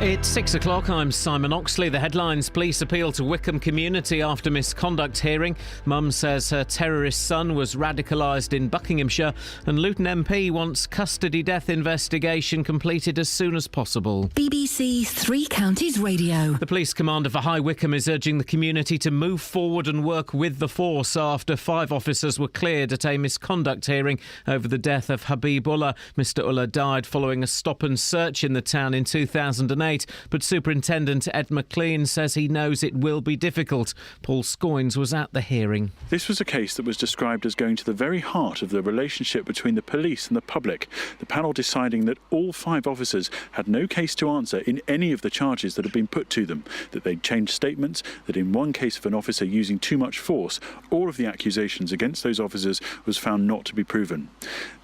It's 6 o'clock. I'm Simon Oxley. The headlines: police appeal to Wickham community after misconduct hearing. Mum says her terrorist son was radicalised in Buckinghamshire. And Luton MP wants custody death investigation completed as soon as possible. BBC Three Counties Radio. The police commander for High Wycombe is urging the community to move forward and work with the force after 5 officers were cleared at a misconduct hearing over the death of Habib Ullah. Mr Ullah died following a stop and search in the town in 2008. But Superintendent Ed McLean says he knows it will be difficult. Paul Scoynes was at the hearing. This was a case that was described as going to the very heart of the relationship between the police and the public. The panel deciding that all 5 officers had no case to answer in any of the charges that had been put to them, that they'd changed statements, that in one case of an officer using too much force, all of the accusations against those officers was found not to be proven.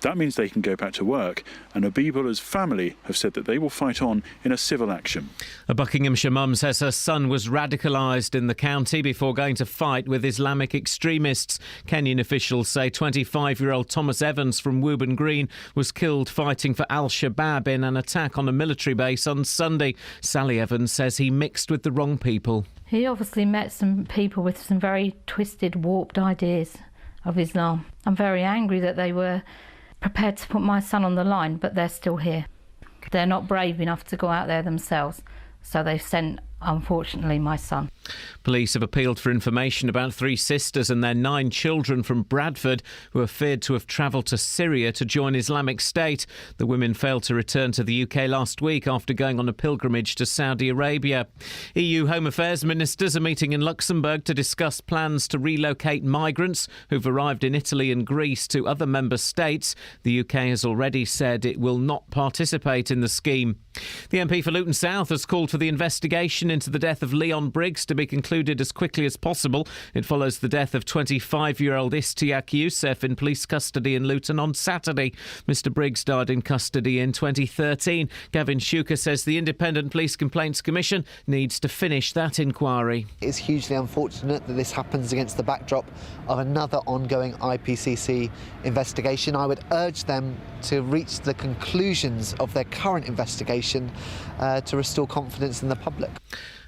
That means they can go back to work, and Habib Ullah's family have said that they will fight on in a civil action. A Buckinghamshire mum says her son was radicalised in the county before going to fight with Islamic extremists. Kenyan officials say 25-year-old Thomas Evans from Woburn Green was killed fighting for Al-Shabaab in an attack on a military base on Sunday. Sally Evans says he mixed with the wrong people. He obviously met some people with some very twisted, warped ideas of Islam. I'm very angry that they were prepared to put my son on the line, but they're still here. They're not brave enough to go out there themselves, so they've sent, unfortunately, my son. Police have appealed for information about 3 sisters and their 9 children from Bradford who are feared to have travelled to Syria to join Islamic State. The women failed to return to the UK last week after going on a pilgrimage to Saudi Arabia. EU Home Affairs ministers are meeting in Luxembourg to discuss plans to relocate migrants who've arrived in Italy and Greece to other member states. The UK has already said it will not participate in the scheme. The MP for Luton South has called for the investigation into the death of Leon Briggs to be concluded as quickly as possible. It follows the death of 25-year-old Istiak Youssef in police custody in Luton on Saturday. Mr Briggs died in custody in 2013. Gavin Shuker says the Independent Police Complaints Commission needs to finish that inquiry. It's hugely unfortunate that this happens against the backdrop of another ongoing IPCC investigation. I would urge them to reach the conclusions of their current investigation to restore confidence in the public.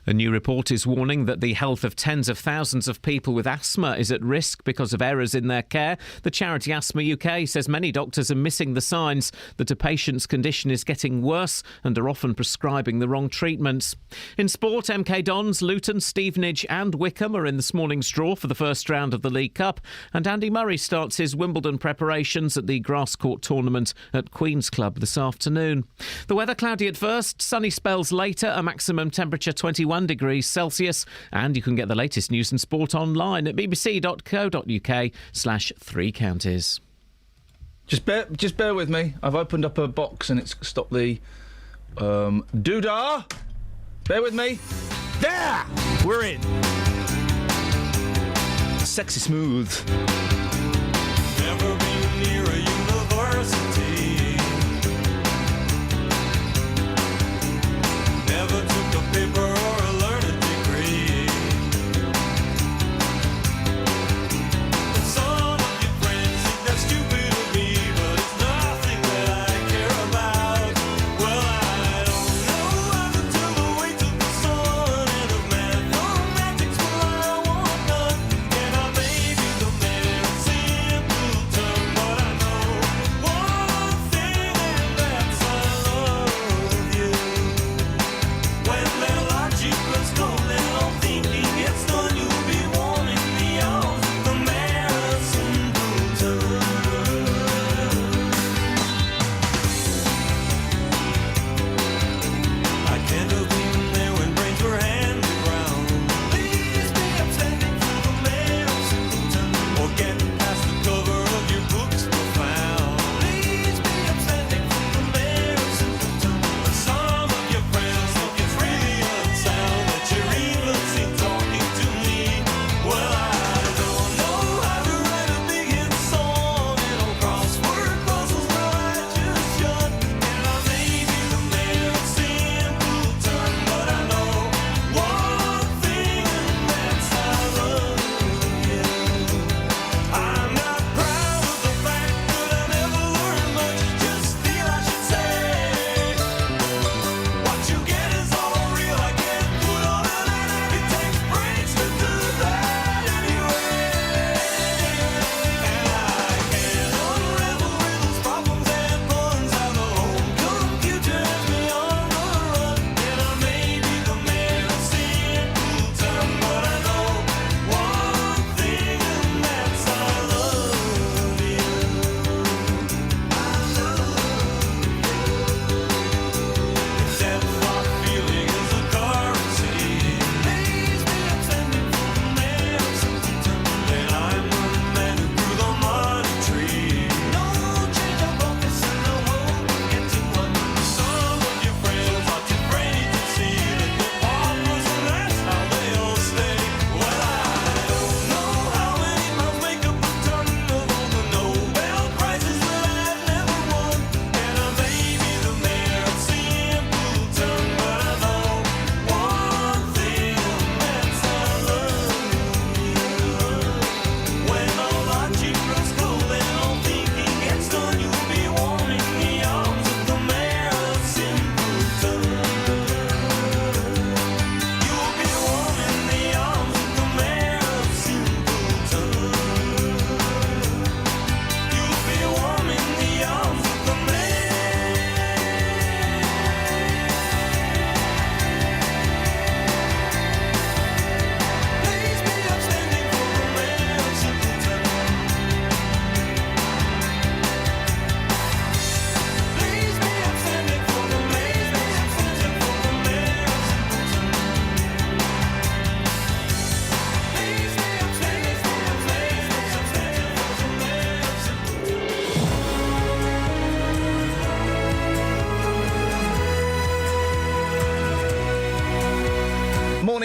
A new report is warning that the health of tens of thousands of people with asthma is at risk because of errors in their care. The charity Asthma UK says many doctors are missing the signs that a patient's condition is getting worse and are often prescribing the wrong treatments. In sport, MK Dons, Luton, Stevenage and Wickham are in this morning's draw for the first round of the League Cup, and Andy Murray starts his Wimbledon preparations at the grass court tournament at Queen's Club this afternoon. The weather cloudy at first, sunny spells later, a maximum temperature 21 degrees Celsius, and you can get the latest news and sport online at bbc.co.uk/3 counties. Just bear with me. I've opened up a box and it's stopped the doodah. Bear with me. There, we're in. Sexy smooth. Never been near a university. Never took a paper or a learning degree. But some of your friends think that's stupid of me, but it's nothing that I care about. Well, I don't know how to tell the weight of the sun and of mathematics, well, I want none. And I may be the man who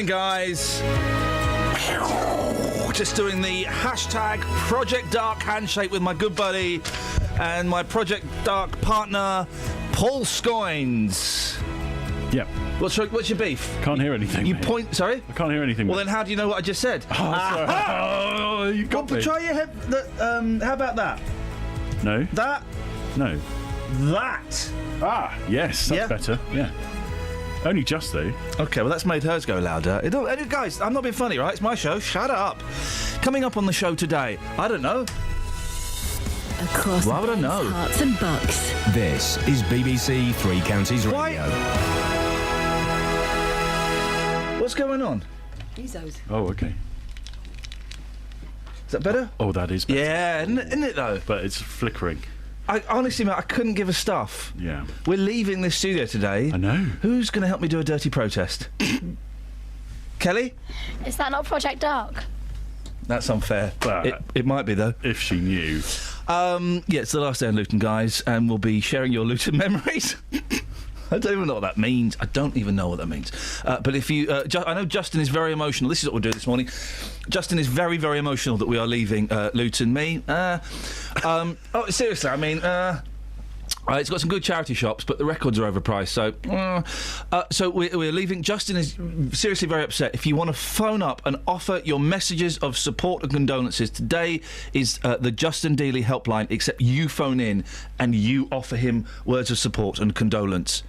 morning, guys. Just doing the hashtag Project Dark handshake with my good buddy and my Project Dark partner, Paul Scoins. Yep. What's your beef? Can't hear anything. You mate. point. Sorry. I can't hear anything. Well, mate. then how do you know what I just said? Oh, sorry. Oh, you got me. Try your head. How about that? No. That. No. That. Ah, yes, that's Yeah. better. Yeah. Only just though. Okay, well, that's made hers go louder. Guys, I'm not being funny, right? It's my show. Shut up. Coming up on the show today, I don't know. Across Why would I know? Hearts and bucks. This is BBC Three Counties Why- Radio. What's going on? Oh, okay. Is that better? Oh, that is better. Yeah, isn't it though? But it's flickering. I honestly, mate, I couldn't give a stuff. Yeah. We're leaving this studio today. I know. Who's going to help me do a dirty protest? Kelly? Is that not Project Dark? That's unfair. But- It might be though. If she knew. Yeah, it's the last day in Luton, guys, and we'll be sharing your Luton memories. I don't even know what that means. I don't even know what that means. But if you... I know Justin is very emotional. This is what we'll do this morning. Justin is very, very emotional that we are leaving Luton. Me? Seriously, I mean... it's got some good charity shops, but the records are overpriced. So we're leaving. Justin is seriously very upset. If you want to phone up and offer your messages of support and condolences, today is the Justin Dealey helpline, except you phone in and you offer him words of support and condolence.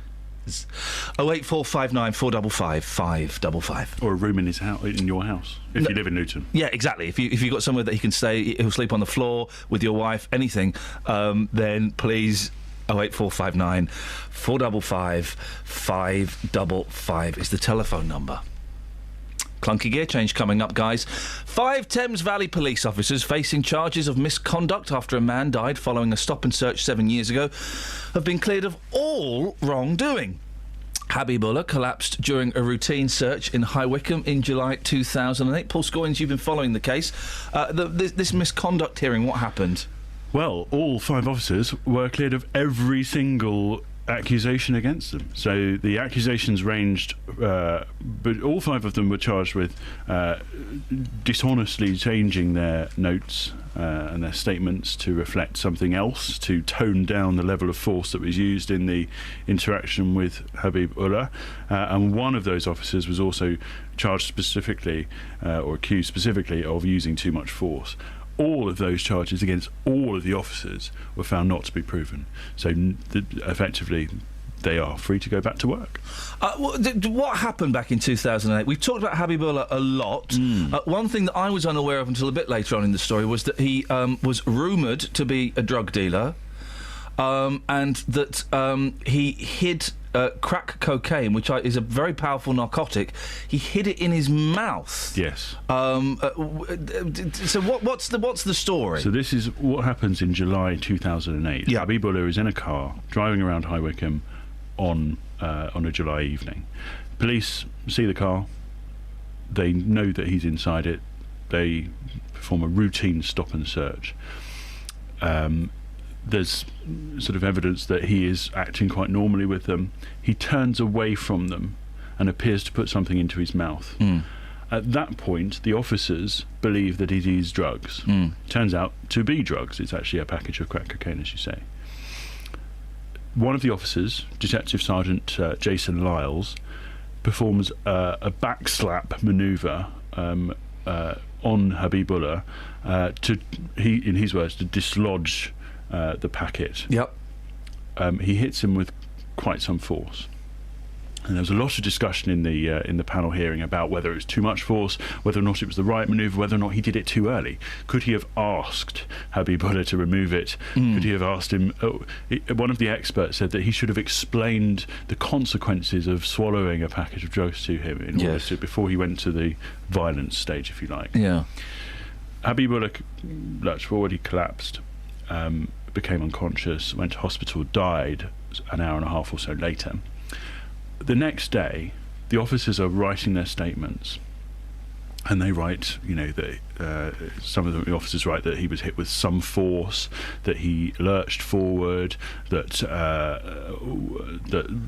08459 455 555. Or a room in his house, in your house, if you live in Luton. Yeah, exactly. If you've got somewhere that he can stay, he'll sleep on the floor with your wife, anything, then please 08459 455 555 is the telephone number. Clunky gear change coming up, guys. 5 Thames Valley police officers facing charges of misconduct after a man died following a stop and search 7 years ago have been cleared of all wrongdoing. Habibullah collapsed during a routine search in High Wycombe in July 2008. Paul Scoins, you've been following the case. This misconduct hearing, what happened? Well, all 5 officers were cleared of every single accusation against them. So the accusations ranged, but all 5 of them were charged with dishonestly changing their notes and their statements to reflect something else, to tone down the level of force that was used in the interaction with Habibullah. And one of those officers was also charged specifically, or accused specifically, of using too much force. All of those charges against all of the officers were found not to be proven. So effectively, they are free to go back to work. What happened back in 2008? We've talked about Habibullah a lot. One thing that I was unaware of until a bit later on in the story was that he was rumoured to be a drug dealer, and that he hid crack cocaine, which is a very powerful narcotic. He hid it in his mouth. Yes. So what's the story? So this is what happens in July 2008. Yeah. Habibullah is in a car driving around High Wycombe on a July evening. Police see the car. They know that he's inside it. They perform a routine stop and search. There's sort of evidence that he is acting quite normally with them. He turns away from them and appears to put something into his mouth. At that point, the officers believe that it is drugs. Turns out to be drugs. It's actually a package of crack cocaine, as you say. One of the officers, Detective Sergeant Jason Lyles, performs a backslap manoeuvre on Habibullah in his words, to dislodge the packet. Yep. He hits him with quite some force. And there was a lot of discussion in the panel hearing about whether it was too much force, whether or not it was the right manoeuvre, whether or not he did it too early. Could he have asked Habibullah to remove it? Could he have asked him... one of the experts said that he should have explained the consequences of swallowing a package of drugs to him in order to, before he went to the violence stage, if you like. Yeah. Habibullah lurched forward, he collapsed, became unconscious, went to hospital, died an hour and a half or so later. The next day, the officers are writing their statements, And they write, that some of the officers write that he was hit with some force, that he lurched forward, that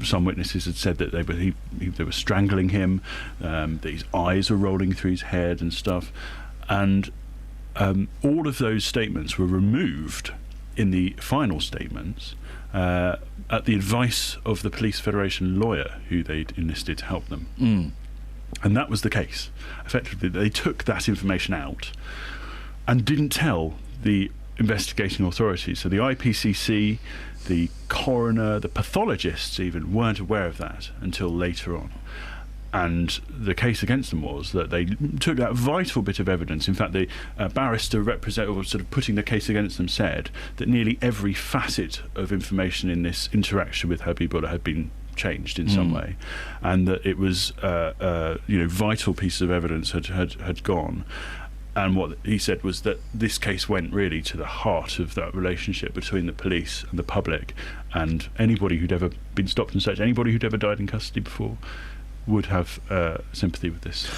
some witnesses had said that they were strangling him, that his eyes were rolling through his head and stuff. And all of those statements were removed in the final statements at the advice of the Police Federation lawyer who they'd enlisted to help them. And that was the case. Effectively, they took that information out and didn't tell the investigating authorities. So the IPCC, the coroner, the pathologists even weren't aware of that until later on. And the case against them was that they took that vital bit of evidence. In fact, the barrister sort of putting the case against them said that nearly every facet of information in this interaction with Habibullah had been changed in some way, and that it was vital pieces of evidence had gone. And what he said was that this case went really to the heart of that relationship between the police and the public, and anybody who'd ever been stopped and searched, anybody who'd ever died in custody before, would have sympathy with this.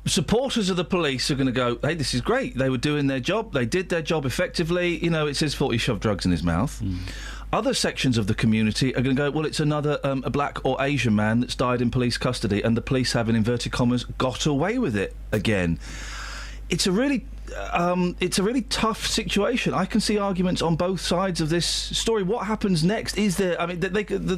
Supporters of the police are going to go, hey, this is great. They were doing their job. They did their job effectively. It's his fault he shoved drugs in his mouth. Other sections of the community are going to go, well, it's another a black or Asian man that's died in police custody, and the police have, in inverted commas, got away with it again. It's a really tough situation. I can see arguments on both sides of this story. What happens next? Is there? I mean,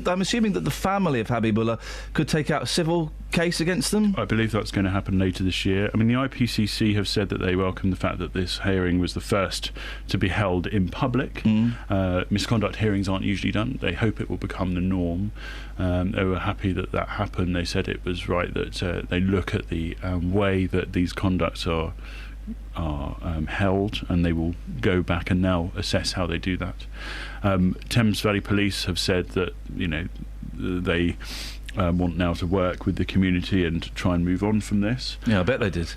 I'm assuming that the family of Habibullah could take out a civil case against them. I believe that's going to happen later this year. I mean, the IPCC have said that they welcome the fact that this hearing was the first to be held in public. Misconduct hearings aren't usually done. They hope it will become the norm. They were happy that happened. They said it was right that they look at the way that these conducts are held, and they will go back and now assess how they do that. Thames Valley Police have said that they want now to work with the community and try and move on from this. Yeah, I bet they did.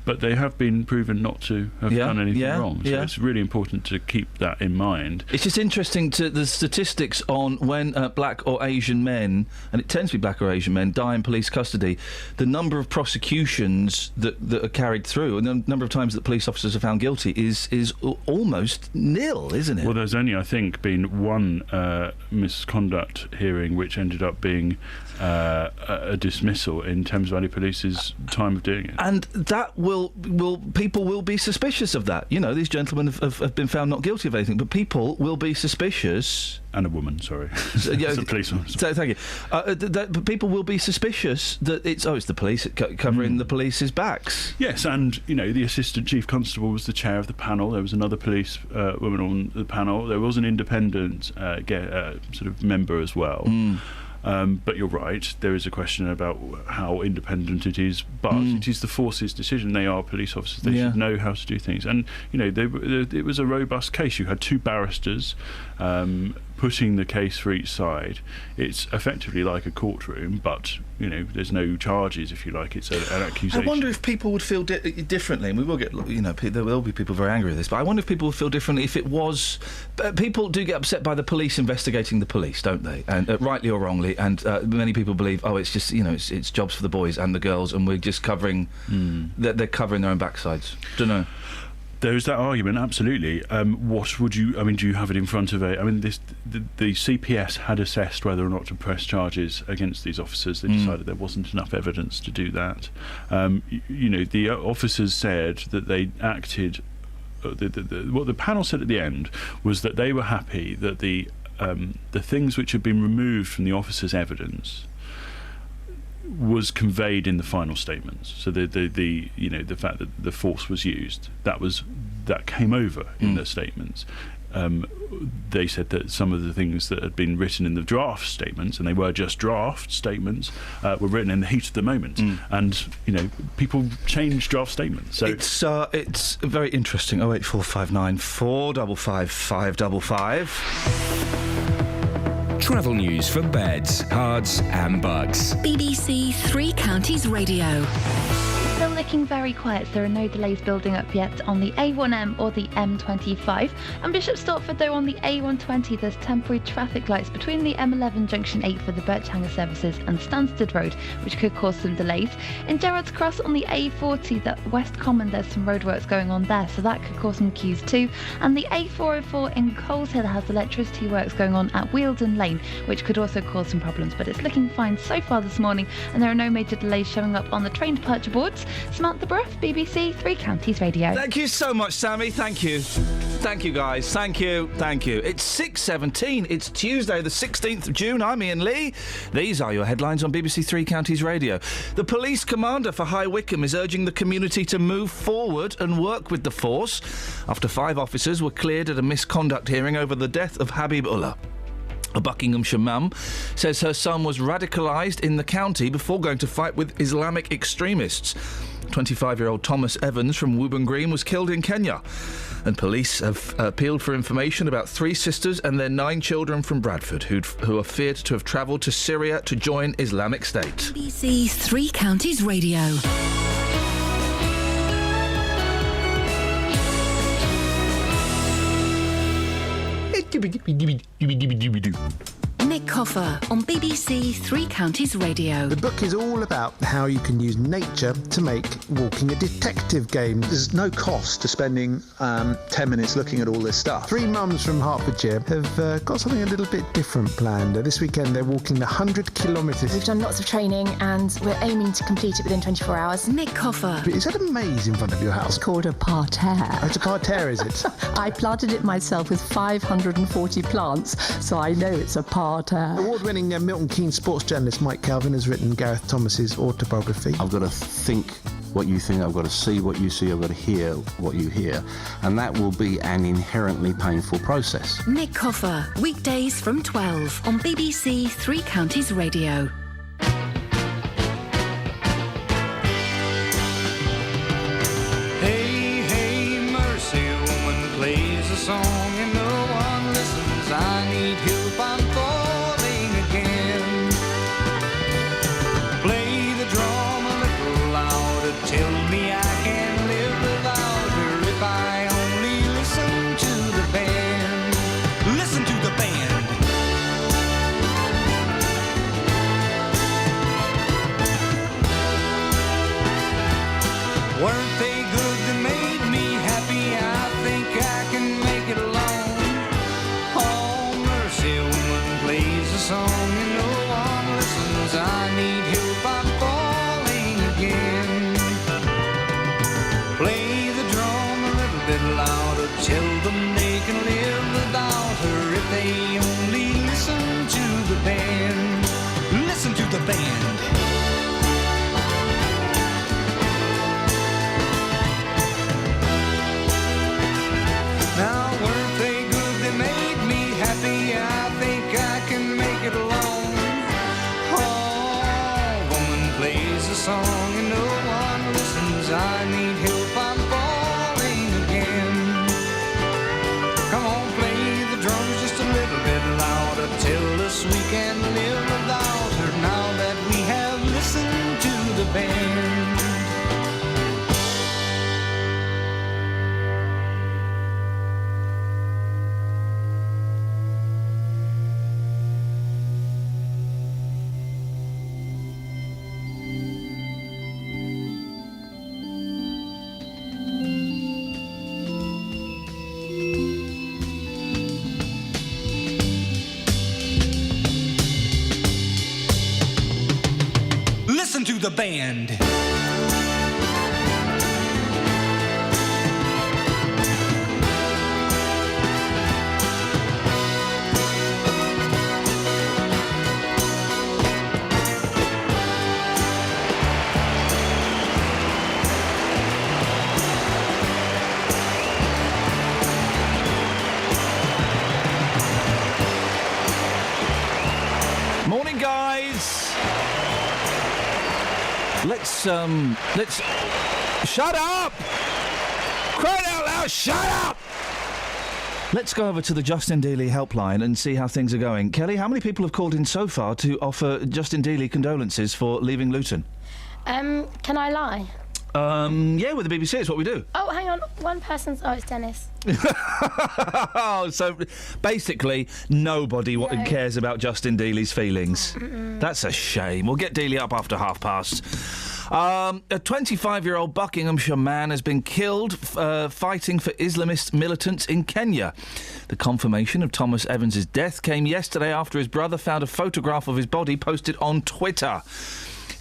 But they have been proven not to have done anything wrong. So it's really important to keep that in mind. It's just interesting to the statistics on when black or Asian men, and it tends to be black or Asian men, die in police custody. The number of prosecutions that are carried through, and the number of times that police officers are found guilty is almost nil, isn't it? Well, there's only, I think, been one misconduct hearing which ended up being a dismissal in Thames Valley Police's time of doing it. And that people will be suspicious of that. These gentlemen have been found not guilty of anything, but people will be suspicious. And a woman, sorry. It's a policeman. Thank you. But people will be suspicious that it's the police covering the police's backs. Yes, and the assistant chief constable was the chair of the panel. There was another police woman on the panel. There was an independent sort of member as well. But you're right, there is a question about how independent it is, but it is the force's decision. They are police officers. They should know how to do things. And, it was a robust case. You had two barristers putting the case for each side. It's effectively like a courtroom, but, there's no charges, if you like. It's an accusation. I wonder if people would feel differently, and we will get, there will be people very angry with this, but I wonder if people would feel differently if it was... people do get upset by the police investigating the police, don't they? And rightly or wrongly, and many people believe, it's just, it's jobs for the boys and the girls, and we're just covering... They're covering their own backsides. Don't know. There's that argument, absolutely. What would you... do you have it in front of the CPS had assessed whether or not to press charges against these officers. They decided there wasn't enough evidence to do that. The officers said that they acted... what the panel said at the end was that they were happy that the things which had been removed from the officers' evidence was conveyed in the final statements. So the fact that the force was used, that came over in the statements. They said that some of the things that had been written in the draft statements, and they were just draft statements, were written in the heat of the moment. And people change draft statements. So it's very interesting. 08459 455 555. Travel news for beds, cards and bugs. BBC Three Counties Radio. Fill the looking very quiet. There are no delays building up yet on the A1M or the M25. And Bishop Stortford, though, on the A120, there's temporary traffic lights between the M11 Junction 8 for the Birchhanger services and Stansted Road, which could cause some delays. In Gerrards Cross on the A40, that West Common, there's some roadworks going on there, so that could cause some queues too. And the A404 in Coleshill has electricity works going on at Wealdon Lane, which could also cause some problems, but it's looking fine so far this morning, and there are no major delays showing up on the train departure boards. Samantha Bruff, BBC Three Counties Radio. Thank you so much, Sammy. Thank you. Thank you, guys. Thank you. Thank you. It's 6:17. It's Tuesday, the 16th of June. I'm Iain Lee. These are your headlines on BBC Three Counties Radio. The police commander for High Wycombe is urging the community to move forward and work with the force after 5 officers were cleared at a misconduct hearing over the death of Habib Ullah. A Buckinghamshire mum says her son was radicalised in the county before going to fight with Islamic extremists. 25-year-old Thomas Evans from Woburn Green was killed in Kenya. And police have appealed for information about 3 sisters and their 9 children from Bradford who are feared to have travelled to Syria to join Islamic State. BBC Three Counties Radio. Nick Coffer on BBC Three Counties Radio. The book is all about how you can use nature to make walking a detective game. There's no cost to spending 10 minutes looking at all this stuff. 3 mums from Hertfordshire have got something a little bit different planned. This weekend they're walking the 100 kilometres. We've done lots of training and we're aiming to complete it within 24 hours. Nick Coffer. Is that a maze in front of your house? It's called a parterre. Oh, it's a parterre, is it? I planted it myself with 540 plants, so I know it's a parterre. Award-winning Milton Keynes sports journalist Mike Calvin has written Gareth Thomas's autobiography. I've got to think what you think, I've got to see what you see, I've got to hear what you hear, and that will be an inherently painful process. Nick Coffer, weekdays from 12 on BBC Three Counties Radio. Hey, hey, mercy, woman plays a song and no one listens. I need help, I'm falling again. Play the drum a little louder, tell me I can live without her if I only listen to the band. Listen to the band. Weren't they good that made me happy? I think I can make it alone. Oh, mercy, woman plays a song and no one listens. I need help, I'm falling again. Play the drum a little bit louder, tell them they can live without her if they only listen to the band. Listen to the band. Now, weren't they good? They made me happy. I think I can make it alone. Oh, woman plays a song and no one listens. I need help, I'm falling again. Come on, play the drums just a little bit louder. Tell us we can live without her now that we have listened to the band. Listen to the band. Morning, guys. Let's shut up! Crying out loud, shut up! Let's go over to the Justin Dealey helpline and see how things are going. Kelly, how many people have called in so far to offer Justin Dealey condolences for leaving Luton? Can I lie? Yeah, with the BBC, it's what we do. Oh, hang on. One person's... Oh, it's Dennis. So, basically, nobody cares about Justin Dealey's feelings. That's a shame. We'll get Dealey up after past. A 25-year-old Buckinghamshire man has been killed fighting for Islamist militants in Kenya. The confirmation of Thomas Evans' death came yesterday after his brother found a photograph of his body posted on Twitter.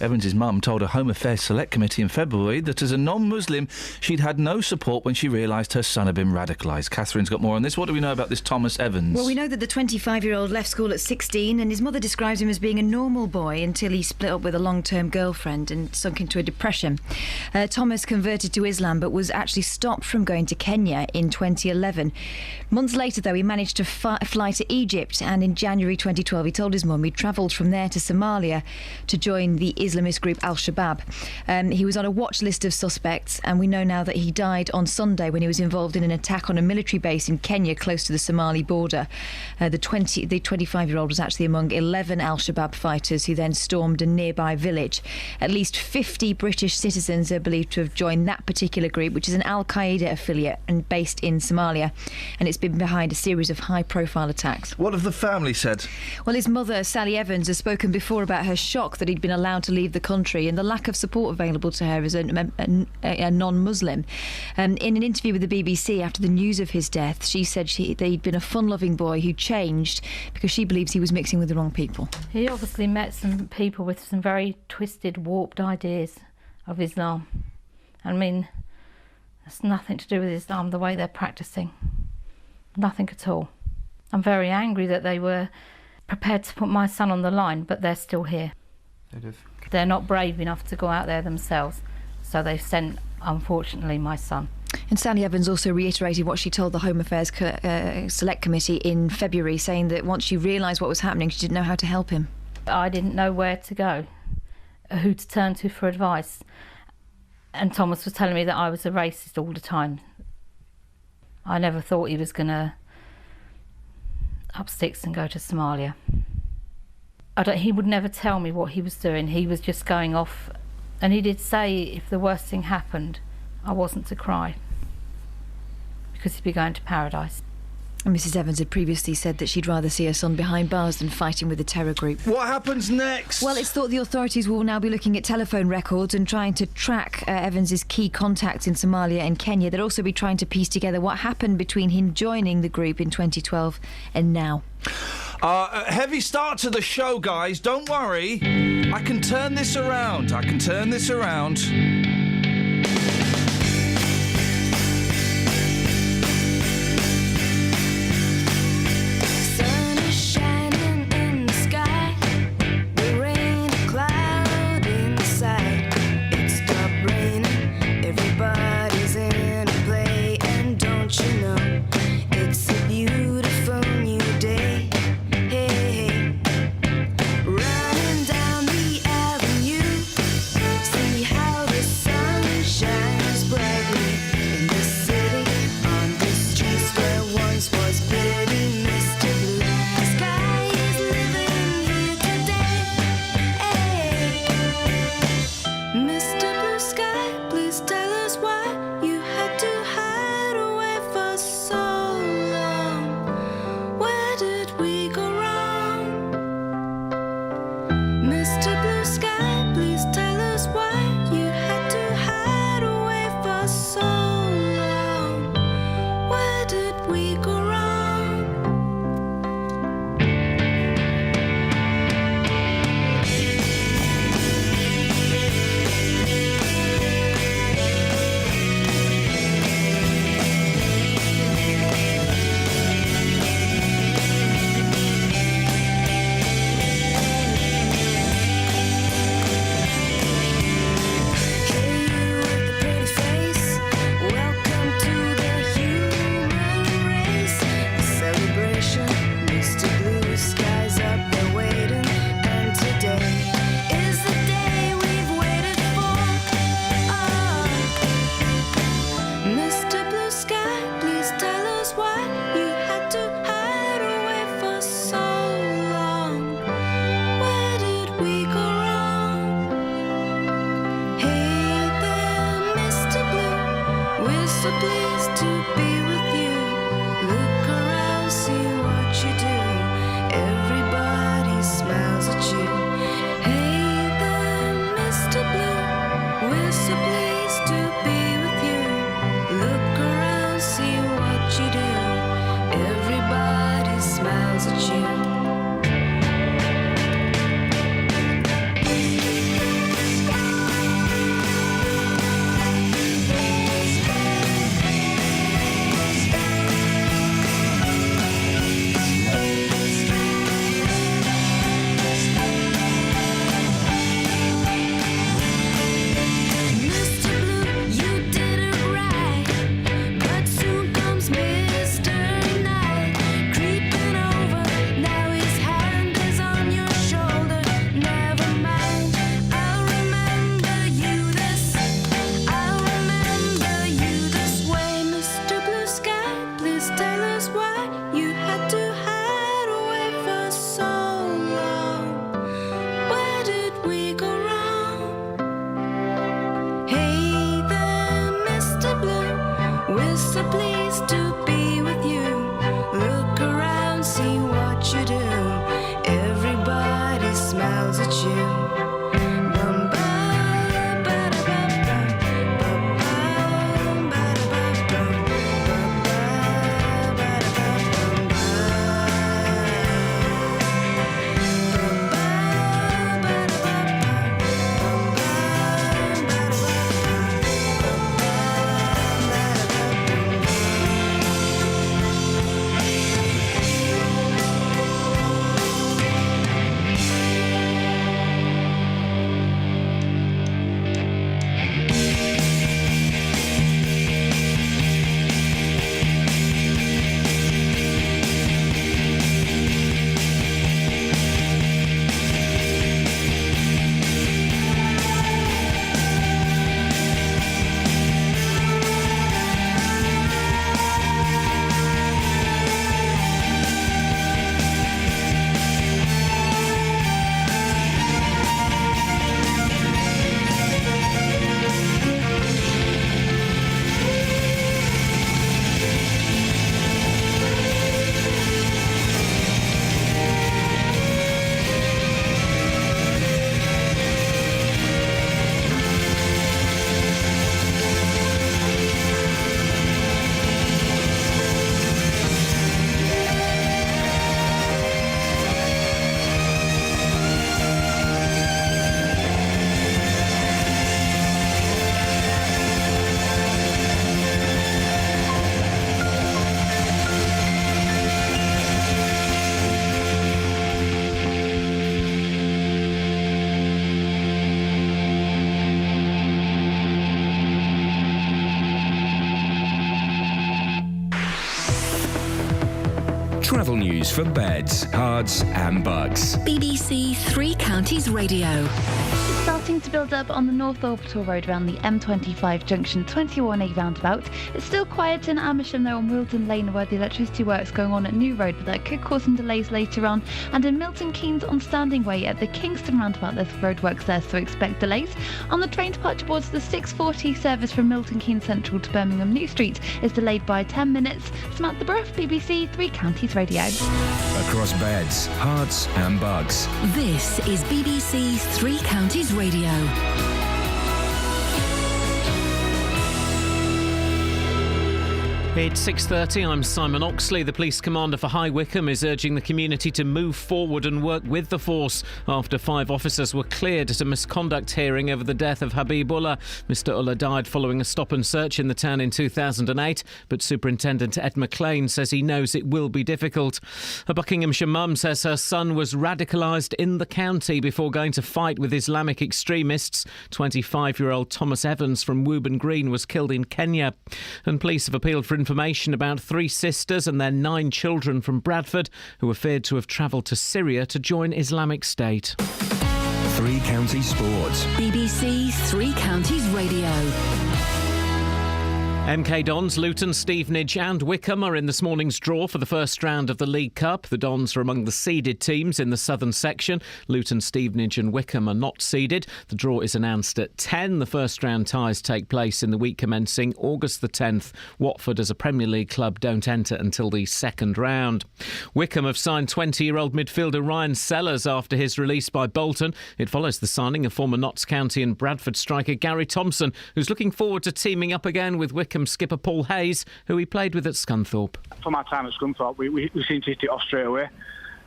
Evans' mum told a Home Affairs Select Committee in February that as a non-Muslim, she'd had no support when she realised her son had been radicalised. Catherine's got more on this. What do we know about this Thomas Evans? Well, we know that the 25-year-old left school at 16 and his mother describes him as being a normal boy until he split up with a long-term girlfriend and sunk into a depression. Thomas converted to Islam but was actually stopped from going to Kenya in 2011. Months later, though, he managed to fly to Egypt, and in January 2012 he told his mum he'd travelled from there to Somalia to join the Islamist group Al-Shabaab. He was on a watch list of suspects, and we know now that he died on Sunday when he was involved in an attack on a military base in Kenya close to the Somali border. The 25-year-old was actually among 11 Al-Shabaab fighters who then stormed a nearby village. At least 50 British citizens are believed to have joined that particular group, which is an Al-Qaeda affiliate and based in Somalia, and it's been behind a series of high-profile attacks. What have the family said? Well, his mother, Sally Evans, has spoken before about her shock that he'd been allowed to leave the country and the lack of support available to her as a non-Muslim. In an interview with the BBC after the news of his death, she said that he'd been a fun-loving boy who changed because she believes he was mixing with the wrong people. He obviously met some people with some very twisted, warped ideas of Islam. I mean, it's nothing to do with Islam, the way they're practising. Nothing at all. I'm very angry that they were prepared to put my son on the line, but they're still here. They're not brave enough to go out there themselves, so they've sent, unfortunately, my son. And Sally Evans also reiterated what she told the Home Affairs Select Committee in February, saying that once she realised what was happening, she didn't know how to help him. I didn't know where to go, who to turn to for advice. And Thomas was telling me that I was a racist all the time. I never thought he was going to up sticks and go to Somalia. He would never tell me what he was doing. He was just going off, and he did say if the worst thing happened, I wasn't to cry, because he'd be going to paradise. And Mrs. Evans had previously said that she'd rather see her son behind bars than fighting with a terror group. What happens next? Well, it's thought the authorities will now be looking at telephone records and trying to track Evans's key contacts in Somalia and Kenya. They'll also be trying to piece together what happened between him joining the group in 2012 and now. A heavy start to the show, guys. Don't worry. I can turn this around. why you had to hide away for so long. Where did we go wrong? Hey there, Mr. Blue, we're so pleased to be with you. Look around, see what you do. Everybody smiles at you. Travel news for beds, cards and bugs. BBC Three Counties Radio. It's starting to build up on the North Orbital Road around the M25 junction 21A roundabout. It's still quiet in Amersham though on Wilden Lane where the electricity work's going on at New Road, but that could cause some delays later on. And in Milton Keynes on Standing Way at the Kingston roundabout there's roadworks there, so expect delays. On the train departure boards, the 6:40 service from Milton Keynes Central to Birmingham New Street is delayed by 10 minutes. Samantha Bruff, BBC Three Counties Radio. Across beds, hearts and bugs. This is BBC Three Counties Radio. It's 6:30. I'm Simon Oxley. The police commander for High Wycombe is urging the community to move forward and work with the force after 5 officers were cleared at a misconduct hearing over the death of Habib Ullah. Mr. Ullah died following a stop and search in the town in 2008, but Superintendent Ed McLean says he knows it will be difficult. A Buckinghamshire mum says her son was radicalised in the county before going to fight with Islamic extremists. 25-year-old Thomas Evans from Woburn Green was killed in Kenya. And police have appealed for information about 3 sisters and their 9 children from Bradford who are feared to have travelled to Syria to join Islamic State. Three Counties Sports. BBC Three Counties Radio. MK Dons, Luton, Stevenage and Wycombe are in this morning's draw for the first round of the League Cup. The Dons are among the seeded teams in the southern section. Luton, Stevenage and Wycombe are not seeded. The draw is announced at 10. The first round ties take place in the week commencing August the 10th. Watford as a Premier League club don't enter until the second round. Wycombe have signed 20-year-old midfielder Ryan Sellers after his release by Bolton. It follows the signing of former Notts County and Bradford striker Gary Thompson, who's looking forward to teaming up again with Wycombe skipper Paul Hayes, who he played with at Scunthorpe. From our time at Scunthorpe, we seem to hit it off straight away,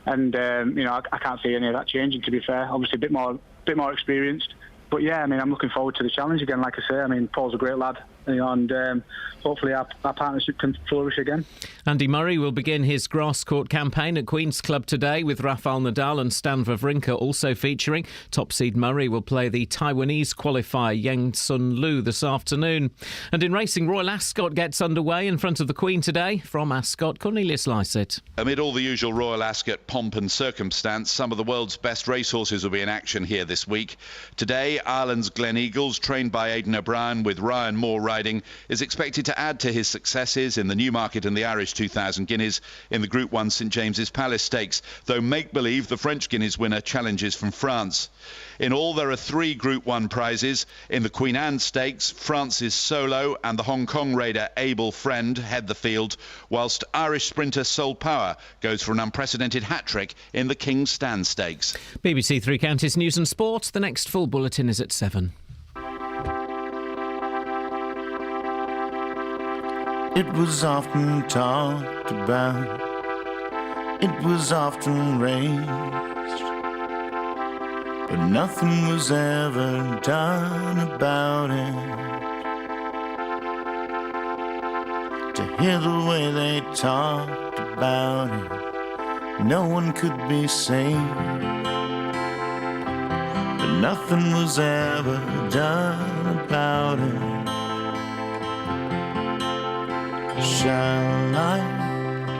and I can't see any of that changing. To be fair, obviously a bit more experienced, but yeah, I'm looking forward to the challenge again. Like I say, Paul's a great lad, and hopefully our partnership can flourish again. Andy Murray will begin his grass court campaign at Queen's Club today, with Rafael Nadal and Stan Wawrinka also featuring. Top seed Murray will play the Taiwanese qualifier Yang Sun Lu this afternoon. And in racing, Royal Ascot gets underway in front of the Queen today. From Ascot, Cornelius Lycett. Amid all the usual Royal Ascot pomp and circumstance, some of the world's best racehorses will be in action here this week. Today, Ireland's Glen Eagles, trained by Aidan O'Brien with Ryan Moore riding is expected to add to his successes in the Newmarket and the Irish 2,000 guineas in the Group 1 St James's Palace Stakes, though make-believe the French guineas winner challenges from France. In all, there are 3 Group 1 prizes. In the Queen Anne Stakes, France's Solo and the Hong Kong raider Able Friend head the field, whilst Irish sprinter Soul Power goes for an unprecedented hat-trick in the King's Stand Stakes. BBC Three Counties News and Sport. The next full bulletin is at 7. It was often talked about, it was often raised, but nothing was ever done about it. To hear the way they talked about it, no one could be saved, but nothing was ever done about it. Shall I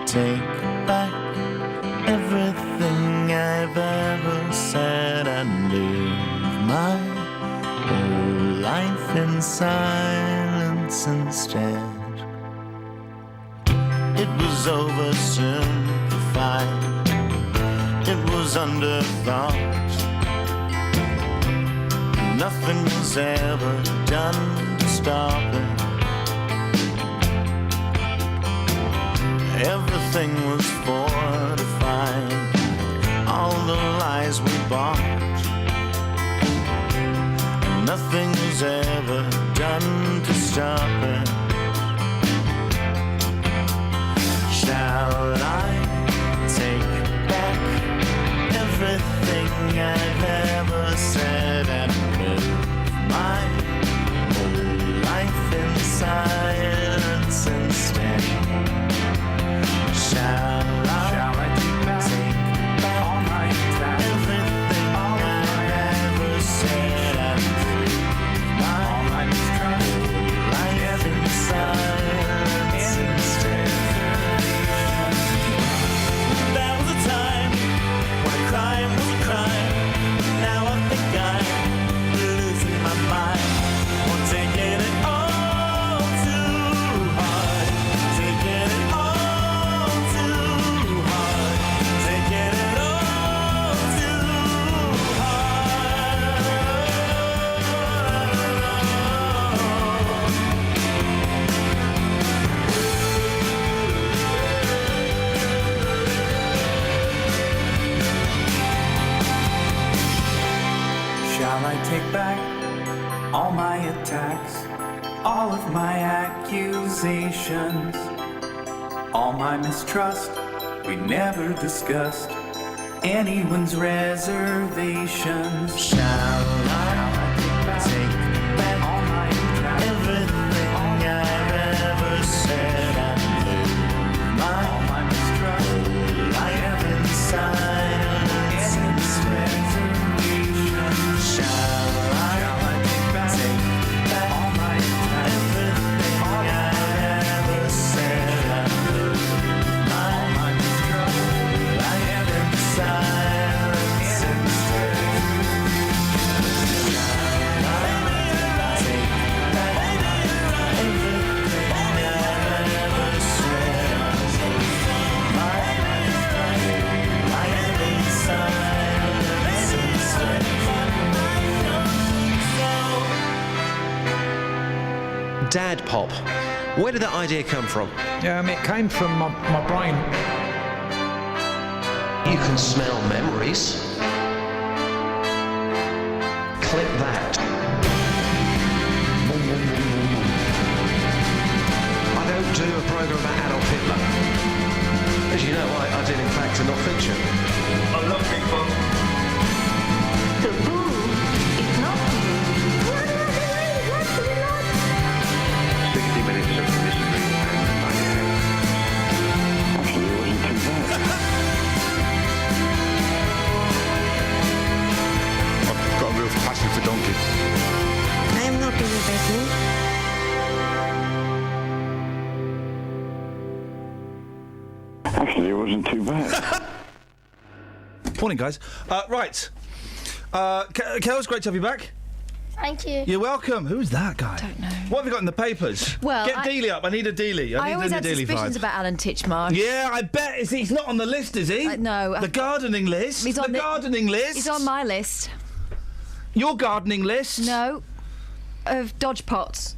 take back everything I've ever said and live my whole life in silence instead? It was oversimplified, it was underthought, nothing was ever done to stop it. Everything was fortified, all the lies we bought, and nothing was ever done to stop it. Shall I take back everything I've ever said and live my whole life in silence instead? Shall I take back all my time, everything I've ever said and live my life in silence instead? There was a time when a crime was a crime. Now I think I'm losing my mind. Or taking it all too hard. Taking it all too hard. Taking it all too Shall I take back all my attacks, all of my accusations, all my mistrust? We never discussed anyone's reservations. Shall I take back all my attacks, everything I've ever said and live my mistrust? Life in silence instead. Shall I take back all my everything I've ever said and live my mistrust? Life in silence instead. Shall I take back everything I've ever said and live my life in silence instead? Dad pop. Where did that idea come from? It came from my brain. You can smell memories. Clip that. I don't do a programme about Adolf Hitler. As you know, I did in fact a non-fiction. I love people. The boo is not 60 minutes of mystery and mayhem. Actually, it wasn't too bad. I've got a real passion for donkey. I am not being Batman. Actually, it wasn't too bad. Morning, guys. Right. Kel, it's great to have you back. Thank you. You're welcome. Who's that guy? Don't know. What have you got in the papers? Well, Get Dealey up. I need a Dealey. I need always a had Dealey suspicions vibe. about Alan Titchmarsh. Yeah, I bet. He's not on the list, is he? No. The gardening list? He's on the gardening list? He's on my list. Your gardening list? No. Of dodge pots.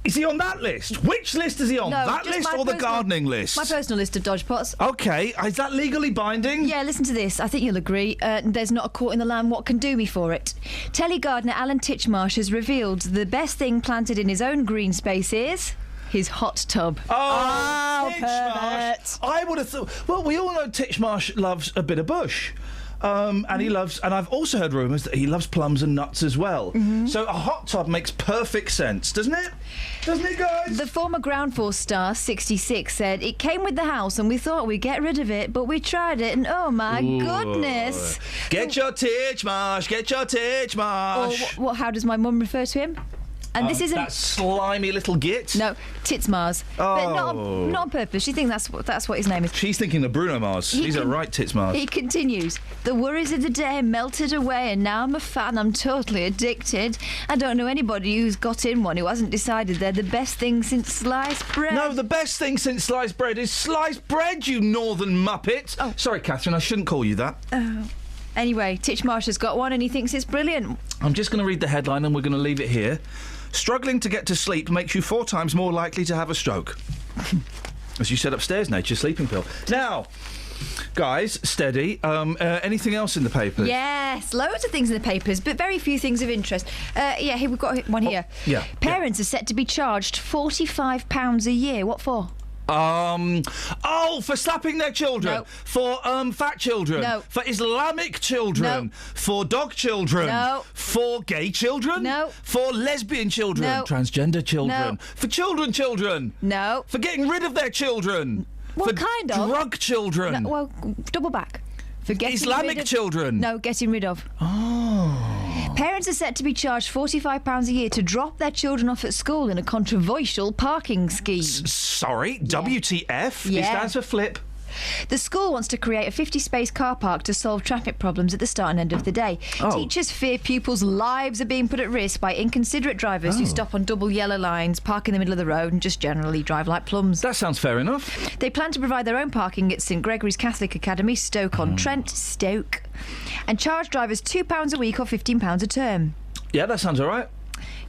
Is he on that list? Which list is he on? No, that just list my or the personal- gardening list? My personal list of dodge pots. Okay, is that legally binding? Yeah, listen to this. I think you'll agree. There's not a court in the land what can do me for it. Telly gardener Alan Titchmarsh has revealed the best thing planted in his own green space is his hot tub. Oh, pervert. Titchmarsh. I would have thought. Well, we all know Titchmarsh loves a bit of bush. And he loves, and I've also heard rumours that he loves plums and nuts as well. Mm-hmm. So a hot tub makes perfect sense, doesn't it? Doesn't it, guys? The former Ground Force star, 66, said, "It came with the house and we thought we'd get rid of it, but we tried it and oh my goodness." Get your Titchmarsh, get your Titchmarsh. Or how does my mum refer to him? And this isn't that slimy little git. No, Titsmars. But not Oh. on purpose. She thinks that's what his name is. She's thinking of Bruno Mars. He's a right Titsmars. He continues, "The worries of the day melted away and now I'm a fan. I'm totally addicted. I don't know anybody who's got in one who hasn't decided they're the best thing since sliced bread." No, the best thing since sliced bread is sliced bread, you northern muppet. Oh. Sorry, Catherine, I shouldn't call you that. Oh. Anyway, Titchmarsh has got one and he thinks it's brilliant. I'm just going to read the headline and we're going to leave it here. Struggling to get to sleep makes you 4 times more likely to have a stroke. As you said upstairs, Nature's sleeping pill. Now, guys, steady. Anything else in the papers? Yes, loads of things in the papers, but very few things of interest. Yeah, here we've got one here. yeah. Parents are set to be charged £45 a year. What for? For slapping their children. No. For fat children. No. For Islamic children. No. For dog children. No. For gay children. No. For lesbian children. No. Transgender children. No. For children. No. For getting rid of their children. What for kind of? drug children. No, well, double back. For getting Islamic rid of, children. No, getting rid of. Oh. Parents are set to be charged £45 a year to drop their children off at school in a controversial parking scheme. Sorry, WTF? Yeah. It stands for flip. The school wants to create a 50-space car park to solve traffic problems at the start and end of the day. Oh. Teachers fear pupils' lives are being put at risk by inconsiderate drivers who stop on double yellow lines, park in the middle of the road and just generally drive like plums. That sounds fair enough. They plan to provide their own parking at St Gregory's Catholic Academy, Stoke-on-Trent, Stoke, and charge drivers £2 a week or £15 a term. Yeah, that sounds all right.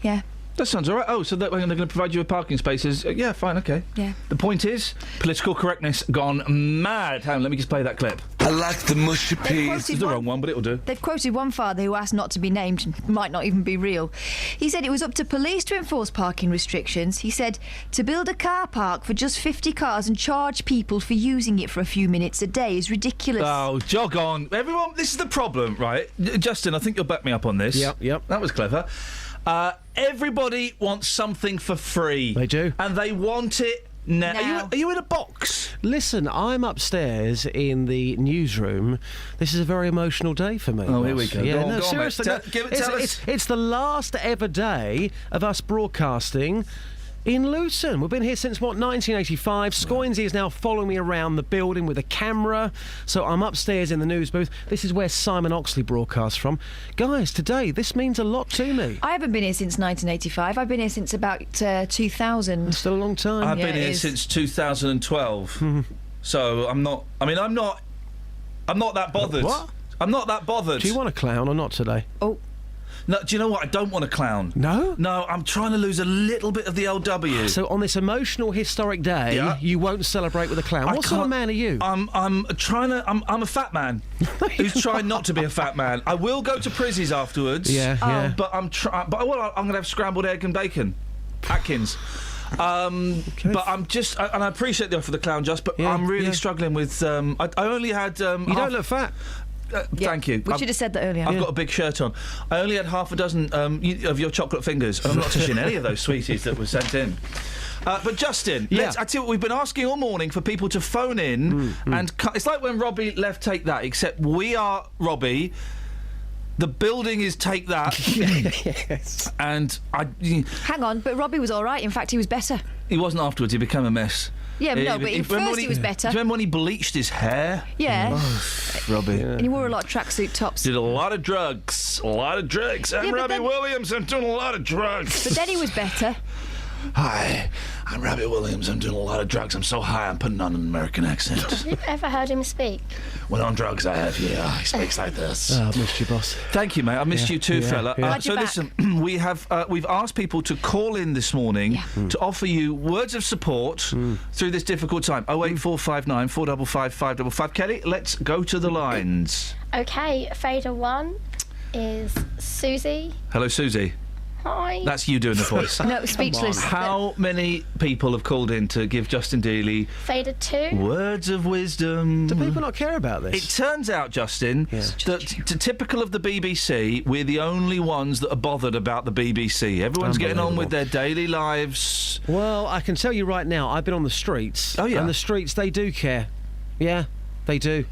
Yeah. That sounds all right. Oh, so they're going to provide you with parking spaces. Yeah, fine, okay. Yeah. The point is, political correctness gone mad. Hang on, let me just play that clip. I like the mushy peas. It's the wrong one, but it'll do. They've quoted one father who asked not to be named, and might not even be real. He said it was up to police to enforce parking restrictions. He said to build a car park for just 50 cars and charge people for using it for a few minutes a day is ridiculous. Oh, jog on. Everyone, this is the problem, right? Justin, I think you'll back me up on this. Yep. That was clever. Everybody wants something for free. They do. And they want it now. Are you in a box? Listen, I'm upstairs in the newsroom. This is a very emotional day for me. Oh, here boss. we go. Yeah, Go on, no, go on, mate. seriously. Tell us. It's the last ever day of us broadcasting in Luton. We've been here since, 1985. Scoinsy is now following me around the building with a camera. So I'm upstairs in the news booth. This is where Simon Oxley broadcasts from. Guys, today, this means a lot to me. I haven't been here since 1985. I've been here since about 2000. It's still a long time. I've been here since 2012. So I'm not that bothered. What? I'm not that bothered. Do you want a clown or not today? Oh. No, do you know what? I don't want a clown. No? No, I'm trying to lose a little bit of the LW. So on this emotional, historic day, you won't celebrate with a clown. What sort of man are you? I'm a fat man who's trying not to be a fat man. I will go to Prizzy's afterwards. Yeah. But I'm going to have scrambled egg and bacon, Atkins. But I'm just, and I appreciate the offer of the clown, but I'm really struggling with. I only had. You don't look fat. Thank you. We should have said that earlier. I've got a big shirt on. I only had half a dozen of your chocolate fingers, and I'm not touching any of those sweeties that were sent in. But Justin, I tell you what, we've been asking all morning for people to phone in, and it's like when Robbie left Take That, except we are Robbie. The building is Take That. Yes. And Hang on, but Robbie was all right. In fact, he was better. He wasn't afterwards. He became a mess. Yeah, no, but at first he was better. Do you remember when he bleached his hair? Yeah. Robbie. And he wore a lot of tracksuit tops. Did a lot of drugs. I'm Yeah, but Robbie then- Williams. I'm doing a lot of drugs. But then he was better. Hi, I'm Robbie Williams. I'm doing a lot of drugs. I'm so high, I'm putting on an American accent. Have you ever heard him speak? When on drugs, I have, yeah. He speaks like this. Oh, I've missed you, boss. Thank you, mate. I missed you too, fella. yeah. So listen, we've asked people to call in this morning to offer you words of support through this difficult time. 08459 455 555. Kelly, let's go to the lines. Okay, fader 1 is Susie. Hello, Susie. Hi. That's you doing the voice. No, speechless. How many people have called in to give Justin Dealey Fader 2. words of wisdom? Do people not care about this? It turns out, Justin, that typical of the BBC, we're the only ones that are bothered about the BBC. Everyone's getting on with their daily lives. Well, I can tell you right now, I've been on the streets. Oh, yeah? And the streets, they do care. Yeah, they do.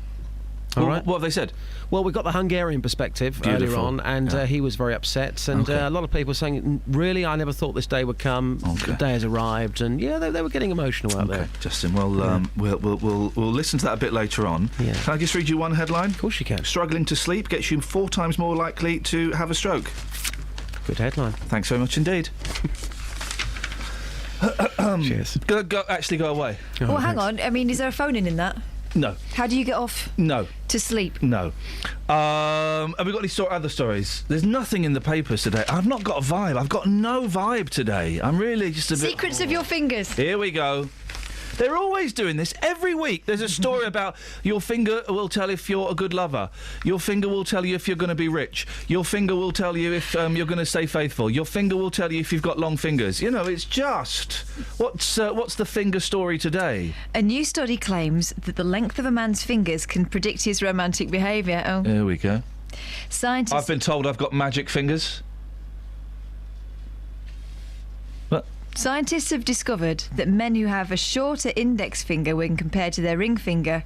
All right. What have they said? Well, we got the Hungarian perspective earlier Beautiful. on, and he was very upset. And a lot of people saying, really, I never thought this day would come. The day has arrived. And, yeah, they were getting emotional out there. Justin, well, we'll listen to that a bit later on. Yeah. Can I just read you one headline? Of course you can. Struggling to sleep gets you 4 times more likely to have a stroke. Good headline. Thanks very much indeed. Cheers. Actually go away. Well, hang on. I mean, is there a phone in that? No. How do you get off No. to sleep? No. Have we got any other stories? There's nothing in the papers today. I've not got a vibe. I've got no vibe today. I'm really just a bit... Secrets of your fingers. Here we go. They're always doing this. Every week there's a story about your finger will tell if you're a good lover. Your finger will tell you if you're going to be rich. Your finger will tell you if you're going to stay faithful. Your finger will tell you if you've got long fingers. You know, it's just... What's the finger story today? A new study claims that the length of a man's fingers can predict his romantic behaviour. Oh. Here we go. Scientists... I've been told I've got magic fingers. Scientists have discovered that men who have a shorter index finger when compared to their ring finger...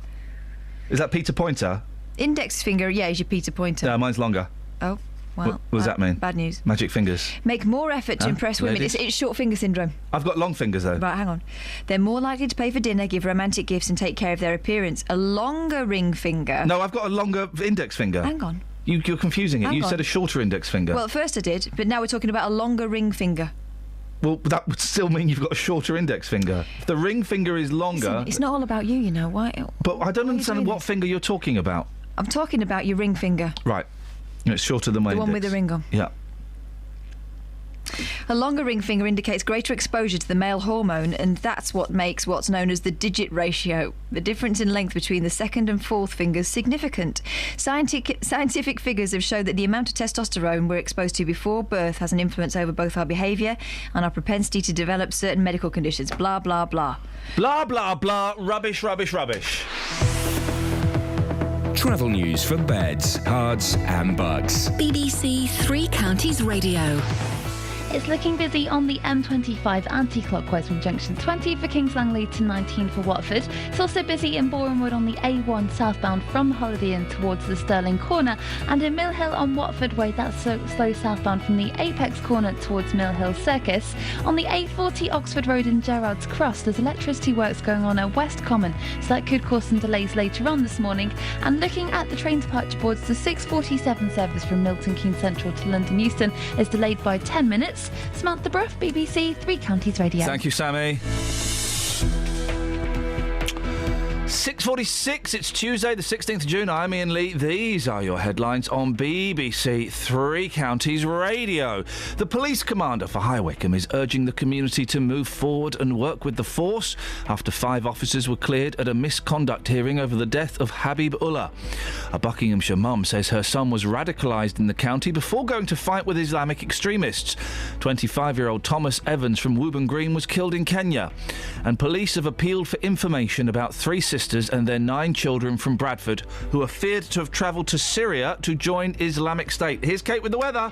Is that Peter Pointer? Index finger, yeah, is your Peter Pointer. No, mine's longer. Oh, well... What does that mean? Bad news. Magic fingers. Make more effort to impress women. ladies? It's short finger syndrome. I've got long fingers, though. Right, hang on. They're more likely to pay for dinner, give romantic gifts and take care of their appearance. A longer ring finger... No, I've got a longer index finger. Hang on. You're confusing it. Hang You on. said a shorter index finger. Well, at first I did, but now we're talking about a longer ring finger. Well, that would still mean you've got a shorter index finger. If the ring finger is longer... Listen, it's not all about you, you know. Why? But I don't you understand doing what finger you're talking about. I'm talking about your ring finger. Right. It's shorter than my The one index. with the ring on. Yeah. A longer ring finger indicates greater exposure to the male hormone, and that's what makes what's known as the digit ratio. The difference in length between the second and fourth fingers significant. Scientific figures have shown that the amount of testosterone we're exposed to before birth has an influence over both our behaviour and our propensity to develop certain medical conditions. Blah, blah, blah. Blah, blah, blah. Rubbish, rubbish, rubbish. Travel news for beds, cards, and bugs. BBC Three Counties Radio. It's looking busy on the M25 anti-clockwise from junction 20 for Kings Langley to 19 for Watford. It's also busy in Boreham Wood on the A1 southbound from Holiday Inn towards the Stirling Corner, and in Mill Hill on Watford Way, that's slow southbound from the Apex Corner towards Mill Hill Circus. On the A40 Oxford Road in Gerrard's Cross, there's electricity works going on at West Common, so that could cause some delays later on this morning. And looking at the train departure boards, the 6:47 service from Milton Keynes Central to London Euston is delayed by 10 minutes. Samantha Bruff, BBC Three Counties Radio. Thank you, Sammy. 6:46, it's Tuesday the 16th of June. I'm Iain Lee. These are your headlines on BBC Three Counties Radio. The police commander for High Wycombe is urging the community to move forward and work with the force after 5 officers were cleared at a misconduct hearing over the death of Habib Ullah. A Buckinghamshire mum says her son was radicalised in the county before going to fight with Islamic extremists. 25-year-old Thomas Evans from Woburn Green was killed in Kenya. And police have appealed for information about 3 sisters and their 9 children from Bradford who are feared to have travelled to Syria to join Islamic State. Here's Kate with the weather.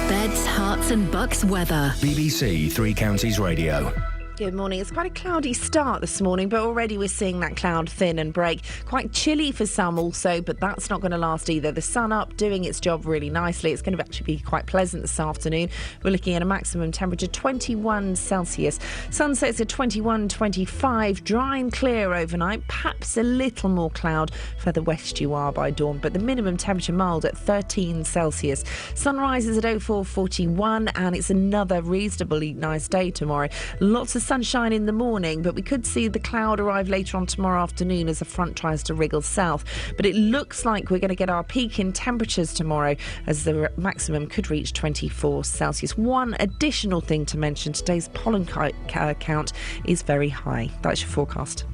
Beds, hearts and bucks weather. BBC Three Counties Radio. Good morning. It's quite a cloudy start this morning, but already we're seeing that cloud thin and break. Quite chilly for some also, but that's not going to last either. The sun up, doing its job really nicely. It's going to actually be quite pleasant this afternoon. We're looking at a maximum temperature 21 Celsius. Sunsets at 21, 25, dry and clear overnight. Perhaps a little more cloud further west you are by dawn, but the minimum temperature mild at 13 Celsius. Sunrise is at 04:41, and it's another reasonably nice day tomorrow. Lots of sunshine in the morning, but we could see the cloud arrive later on tomorrow afternoon as the front tries to wriggle south. But it looks like we're going to get our peak in temperatures tomorrow, as the maximum could reach 24 Celsius. One additional thing to mention, today's pollen count is very high. That's your forecast.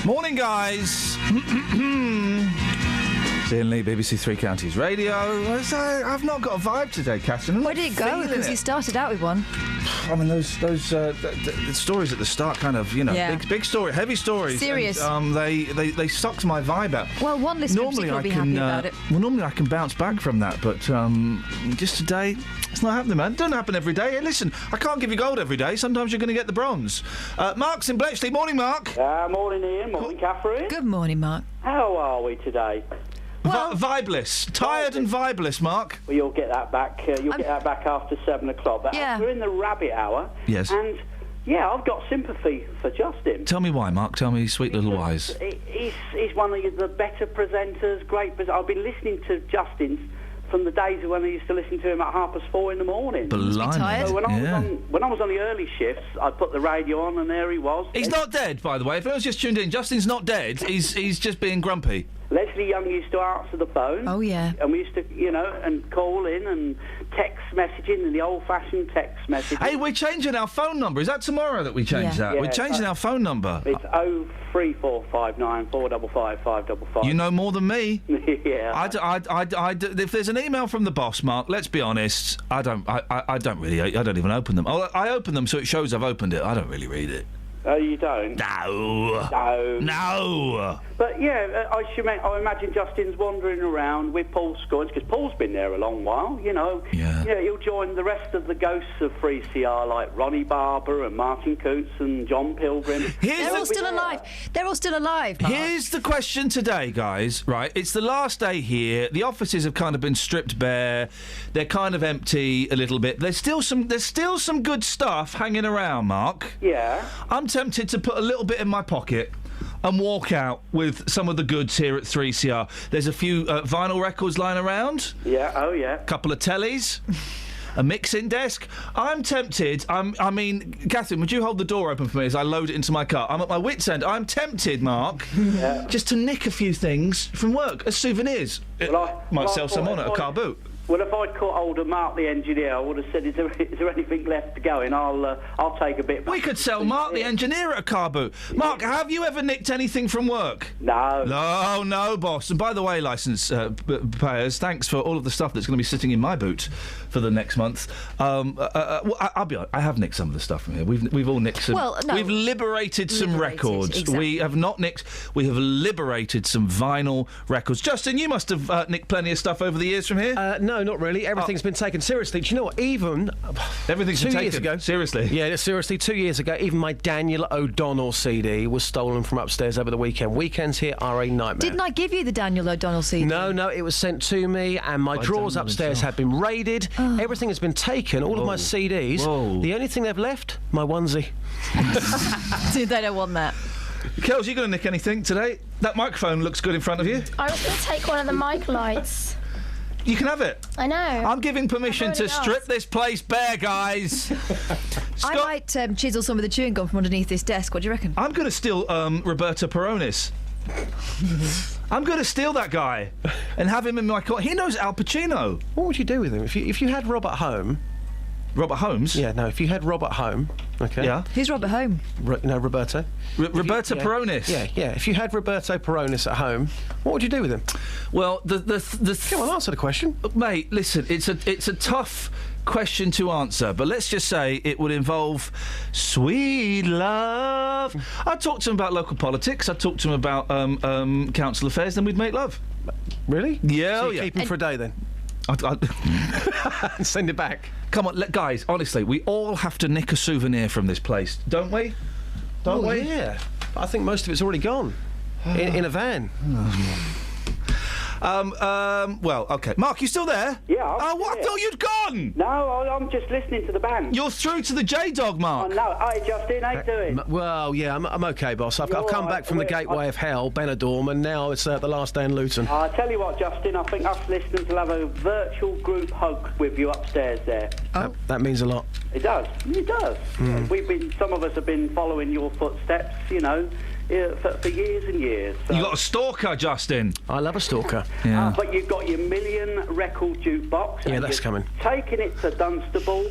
Morning, guys. Iain Lee, BBC Three Counties Radio. I've not got a vibe today, Catherine. Where did it go? Because you started out with one. I mean, those the stories at the start, kind of, Yeah. big story, heavy stories. Serious. And, they sucked my vibe out. Well, one listener will be happy about it. Well, normally I can bounce back from that, but just today, it's not happening, man. It doesn't happen every day. Hey, listen, I can't give you gold every day. Sometimes you're going to get the bronze. Mark's in Bletchley. Morning, Mark. Morning, Ian. Morning, Catherine. Good morning, Mark. How are we today? Vibeless. Tired and vibeless, Mark. Well, you'll get that back. You'll get that back after 7 o'clock. But we're in the rabbit hour. Yes. And yeah, I've got sympathy for Justin. Tell me why, Mark. Tell me, sweet little wise. He's one of the better presenters. Great. I've been listening to Justin from the days when I used to listen to him at 4:30 in the morning. Blimey. So when I was on the early shifts, I'd put the radio on, and there he was. He's not dead, by the way. If anyone's just tuned in, Justin's not dead. He's just being grumpy. Leslie Young used to answer the phone. Oh, yeah. And we used to, you know, and call in and text messaging and the old-fashioned text messaging. Hey, we're changing our phone number. Is that tomorrow that we change that? Yeah, We're changing our phone number. It's 03459 455 555. You know more than me. Yeah. If there's an email from the boss, Mark, let's be honest, I don't even open them. I open them so it shows I've opened it. I don't really read it. Oh, you don't? No. But yeah, I imagine Justin's wandering around with Paul Scoins, because Paul's been there a long while, you know. Yeah. He'll join the rest of the ghosts of 3CR, like Ronnie Barber and Martin Coots and John Pilgrim. They're all still alive. They're all still alive, Mark. Here's the question today, guys. Right, it's the last day here. The offices have kind of been stripped bare. They're kind of empty a little bit. There's still some good stuff hanging around, Mark. Yeah. I'm tempted to put a little bit in my pocket and walk out with some of the goods here at 3CR. There's a few vinyl records lying around. Yeah, oh yeah. A couple of tellies. A mixing desk. I'm tempted. I mean, Catherine, would you hold the door open for me as I load it into my car? I'm at my wit's end. I'm tempted, Mark, just to nick a few things from work as souvenirs. Might sell some on at a car boot. Well, if I'd caught hold of Mark, the engineer, I would have said, is there anything left to go in? I'll take a bit back. We could sell Mark, the engineer, at a car boot. Mark, have you ever nicked anything from work? No. No, boss. And by the way, licence payers, thanks for all of the stuff that's going to be sitting in my boot for the next month. I'll be honest, I have nicked some of the stuff from here. We've all nicked some. Well, no. We've liberated some records. Exactly. We have not nicked. We have liberated some vinyl records. Justin, you must have nicked plenty of stuff over the years from here. No, not really. Everything's been taken seriously. Do you know what? Even everything's 2 been years taken ago. Seriously? Yeah, seriously. 2 years ago, even my Daniel O'Donnell CD was stolen from upstairs over the weekend. Weekends here are a nightmare. Didn't I give you the Daniel O'Donnell CD? No, it was sent to me, and my drawers upstairs had been raided. Everything has been taken, all of my CDs. The only thing they've left, my onesie. They don't want that. Kels, you going to nick anything today? That microphone looks good in front of you. I was going to take one of the mic lights. You can have it. I know. I'm giving permission to strip this place bare, guys. I might chisel some of the chewing gum from underneath this desk. What do you reckon? I'm going to steal Roberto Peronis. I'm going to steal that guy and have him in my car. He knows Al Pacino. What would you do with him if you had Robert home? Robert Holmes? Yeah, no. If you had Robert home, okay. Yeah. Who's Robert Home? Roberto. Roberto Peronis. Yeah. If you had Roberto Peronis at home, what would you do with him? Well, Come on, answer the question, mate. Listen, it's a tough question to answer, but let's just say it would involve sweet love. I'd talk to him about local politics. I'd talk to him about council affairs. Then we'd make love. Really? Yeah. So you keep him for a day then? Send it back. Come on, guys, honestly, we all have to nick a souvenir from this place, don't we? Don't we? Yeah. I think most of it's already gone. in a van. Well, OK. Mark, you still there? Yeah. I thought you'd gone! No, I'm just listening to the band. You're through to the J-Dog, Mark. Oh, no. Hi, Justin. How you doing? Well, yeah, I'm OK, boss. I've come back from the gateway of hell, Benidorm, and now it's the last day in Luton. I tell you what, Justin, I think us listeners will have a virtual group hug with you upstairs there. Oh. That means a lot. It does. It does. Some of us have been following your footsteps, you know, for years and years. So. You got a stalker, Justin. I love a stalker. Yeah. But you've got your million record jukebox. Yeah, and that's coming. Taking it to Dunstable,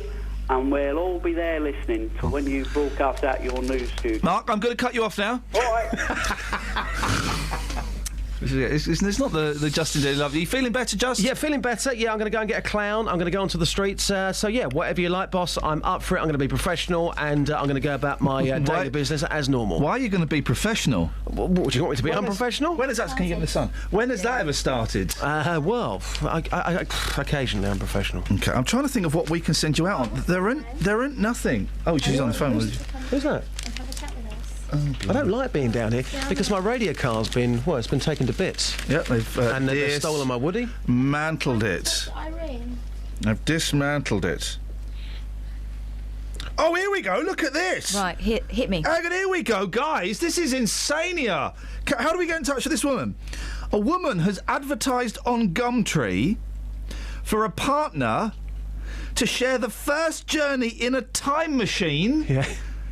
and we'll all be there listening to when you broadcast out your news studio. Mark, I'm going to cut you off now. All right. It's not the Justin Daily Love. Are you feeling better, Justin? Yeah, feeling better. Yeah, I'm going to go and get a clown. I'm going to go onto the streets. So, yeah, whatever you like, boss, I'm up for it. I'm going to be professional, and I'm going to go about my daily business as normal. Why are you going to be professional? What do you want me to be, unprofessional? When is that? Can you get in the sun? When has that ever started? Well, I occasionally I'm professional. OK, I'm trying to think of what we can send you out on. There ain't nothing. Oh, she's on the phone. Who's that? I don't like being down here because my radio car's been, it's been taken to bits. Yep, they've stolen my Woody. Mantled it. Irene. I've dismantled it. Oh, here we go. Look at this. Right, hit me. Hang on, here we go, guys. This is insania. How do we get in touch with this woman? A woman has advertised on Gumtree for a partner to share the first journey in a time machine. Yeah.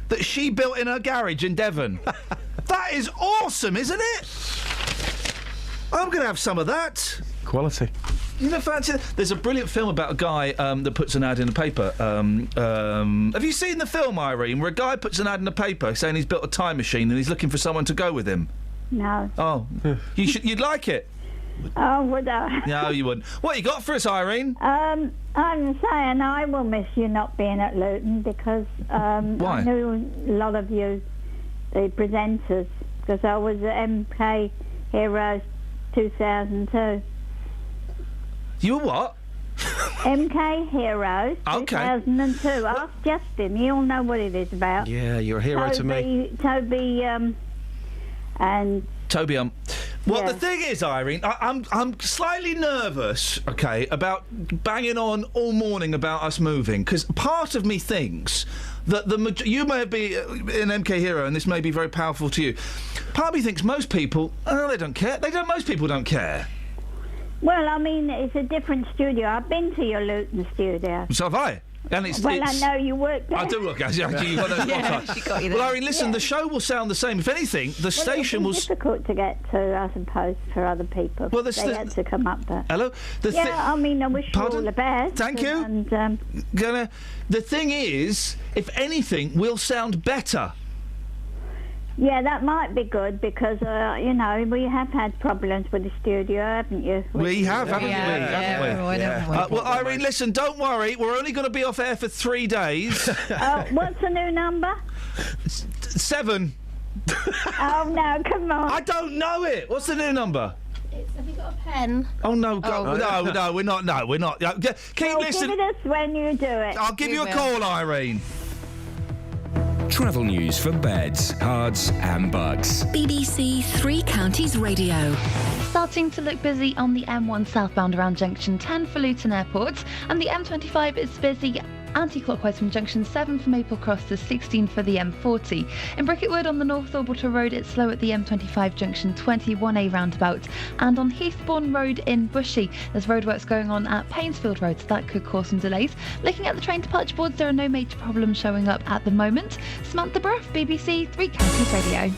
That she built in her garage in Devon. That is awesome, isn't it? I'm going to have some of that. Quality. You know, fancy. There's a brilliant film about a guy that puts an ad in the paper. Have you seen the film, Irene, where a guy puts an ad in the paper saying he's built a time machine and he's looking for someone to go with him? No. Oh, you'd like it. Oh, would I? No, you wouldn't. What you got for us, Irene? I'm saying I will miss you not being at Luton because Why? I knew a lot of you, the presenters, because I was at MK Heroes 2002. You were what? MK Heroes 2002. Ask Justin, he'll know what it is about. Yeah, you're a hero to me. Toby, and... Toby, well, Yeah. the thing is, Irene, I'm slightly nervous, okay, about banging on all morning about us moving, because part of me thinks that you may be an MK hero, and this may be very powerful to you. Part of me thinks most people, they don't care. Most people don't care. Well, I mean, it's a different studio. I've been to your Luton studio. So have I. And it's, Well, I know you work there. I do work, actually. You've got no Yeah, spot on. she got you there. Well, Irene, listen, the show will sound the same. If anything, the station will... It's difficult to get to, I suppose, for other people. Well, they had to come up there. Hello? I mean, I wish you all the best. Thank you. And, The thing is, if anything, we'll sound better. yeah, that might be good because, you know, we have had problems with the studio, haven't you? We have, haven't we? haven't we? Well, Irene, listen, don't worry. We're only going to be off air for 3 days. What's the new number? 7. Oh, no, come on. I don't know it. What's the new number? Have you got a pen? Oh, no, no, we're not. No, we're not. Keep listening. Give it us when you do it. I'll give you a call, Irene. Travel news for beds, cards and bugs. BBC Three Counties Radio. Starting to look busy on the M1 southbound around Junction 10 for Luton Airport, and the M25 is busy anti-clockwise from Junction 7 for Maple Cross to 16 for the M40. In Bricketwood on the North Orbital Road, it's slow at the M25 Junction 21A roundabout, and on Heathbourne Road in Bushey, there's roadworks going on at Painsfield Road, so that could cause some delays. Looking at the train departure boards, there are no major problems showing up at the moment. Samantha Bruff, BBC Three Counties Radio.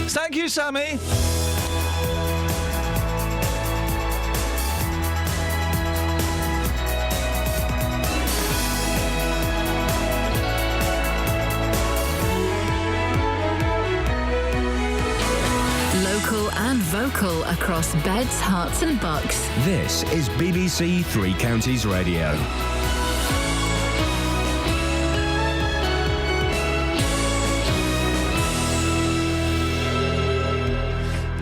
Thank you, Sammy. Local and vocal across beds, hearts and bucks. This is BBC Three Counties Radio.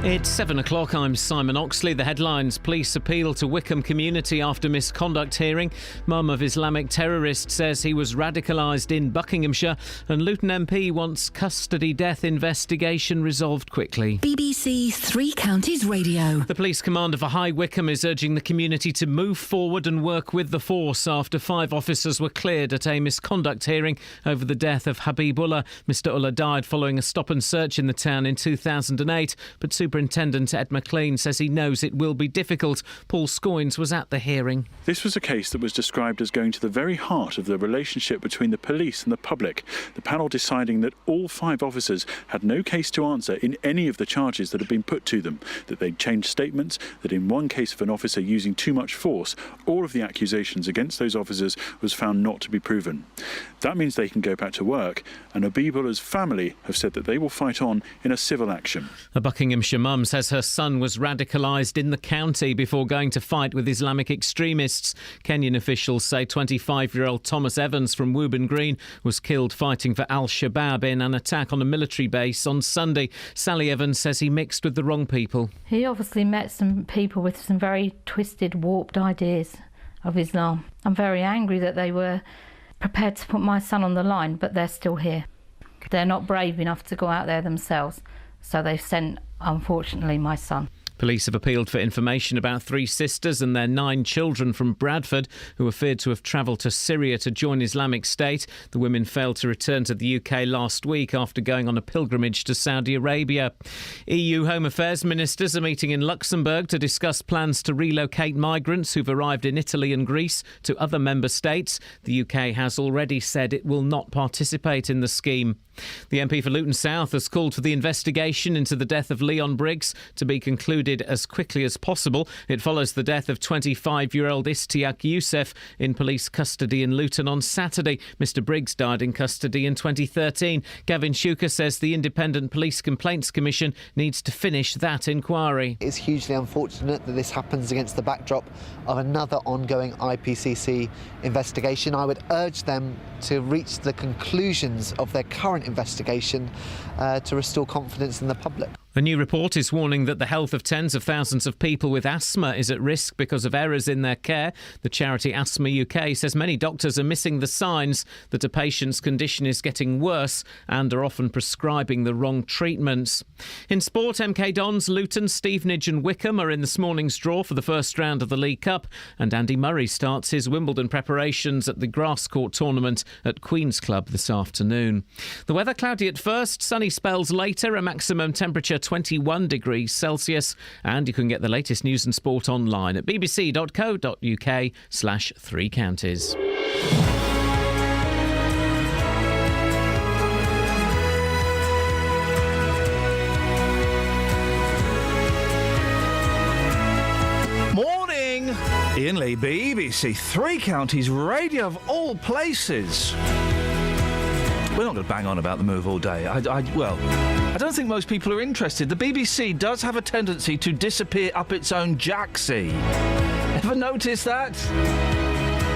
It's 7 o'clock. I'm Simon Oxley. The headlines: police appeal to Wickham community after misconduct hearing. Mum of Islamic terrorist says he was radicalised in Buckinghamshire. And Luton MP wants custody death investigation resolved quickly. BBC Three Counties Radio. The police commander for High Wycombe is urging the community to move forward and work with the force after 5 officers were cleared at a misconduct hearing over the death of Habibullah. Mr Ullah died following a stop and search in the town in 2008, but Superintendent Ed McLean says he knows it will be difficult. Paul Scoynes was at the hearing. This was a case that was described as going to the very heart of the relationship between the police and the public. The panel deciding that all 5 officers had no case to answer in any of the charges that had been put to them, that they'd changed statements, that in one case of an officer using too much force, all of the accusations against those officers was found not to be proven. That means they can go back to work, and Habibullah's family have said that they will fight on in a civil action. A Buckinghamshire mum says her son was radicalised in the county before going to fight with Islamic extremists. Kenyan officials say 25-year-old Thomas Evans from Woburn Green was killed fighting for Al-Shabaab in an attack on a military base on Sunday. Sally Evans says he mixed with the wrong people. He obviously met some people with some very twisted, warped ideas of Islam. I'm very angry that they were prepared to put my son on the line, but they're still here. They're not brave enough to go out there themselves, so they've sent, unfortunately, my son. Police have appealed for information about 3 sisters and their 9 children from Bradford who are feared to have travelled to Syria to join Islamic State. The women failed to return to the UK last week after going on a pilgrimage to Saudi Arabia. EU Home Affairs ministers are meeting in Luxembourg to discuss plans to relocate migrants who've arrived in Italy and Greece to other member states. The UK has already said it will not participate in the scheme. The MP for Luton South has called for the investigation into the death of Leon Briggs to be concluded as quickly as possible. It follows the death of 25-year-old Istiak Youssef in police custody in Luton on Saturday. Mr Briggs died in custody in 2013. Gavin Shuker says the Independent Police Complaints Commission needs to finish that inquiry. It's hugely unfortunate that this happens against the backdrop of another ongoing IPCC investigation. I would urge them to reach the conclusions of their current investigation to restore confidence in the public. A new report is warning that the health of tens of thousands of people with asthma is at risk because of errors in their care. The charity Asthma UK says many doctors are missing the signs that a patient's condition is getting worse and are often prescribing the wrong treatments. In sport, MK Dons, Luton, Stevenage and Wickham are in this morning's draw for the first round of the League Cup, and Andy Murray starts his Wimbledon preparations at the grass court tournament at Queen's Club this afternoon. The weather cloudy at first, sunny spells later, a maximum temperature 21 degrees Celsius, and you can get the latest news and sport online at bbc.co.uk/3 counties. Morning! Iain Lee, BBC Three Counties Radio of all places. We're not going to bang on about the move all day. I don't think most people are interested. The BBC does have a tendency to disappear up its own jacksie. Ever notice that?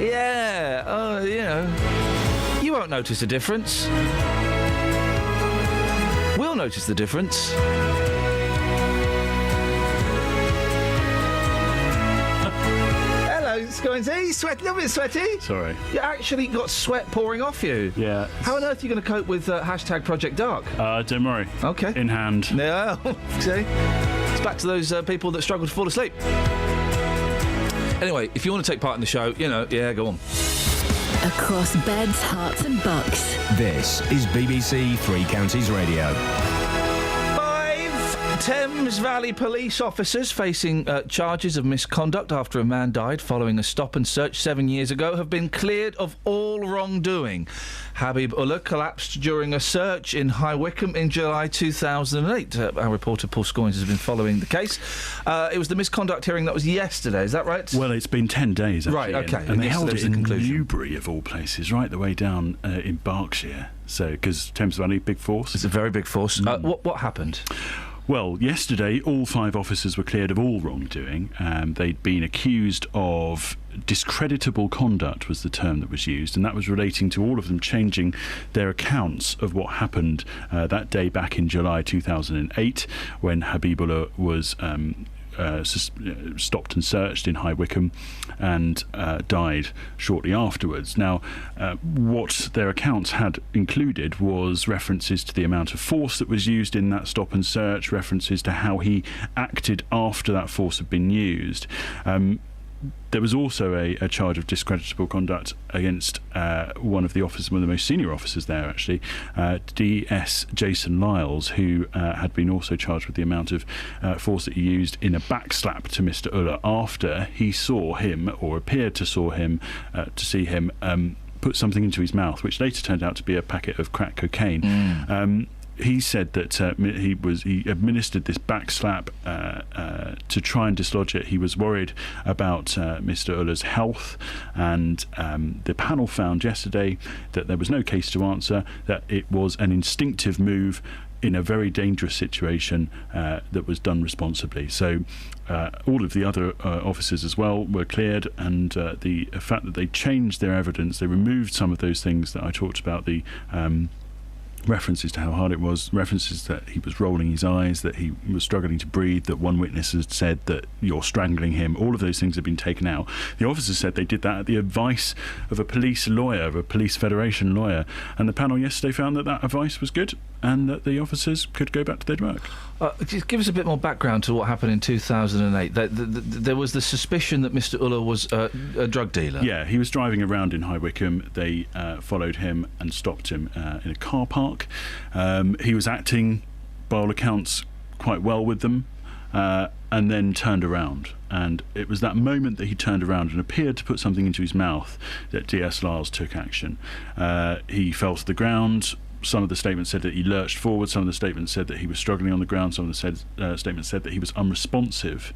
Yeah, you won't notice the difference. We'll notice the difference. Scoinsy, sweaty, a little bit sweaty. Sorry. You actually got sweat pouring off you. Yeah. How on earth are you going to cope with hashtag Project Dark? Don't worry. Okay. In hand. Yeah. See? It's back to those people that struggle to fall asleep. Anyway, if you want to take part in the show, go on. Across beds, hearts and bucks. This is BBC Three Counties Radio. Thames Valley police officers facing charges of misconduct after a man died following a stop and search 7 years ago have been cleared of all wrongdoing. Habib Ullah collapsed during a search in High Wycombe in July 2008. Our reporter Paul Scoins has been following the case. It was the misconduct hearing that was yesterday, is that right? Well, it's been 10 days, actually. Right, okay. And they held it in Newbury, of all places, right the way down in Berkshire. So, because Thames Valley, big force. It's a very big force. What happened? Well, yesterday, all 5 officers were cleared of all wrongdoing. They'd been accused of discreditable conduct was the term that was used, and that was relating to all of them changing their accounts of what happened that day back in July 2008 when Habibullah was stopped and searched in High Wycombe and died shortly afterwards. Now, what their accounts had included was references to the amount of force that was used in that stop and search, references to how he acted after that force had been used. There was also a charge of discreditable conduct against one of the officers, one of the most senior officers there, actually, DS Jason Lyles, who had been also charged with the amount of force that he used in a backslap to Mr. Ullah after he saw him, or appeared to see him put something into his mouth, which later turned out to be a packet of crack cocaine. He said that he administered this backslap to try and dislodge it. He was worried about Mr. Ullah's health, and the panel found yesterday that there was no case to answer, that it was an instinctive move in a very dangerous situation that was done responsibly. So all of the other officers as well were cleared, and the fact that they changed their evidence, they removed some of those things that I talked about, the references to how hard it was, references that he was rolling his eyes, that he was struggling to breathe, that one witness had said that you're strangling him. All of those things have been taken out. The officers said they did that at the advice of a police lawyer, of a police federation lawyer, and the panel yesterday found that that advice was good and that the officers could go back to their work. Just give us a bit more background to what happened in 2008. There was the suspicion that Mr. Ullah was a drug dealer. Yeah, he was driving around in High Wycombe. They followed him and stopped him in a car park. He was acting, by all accounts, quite well with them, and then turned around. And it was that moment that he turned around and appeared to put something into his mouth that DS Lyles took action. He fell to the ground, some of the statements said that he lurched forward, some of the statements said that he was struggling on the ground, some of the statements said that he was unresponsive.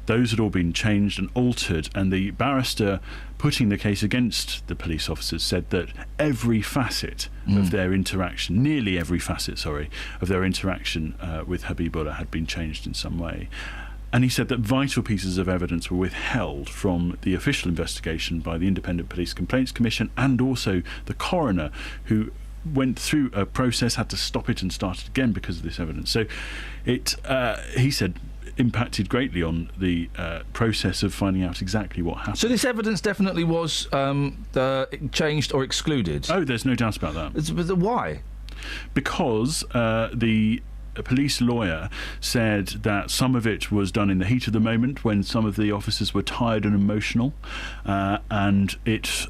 Those had all been changed and altered, and the barrister putting the case against the police officers said that every facet of their interaction, nearly every facet, of their interaction with Habibullah had been changed in some way. And he said that vital pieces of evidence were withheld from the official investigation by the Independent Police Complaints Commission and also the coroner, who went through a process, had to stop it and start it again because of this evidence. So it, he said, impacted greatly on the process of finding out exactly what happened. So this evidence definitely was changed or excluded? Oh, there's no doubt about that. But why? Because the police lawyer said that some of it was done in the heat of the moment when some of the officers were tired and emotional, and it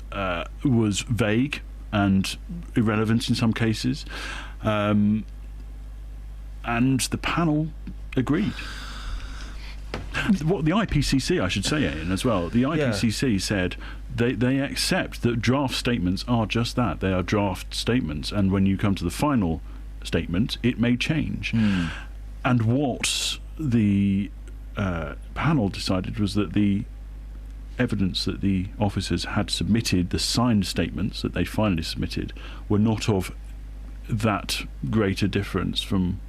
was vague and irrelevant in some cases, and the panel agreed. What the IPCC, I should say, Iain, as well. The IPCC said they accept that draft statements are just that. They are draft statements, and when you come to the final statement, it may change. And what the panel decided was that the evidence that the officers had submitted, the signed statements that they finally submitted, were not of that greater difference from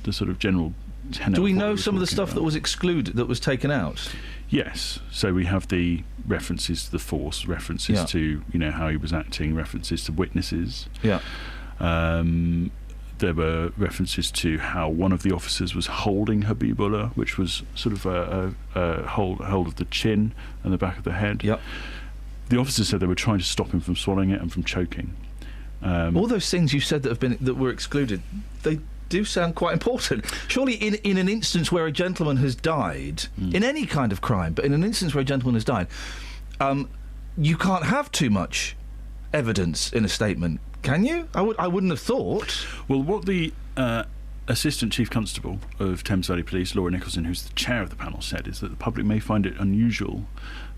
the sort of general tenor. Do we know some of the stuff that was excluded, that was taken out? Yes. So we have the references to the force, references to, you know, how he was acting, references to witnesses. Yeah. There were references to how one of the officers was holding Habibullah, which was sort of a hold of the chin and the back of the head. Yep. The officers said they were trying to stop him from swallowing it and from choking. All those things you said that were excluded, they do sound quite important. Surely in an instance where a gentleman has died, in any kind of crime, but in an instance where a gentleman has died, you can't have too much evidence in a statement, can you? I wouldn't have thought. Well, what the Assistant Chief Constable of Thames Valley Police, Laura Nicholson, who's the chair of the panel, said is that the public may find it unusual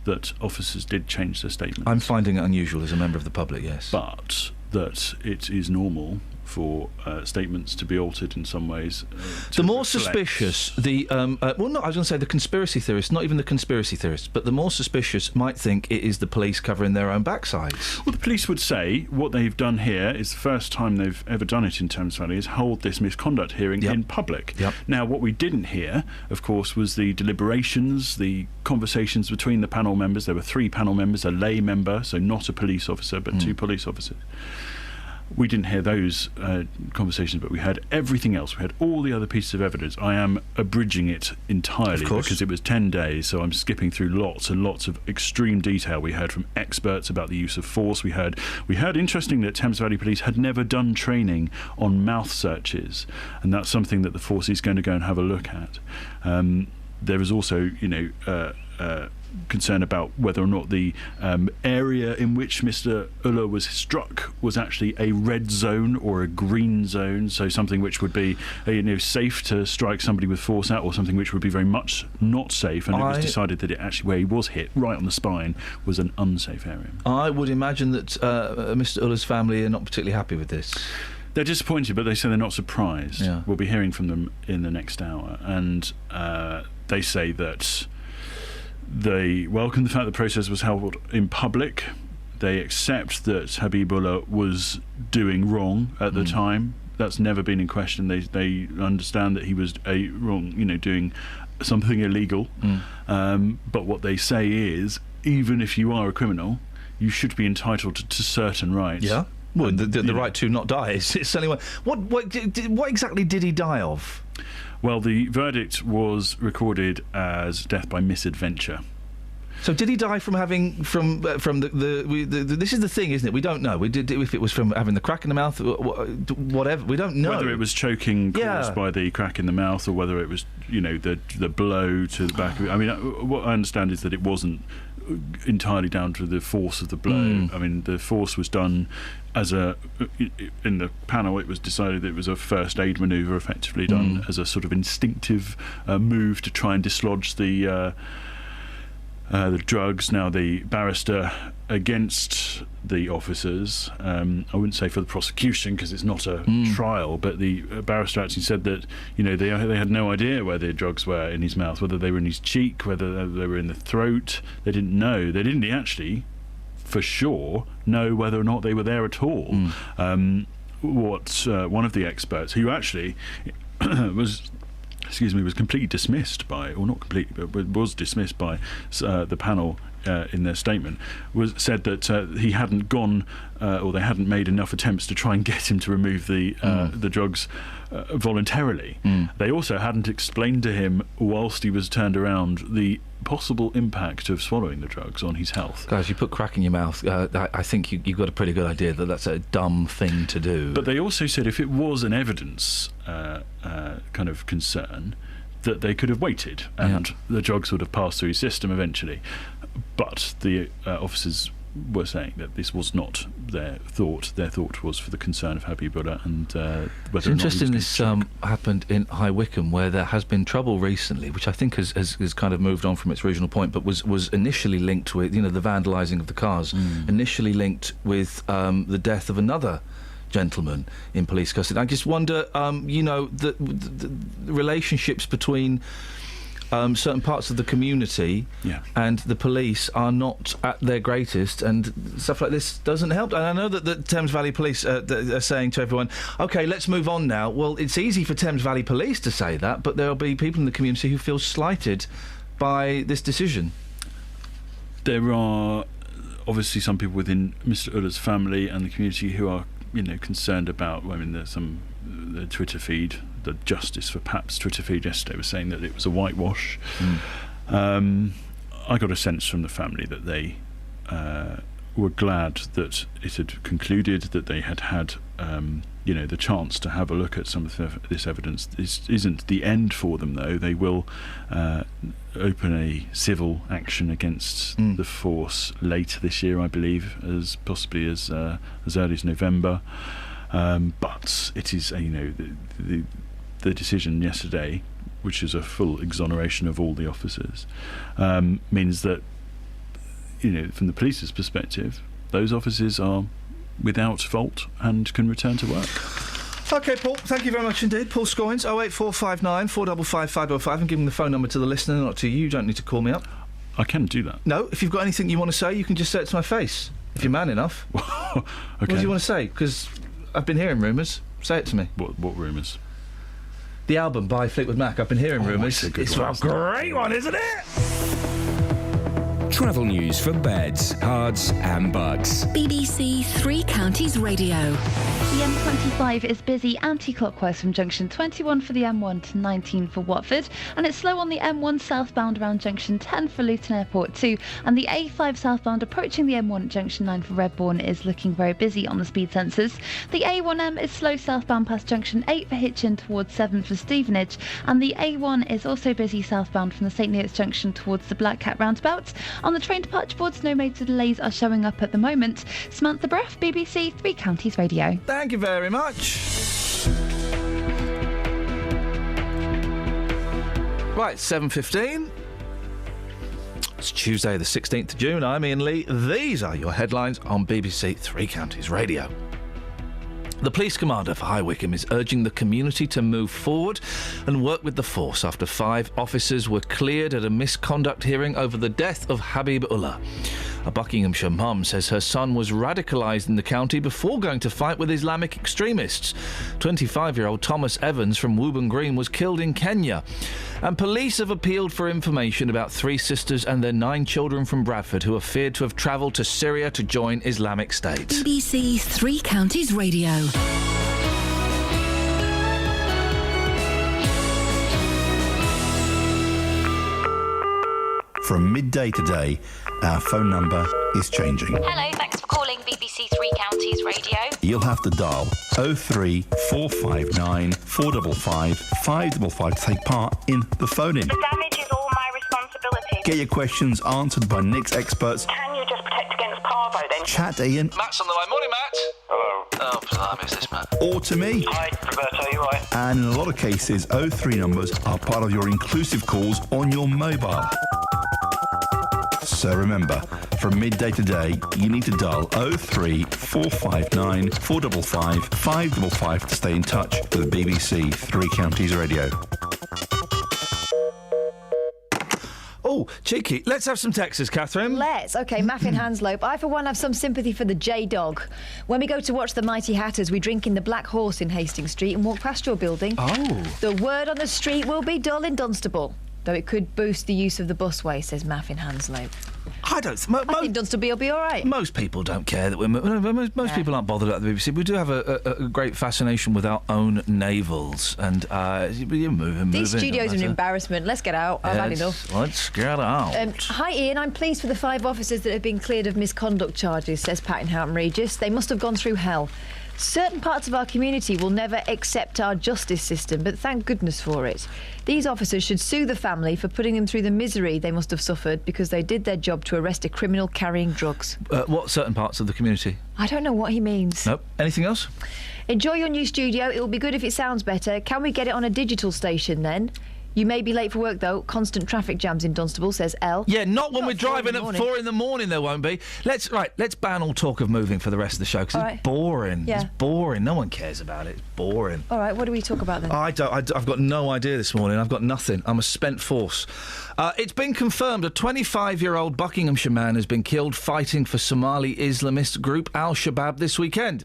that officers did change their statements. I'm finding it unusual as a member of the public, yes. But that it is normal for statements to be altered in some ways. The more suspicious the I was going to say the conspiracy theorists, not even the conspiracy theorists, but the more suspicious might think it is the police covering their own backsides. Well, the police would say what they've done here is the first time they've ever done it in Thames Valley, is hold this misconduct hearing in public. Now, what we didn't hear, of course, was the deliberations, the conversations between the panel members. There were 3 panel members, a lay member, so not a police officer, but 2 police officers. We didn't hear those conversations, but we heard everything else. We had all the other pieces of evidence. I am abridging it entirely because it was 10 days, so I'm skipping through lots and lots of extreme detail. We heard from experts about the use of force. We heard interestingly, that Thames Valley Police had never done training on mouth searches, and that's something that the force is going to go and have a look at. There is also, concern about whether or not the area in which Mr. Ullah was struck was actually a red zone or a green zone, so something which would be safe to strike somebody with force at, or something which would be very much not safe, and it was decided that it actually, where he was hit right on the spine, was an unsafe area. I would imagine that Mr. Ullah's family are not particularly happy with this. They're disappointed, but they say they're not surprised. We'll be hearing from them in the next hour, and they say that they welcome the fact the process was held in public. They accept that Habibullah was doing wrong at the time. That's never been in question. They understand that he was doing something illegal. But what they say is, even if you are a criminal, you should be entitled to certain rights. Yeah. Well, the right to not die is certainly one. What exactly did he die of? Well, the verdict was recorded as death by misadventure. So did he die from having this is the thing, isn't it? We don't know. If it was from having the crack in the mouth, whatever. We don't know whether it was choking caused by the crack in the mouth, or whether it was the blow to the back of it. I mean, what I understand is that it wasn't entirely down to the force of the blow. I mean, the force was done as in the panel. It was decided that it was a first aid manoeuvre, effectively done as a sort of instinctive move to try and dislodge the the drugs. Now, the barrister against the officers, I wouldn't say for the prosecution because it's not a trial, but the barrister actually said that, you know, they had no idea where the drugs were in his mouth, whether they were in his cheek, whether they were in the throat. They didn't know. They didn't actually, for sure, know whether or not they were there at all. What one of the experts, who actually was completely dismissed by, or not completely, but was dismissed by the panel in their statement, said that he hadn't gone, or they hadn't made enough attempts to try and get him to remove the drugs voluntarily. They also hadn't explained to him, whilst he was turned around, the possible impact of swallowing the drugs on his health. Guys, you put crack in your mouth. I think you've got a pretty good idea that that's a dumb thing to do. But they also said if it was an evidence kind of concern, that they could have waited and the drugs would have passed through his system eventually. But the officers were saying that this was not their thought. Their thought was for the concern of Habibullah and whether It's or not interesting this happened in High Wycombe, where there has been trouble recently, which I think has kind of moved on from its original point, but was initially linked with, you know, the vandalising of the cars, initially linked with the death of another gentleman in police custody. I just wonder, you know, the relationships between certain parts of the community and the police are not at their greatest, and stuff like this doesn't help. And I know that the Thames Valley Police are saying to everyone, OK, let's move on now. Well, it's easy for Thames Valley Police to say that, but there'll be people in the community who feel slighted by this decision. There are obviously some people within Mr. Ullah's family and the community who are, you know, concerned about, I mean, there's the Twitter feed, the Justice for Paps Twitter feed yesterday was saying that it was a whitewash. I got a sense from the family that they were glad that it had concluded, that they had you know, the chance to have a look at some of this evidence. This isn't the end for them, though. They will open a civil action against the force later this year, I believe, as possibly as early as November. But it is, you know, the decision yesterday, which is a full exoneration of all the officers, means that, you know, from the police's perspective, those officers are without fault and can return to work. OK, Paul, thank you very much indeed. Paul Scoins, 08459 455 505, and give him the phone number to the listener, not to you. You don't need to call me up. I can do that. No, if you've got anything you want to say, you can just say it to my face, if you're man enough. Okay. What do you want to say? Because I've been hearing rumours. Say it to me. What rumours? The album by Fleetwood Mac. I've been hearing rumours. It's a great one, isn't it? Travel news for beds, cards and bugs. BBC Three Counties Radio. The M25 is busy anti-clockwise from junction 21 for the M1 to 19 for Watford, and it's slow on the M1 southbound around junction 10 for Luton Airport too, and the A5 southbound approaching the M1 at junction 9 for Redbourne is looking very busy on the speed sensors. The A1M is slow southbound past junction 8 for Hitchin towards 7 for Stevenage, and the A1 is also busy southbound from the St Neots junction towards the Black Cat roundabout. On the train departure boards, no major delays are showing up at the moment. Samantha Breath, BBC Three Counties Radio. Thank you very much. Right, 7:15. It's Tuesday the 16th of June. I'm Iain Lee. These are your headlines on BBC Three Counties Radio. The police commander for High Wycombe is urging the community to move forward and work with the force after 5 officers were cleared at a misconduct hearing over the death of Habibullah. A Buckinghamshire mum says her son was radicalised in the county before going to fight with Islamic extremists. 25-year-old Thomas Evans from Woburn Green was killed in Kenya. And police have appealed for information about 3 sisters and their 9 children from Bradford who are feared to have travelled to Syria to join Islamic State. BBC Three Counties Radio. From midday today, our phone number is changing. Hello, thanks for calling BBC Three Counties Radio. You'll have to dial 03459 455 555 to take part in the phone-in. The damage is all my responsibility. Get your questions answered by Nick's experts. Can you just protect against parvo then? Chat to Iain. Matt's on the line. Morning, Matt. Hello. Oh, blimey, is this Matt? Or to me. Hi, Roberto, you right? And in a lot of cases, 03 numbers are part of your inclusive calls on your mobile. So remember, from midday today, you need to dial 03459 455 555 to stay in touch with BBC Three Counties Radio. Oh, cheeky. Let's have some texts, Catherine. Let's. OK, Maffin Hanslope. I, for one, have some sympathy for the J-Dog. When we go to watch the Mighty Hatters, we drink in the Black Horse in Hastings Street and walk past your building. Oh. The word on the street will be dull in Dunstable, though it could boost the use of the busway, says Maffin Hanslope. I don't... I think Dunstable will be all right. Most people don't care that we're... Most people aren't bothered about the BBC. We do have a great fascination with our own navels. And you're moving. These studios are an embarrassment. Let's get out. I've had enough. Let's get out. Hi, Ian. I'm pleased for the 5 officers that have been cleared of misconduct charges, says Pat in Houghton Regis. They must have gone through hell. Certain parts of our community will never accept our justice system, but thank goodness for it. These officers should sue the family for putting them through the misery they must have suffered because they did their job to arrest a criminal carrying drugs. What certain parts of the community? I don't know what he means. Nope. Anything else? Enjoy your new studio. It will be good if it sounds better. Can we get it on a digital station then? You may be late for work, though. Constant traffic jams in Dunstable, says Elle. Yeah, not when we're driving at 4 in the morning, there won't be. Let's ban all talk of moving for the rest of the show, because it's boring. Yeah. It's boring. No one cares about it. It's boring. All right, what do we talk about then? I've got no idea this morning. I've got nothing. I'm a spent force. It's been confirmed a 25-year-old Buckinghamshire man has been killed fighting for Somali Islamist group Al-Shabaab this weekend.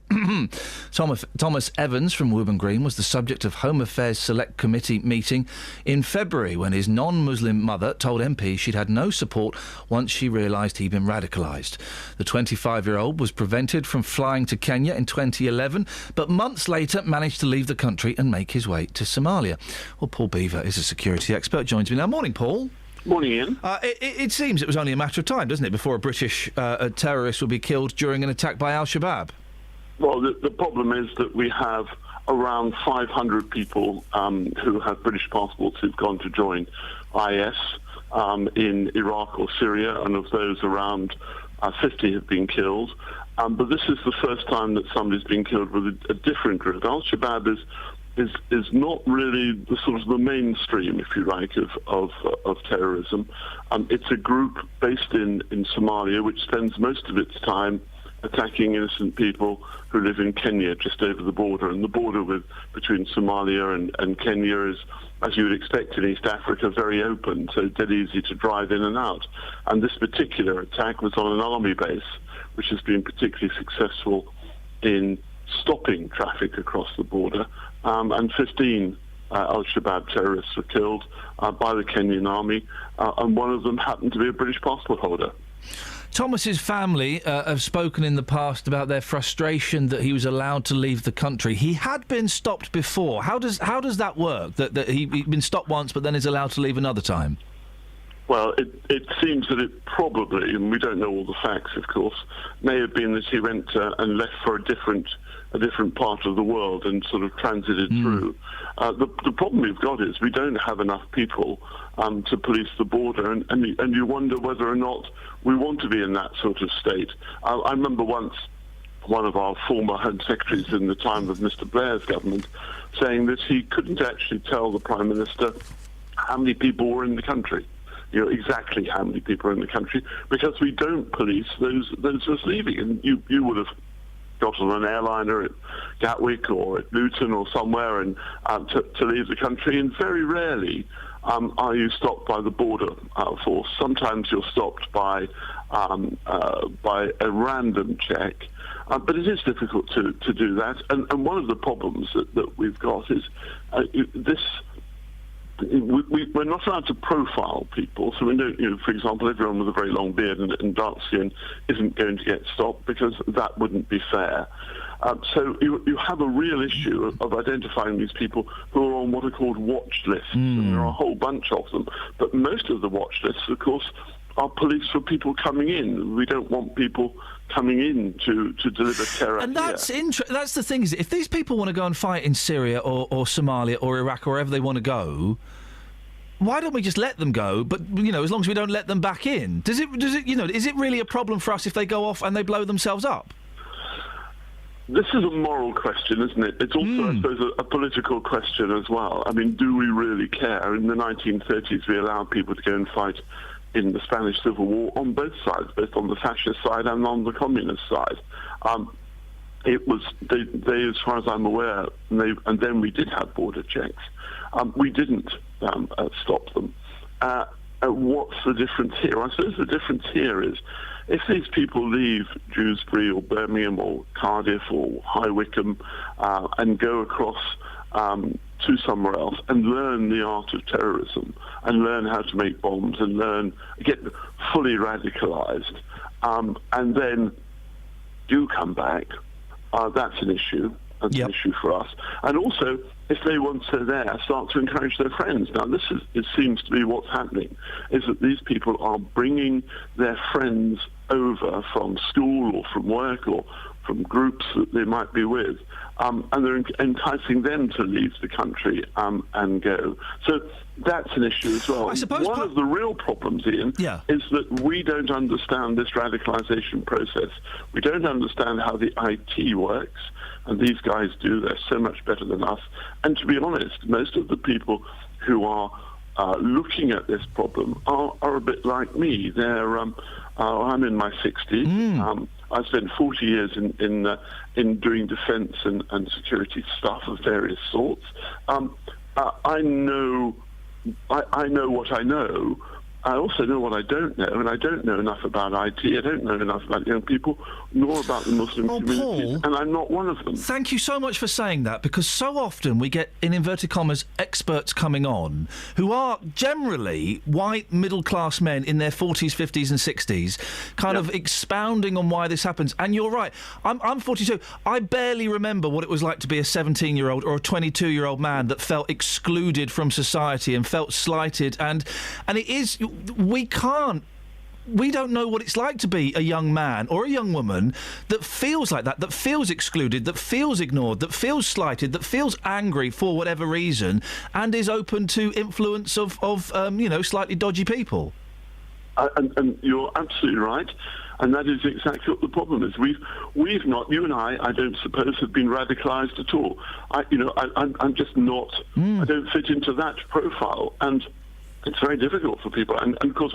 Thomas Evans from Woburn Green was the subject of Home Affairs Select Committee meeting in February when his non-Muslim mother told MPs she'd had no support once she realised he'd been radicalised. The 25-year-old was prevented from flying to Kenya in 2011, but months later managed to leave the country and make his way to Somalia. Well, Paul Beaver is a security expert, joins me now. Morning, Paul. Morning, Ian. It seems it was only a matter of time, doesn't it, before a British terrorist will be killed during an attack by Al-Shabaab? Well, the problem is that we have around 500 people who have British passports who've gone to join IS in Iraq or Syria, and of those around 50 have been killed. But this is the first time that somebody's been killed with a different group. Al-Shabaab is not really the sort of the mainstream, if you like, of terrorism. It's a group based in Somalia which spends most of its time attacking innocent people who live in Kenya, just over the border. And the border between Somalia and Kenya is, as you would expect in East Africa, very open, so dead easy to drive in and out. And this particular attack was on an army base, which has been particularly successful in stopping traffic across the border. And 15 Al-Shabaab terrorists were killed by the Kenyan army, and one of them happened to be a British passport holder. Thomas's family have spoken in the past about their frustration that he was allowed to leave the country. He had been stopped before. How does that work? That he'd been stopped once, but then is allowed to leave another time? Well, it seems that it probably, and we don't know all the facts, of course, may have been that he went and left for a different part of the world and sort of transited through. The problem we've got is we don't have enough people to police the border, and you wonder whether or not we want to be in that sort of state. I remember once one of our former Home Secretaries in the time of Mr. Blair's government saying that he couldn't actually tell the Prime Minister how many people were in the country. Exactly how many people are in the country, because we don't police those just leaving. And you would have got on an airliner at Gatwick or at Luton or somewhere and to leave the country, and very rarely are you stopped by the border force. Sometimes you're stopped by a random check, but it is difficult to do that. And one of the problems that we've got is this. We're not allowed to profile people, so we don't, for example, everyone with a very long beard and dark skin isn't going to get stopped, because that wouldn't be fair. So you have a real issue of identifying these people who are on what are called watch lists, and there are a whole bunch of them. But most of the watch lists, of course, are police for people coming in. We don't want people coming in to deliver terror. And that's that's the thing, is if these people want to go and fight in Syria or Somalia or Iraq or wherever they want to go, why don't we just let them go? But as long as we don't let them back in, is it really a problem for us if they go off and they blow themselves up? This is a moral question, isn't it? It's also, I suppose, a political question as well. I mean, do we really care? In the 1930s, we allowed people to go and fight in the Spanish Civil War on both sides, both on the fascist side and on the communist side. It was they, as far as I'm aware, and then we did have border checks. We didn't stop them. What's the difference here? I suppose the difference here is if these people leave Dewsbury or Birmingham or Cardiff or High Wycombe and go across to somewhere else and learn the art of terrorism and learn how to make bombs and get fully radicalised, and then do come back, that's an issue. That's an issue for us. And also, if they once they're there, start to encourage their friends. Now, it seems to be what's happening, is that these people are bringing their friends over from school or from work or from groups that they might be with, and they're enticing them to leave the country and go. So that's an issue as well. I suppose one of the real problems, Ian, is that we don't understand this radicalisation process. We don't understand how the IT works, and these guys do. They're so much better than us. And to be honest, most of the people who are looking at this problem are a bit like me. I'm in my 60s. I spent 40 years in doing defence and security stuff of various sorts. I know what I know. I also know what I don't know, and I don't know enough about IT. I don't know enough about young people, nor about the Muslim community, Paul, and I'm not one of them. Thank you so much for saying that, because so often we get, in inverted commas, experts coming on who are generally white middle-class men in their 40s, 50s and 60s, kind of expounding on why this happens. And you're right, I'm 42. I barely remember what it was like to be a 17-year-old or a 22-year-old man that felt excluded from society and felt slighted, and it is... We don't know what it's like to be a young man or a young woman that feels like that feels excluded, that feels ignored, that feels slighted, that feels angry for whatever reason, and is open to influence of slightly dodgy people. And you're absolutely right. And that is exactly what the problem is. We've not, you and I don't suppose, have been radicalised at all. I'm just not, I don't fit into that profile. And it's very difficult for people. And of course,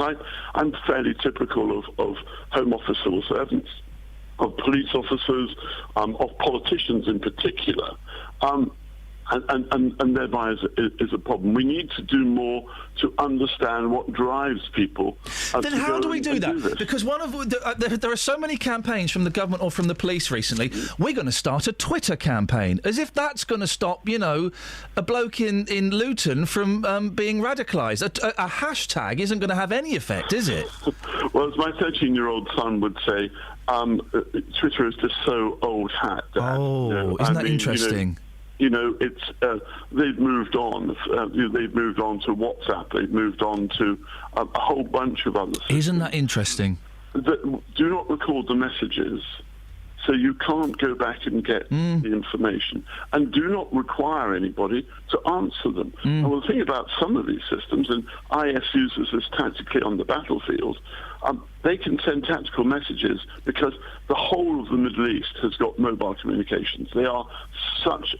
I'm fairly typical of Home Office civil servants, of police officers, of politicians in particular. And thereby is a problem. We need to do more to understand what drives people. Then how do we do that? Because one of there are so many campaigns from the government or from the police recently. We're going to start a Twitter campaign, as if that's going to stop, a bloke in Luton from being radicalised. A hashtag isn't going to have any effect, is it? Well, as my 13-year-old son would say, Twitter is just so old hat. Isn't that interesting? It's they've moved on. They've moved on to WhatsApp. They've moved on to a whole bunch of other systems. Isn't that interesting? Do not record the messages, so you can't go back and get the information. And do not require anybody to answer them. And the thing about some of these systems, and IS uses this tactically on the battlefield, they can send tactical messages because the whole of the Middle East has got mobile communications. They are such,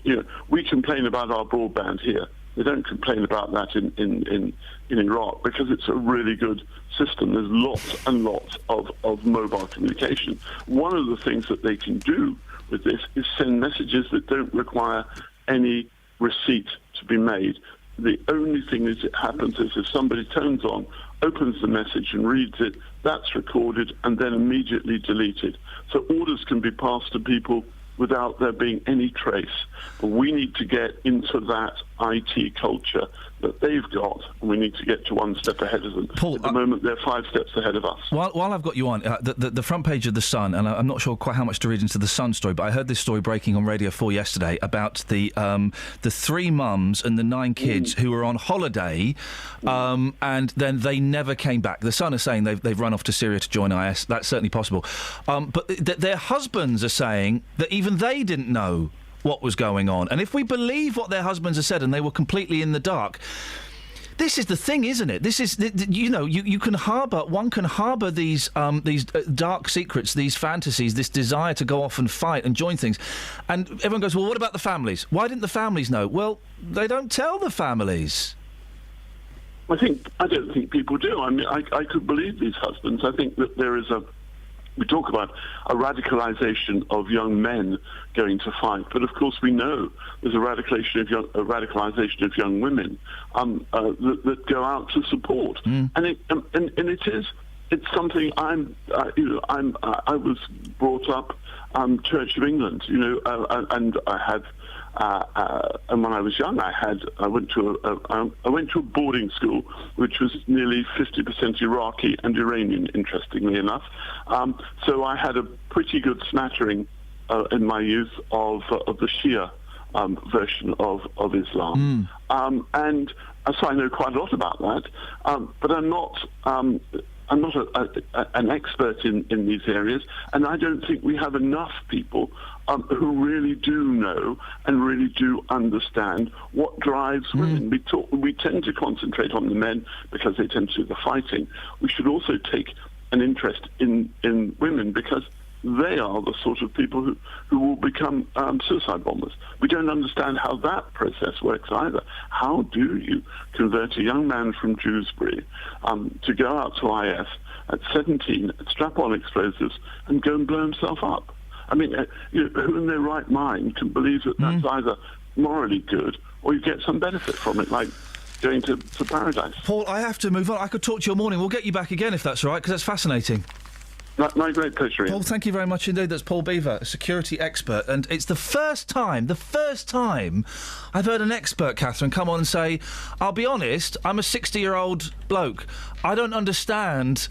we complain about our broadband here. They don't complain about that in Iraq because it's a really good system. There's lots and lots of mobile communication. One of the things that they can do with this is send messages that don't require any receipt to be made. The only thing that happens is if somebody turns on, opens the message and reads it, that's recorded and then immediately deleted. So orders can be passed to people without there being any trace. But we need to get into that IT culture that they've got, and we need to get to one step ahead of them. Paul, at the moment, they're 5 steps ahead of us. While I've got you on, the front page of The Sun, and I'm not sure quite how much to read into the Sun story, but I heard this story breaking on Radio 4 yesterday about the 3 mums and the 9 kids who were on holiday, and then they never came back. The Sun are saying they've run off to Syria to join IS. That's certainly possible. But their husbands are saying that even they didn't know what was going on. And if we believe what their husbands have said and they were completely in the dark, this is the thing, isn't it? This is, one can harbour these dark secrets, these fantasies, this desire to go off and fight and join things. And everyone goes, well, what about the families? Why didn't the families know? Well, they don't tell the families. I don't think people do. I mean, I could believe these husbands. I think that there is we talk about a radicalisation of young men going to fight, but of course we know there's a radicalisation of young women that go out to support, and it's something I was brought up Church of England, and I had. And when I was young, I went to a boarding school which was nearly 50% Iraqi and Iranian, interestingly enough. So I had a pretty good smattering in my youth of the Shia version of Islam, and so I know quite a lot about that. But I'm not an expert in these areas, and I don't think we have enough people who really do know and really do understand what drives women. We tend to concentrate on the men because they tend to do the fighting. We should also take an interest in women because they are the sort of people who will become suicide bombers. We don't understand how that process works either. How do you convert a young man from Dewsbury to go out to IS at 17, strap on explosives, and go and blow himself up? I mean, who in their right mind can believe that that's either morally good or you get some benefit from it, like going to paradise? Paul, I have to move on. I could talk to you all morning. We'll get you back again if that's all right, because that's fascinating. My great pleasure, Ian. Paul, thank you very much indeed. That's Paul Beaver, a security expert. And it's the first time I've heard an expert, Catherine, come on and say, I'll be honest, I'm a 60-year-old bloke. I don't understand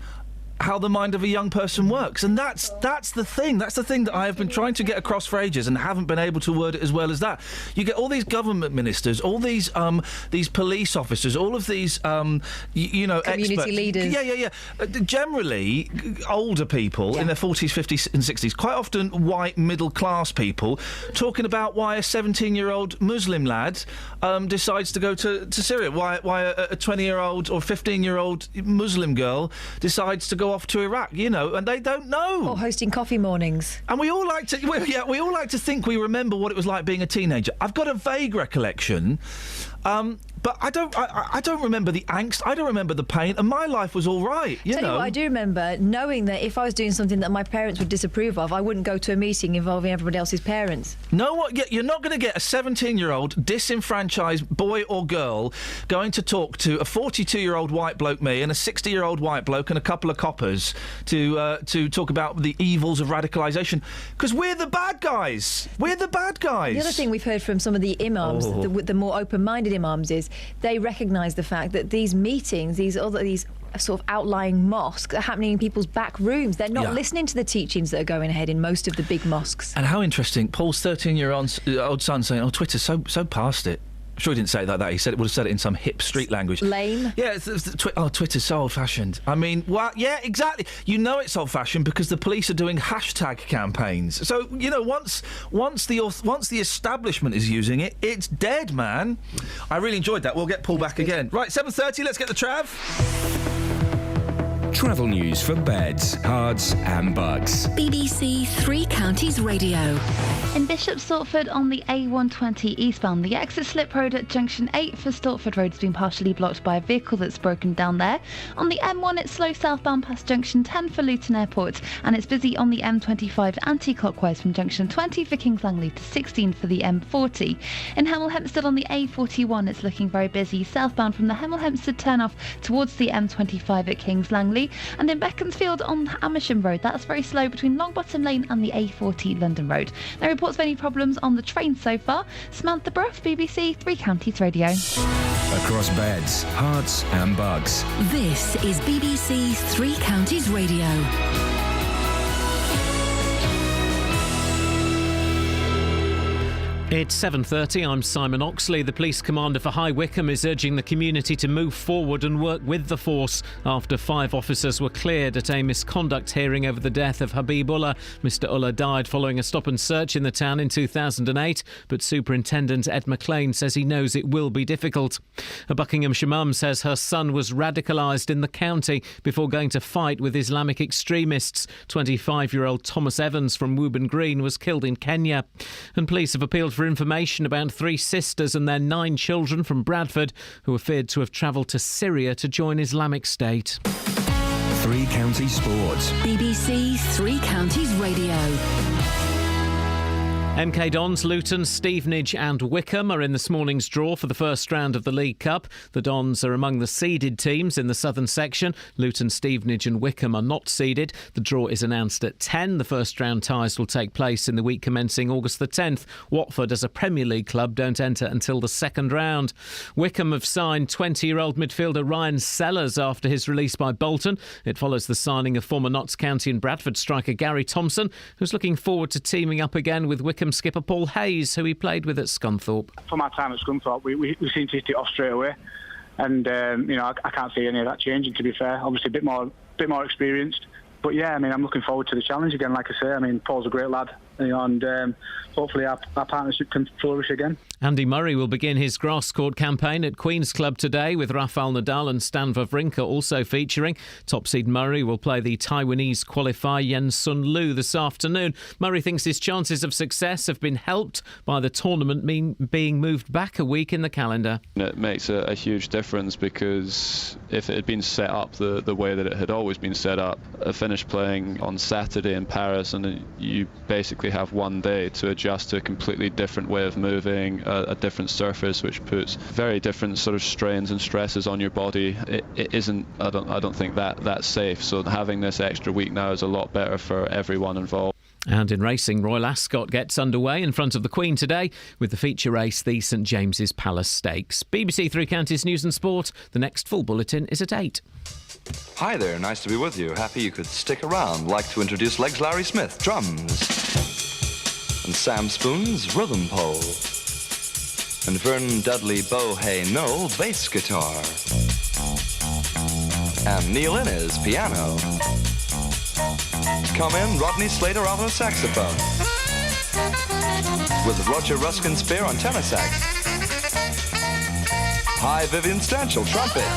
how the mind of a young person works, and that's the thing that I have been trying to get across for ages and haven't been able to word it as well as that. You get all these government ministers, all these police officers, all of these community experts. Leaders. Yeah. Generally older people in their 40s, 50s and 60s, quite often white middle class people, talking about why a 17-year-old Muslim lad decides to go to Syria, why a 20-year-old or 15-year-old Muslim girl decides to go off to Iraq, and they don't know. Or hosting coffee mornings. And we all like to think we remember what it was like being a teenager. I've got a vague recollection, but I don't remember the angst. I don't remember the pain, and my life was all right. Tell you what, I do remember knowing that if I was doing something that my parents would disapprove of, I wouldn't go to a meeting involving everybody else's parents. No, what? You're not going to get a 17-year-old disenfranchised boy or girl going to talk to a 42-year-old white bloke, me, and a 60-year-old white bloke and a couple of coppers to talk about the evils of radicalisation, because we're the bad guys. We're the bad guys. The other thing we've heard from some of the imams, the more open-minded imams, is they recognise the fact that these meetings, these sort of outlying mosques, are happening in people's back rooms. They're not listening to the teachings that are going ahead in most of the big mosques. And how interesting, Paul's 13-year-old son saying, "Oh, Twitter's so past it." I'm sure he didn't say it like that. He would have said it in some hip street language. Lame. Yeah, Twitter's so old-fashioned. I mean, yeah, exactly. You know it's old-fashioned because the police are doing hashtag campaigns. So, once the establishment is using it, it's dead, man. I really enjoyed that. We'll get Paul back again. Right, 7:30, let's get the Trav. Travel news for beds, cards and bugs. BBC Three Counties Radio. In Bishop Stortford on the A120 eastbound, the exit slip road at junction 8 for Stortford Road has been partially blocked by a vehicle that's broken down there. On the M1 it's slow southbound past junction 10 for Luton Airport, and it's busy on the M25 anti-clockwise from junction 20 for Kings Langley to 16 for the M40. In Hemel Hempstead on the A41 it's looking very busy southbound from the Hemel Hempstead turn-off towards the M25 at Kings Langley, and in Beaconsfield on Amersham Road that's very slow between Longbottom Lane and the A40 London Road. No reports of any problems on the train so far. Samantha Bruff, BBC Three Counties Radio. Across beds, hearts and bugs. This is BBC Three Counties Radio. It's 7:30. I'm Simon Oxley. The police commander for High Wycombe is urging the community to move forward and work with the force after 5 officers were cleared at a misconduct hearing over the death of Habib Ullah. Mr. Ullah died following a stop and search in the town in 2008, but Superintendent Ed McLean says he knows it will be difficult. A Buckinghamshire mum says her son was radicalised in the county before going to fight with Islamic extremists. 25-year-old Thomas Evans from Woburn Green was killed in Kenya. And police have appealed for for information about 3 sisters and their 9 children from Bradford who are feared to have travelled to Syria to join Islamic State. 3 Counties Sports. BBC Three Counties Radio. MK Dons, Luton, Stevenage and Wickham are in this morning's draw for the first round of the League Cup. The Dons are among the seeded teams in the southern section. Luton, Stevenage and Wickham are not seeded. The draw is announced at 10. The first round ties will take place in the week commencing August the 10th. Watford, as a Premier League club, don't enter until the second round. Wickham have signed 20-year-old midfielder Ryan Sellers after his release by Bolton. It follows the signing of former Notts County and Bradford striker Gary Thompson, who's looking forward to teaming up again with Wickham skipper Paul Hayes, who he played with at Scunthorpe. For my time at Scunthorpe, we seem to hit it off straight away, and I can't see any of that changing. To be fair, obviously a bit more experienced, but yeah, I mean, I'm looking forward to the challenge again. Like I say, I mean, Paul's a great lad, and hopefully our partnership can flourish again. Andy Murray will begin his grass court campaign at Queen's Club today, with Rafael Nadal and Stan Wawrinka also featuring. Top seed Murray will play the Taiwanese qualifier Yen Sun Lu this afternoon. Murray thinks his chances of success have been helped by the tournament being moved back a week in the calendar. It makes a huge difference, because if it had been set up the way that it had always been set up, I finished playing on Saturday in Paris, and you basically have one day to adjust to a completely different way of moving, a different surface, which puts very different sort of strains and stresses on your body. It isn't, I don't think that's safe. So having this extra week now is a lot better for everyone involved. And in racing, Royal Ascot gets underway in front of the Queen today with the feature race, the St James's Palace Stakes. BBC Three Counties News and Sport. The next full bulletin is at 8. Hi there, nice to be with you. Happy you could stick around. Like to introduce Legs Larry Smith, drums. And Sam Spoon's rhythm pole. And Vern Dudley Bohay Noel, bass guitar. And Neil Innes, piano. Come in, Rodney Slater, alto saxophone. With Roger Ruskin Spear on tenor sax. Hi, Vivian Stanchel, trumpet.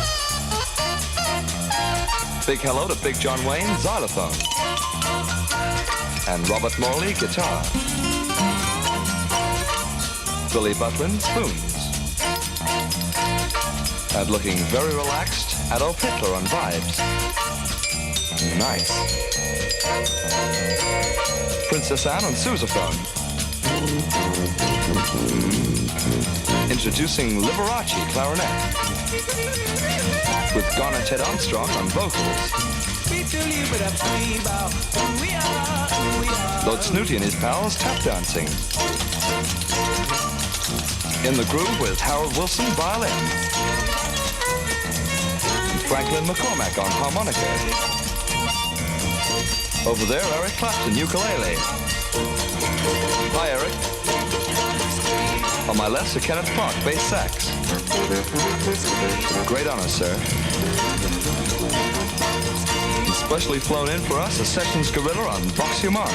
Big hello to Big John Wayne, xylophone. And Robert Morley, guitar. Billy Butlin, spoons. And looking very relaxed, Adolf Hitler on vibes. Nice. Princess Anne on sousaphone. Introducing Liberace clarinet. With Garnet Ted Armstrong on vocals. Lord Snooty and his pals tap dancing. In the groove with Harold Wilson violin. And Franklin McCormack on harmonica. Over there, Eric Clapton, ukulele. Hi, Eric. On my left, Sir Kenneth Park, bass sax. Great honor, sir. And specially flown in for us, a Sessions gorilla on Vox Humana.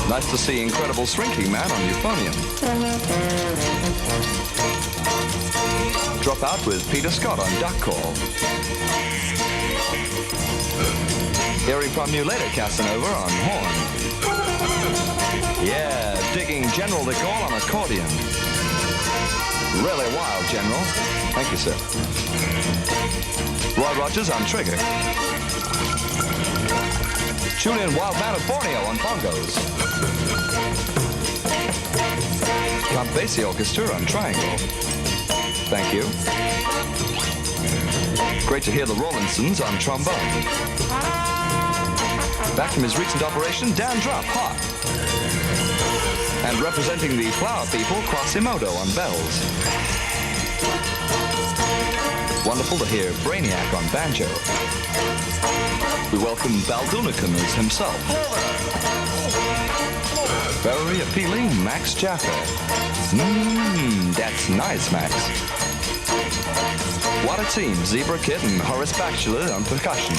Nice to see Incredible Shrinking Man on euphonium. Drop out with Peter Scott on duck call. Hearing from you later, Casanova on horn. Yeah, digging General de Gaulle on accordion. Really wild, General. Thank you, sir. Roy Rogers on trigger. Julian Wildman of Borneo on bongos. Count Basie Orchestra on triangle. Thank you. Great to hear the Rawlinsons on trombone. Back from his recent operation, Dan Drupp, hot. And representing the Flower People, Quasimodo on bells. Wonderful to hear Brainiac on banjo. We welcome Baldunicum as himself. Very appealing, Max Jaffa. That's nice, Max. What a team, Zebra Kid and Horace Bachelor on percussion.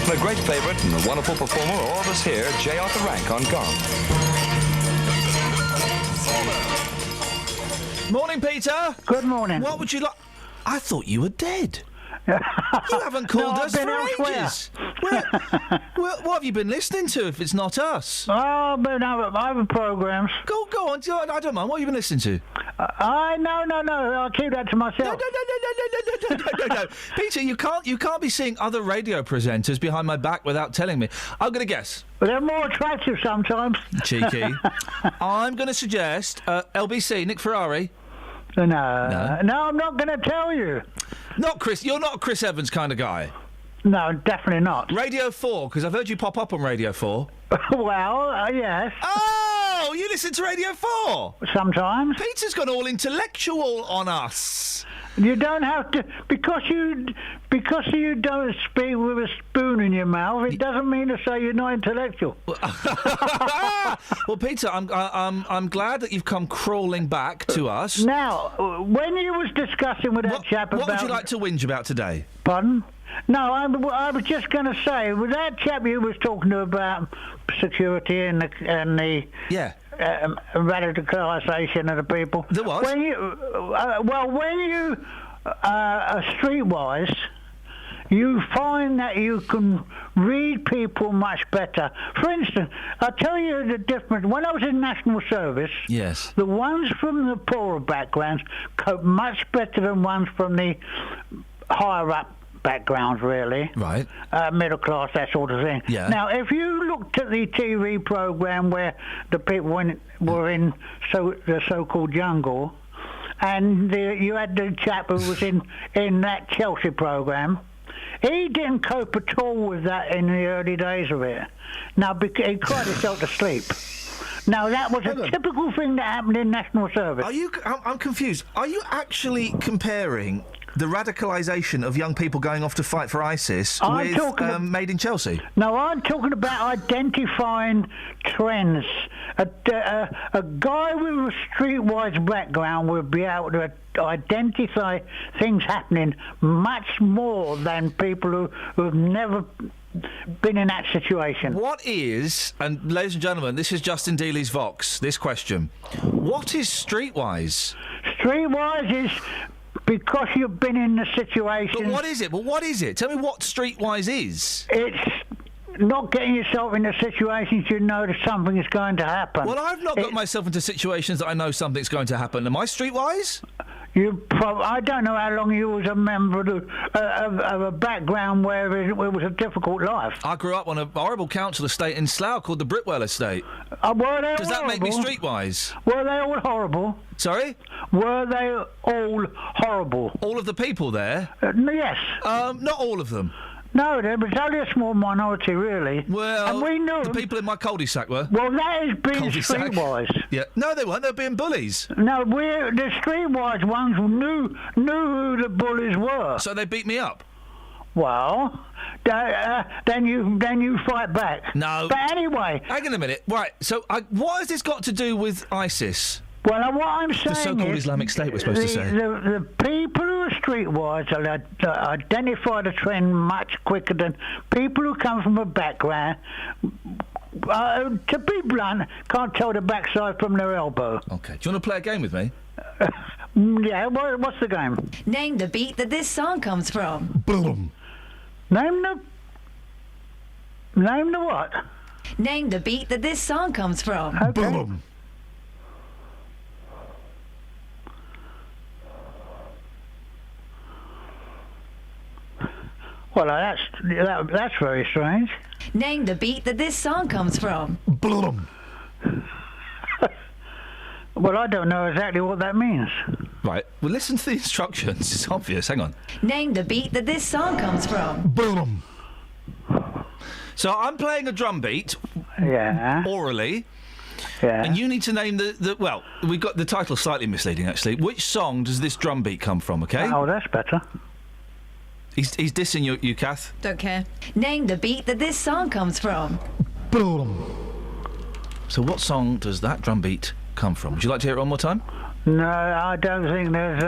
And a great favorite and a wonderful performer, all of us here, J. Arthur Rank on gong. Morning, Peter. Good morning. What would you like? I thought you were dead. You haven't called us I've been for elsewhere. ages. What have you been listening to if it's not us? Oh, I've been other programmes. Go on. I don't mind. What have you been listening to? No. I'll keep that to myself. No. Peter, you can't be seeing other radio presenters behind my back without telling me. I'm going to guess. But they're more attractive sometimes. Cheeky. I'm going to suggest LBC, Nick Ferrari. No, I'm not going to tell you. Not Chris. You're not a Chris Evans kind of guy. No, definitely not. Radio 4, because I've heard you pop up on Radio 4. Well, yes. Oh, you listen to Radio 4? Sometimes. Peter's gone all intellectual on us. You don't have to, because you don't speak with a spoon in your mouth. It doesn't mean to say you're not intellectual. Well, Peter, I'm glad that you've come crawling back to us. Now, when you was discussing with that chap about... What would you like to whinge about today? Pardon? No, I was just going to say, with that chap you was talking to about security and the radicalisation of the people. There was. When you are streetwise, you find that you can read people much better. For instance, I'll tell you the difference. When I was in national service, yes, the ones from the poorer backgrounds cope much better than ones from the higher up backgrounds, really. Right. Middle class, that sort of thing. Yeah. Now, if you looked at the TV programme where the people were in the so-called jungle, and you had the chap who was in that Chelsea programme, he didn't cope at all with that in the early days of it. Now, he cried himself to sleep. Now, that was a typical thing that happened in national service. I'm confused. Are you actually comparing the radicalisation of young people going off to fight for ISIS with Made in Chelsea? No, I'm talking about identifying trends. A guy with a streetwise background will be able to identify things happening much more than people who have never been in that situation. What is, and ladies and gentlemen, this is Justin Dealey's Vox, this question. What is streetwise? Streetwise is... because you've been in the situation... But what is it? Well, what is it? Tell me what streetwise is. It's not getting yourself into situations you know that something is going to happen. Well, I've not got myself into situations that I know something's going to happen. Am I streetwise? I don't know how long you was a member of a background where it was a difficult life. I grew up on a horrible council estate in Slough called the Britwell Estate. Does that make me streetwise? Were they all horrible? Sorry? Were they all horrible? All of the people there? Yes. Not all of them. No, there was only a small minority, really. Well, and we knew the people in my cul-de-sac were. Well, that is being streetwise. Yeah. No, they weren't. They were being bullies. No, the streetwise ones knew who the bullies were. So they beat me up? Well, then you fight back. No. But anyway... Hang on a minute. Right, so what has this got to do with ISIS? Well, what I'm saying the so-called Islamic State, we're supposed to say. The people who are streetwise identify the trend much quicker than people who come from a background, to be blunt, can't tell the backside from their elbow. OK. Do you want to play a game with me? Yeah, what's the game? Name the beat that this song comes from. Boom. Name the what? Name the beat that this song comes from. Okay. Boom. Well, that's very strange. Name the beat that this song comes from. Boom. Well, I don't know exactly what that means. Right. Well, listen to the instructions. It's obvious. Hang on. Name the beat that this song comes from. Boom. So I'm playing a drum beat. Yeah. Orally. Yeah. And you need to name the well, we got the title slightly misleading, actually. Which song does this drum beat come from, OK? Oh, that's better. He's dissing you, Kath. Don't care. Name the beat that this song comes from. Boom. So what song does that drum beat come from? Would you like to hear it one more time? No, I don't think there's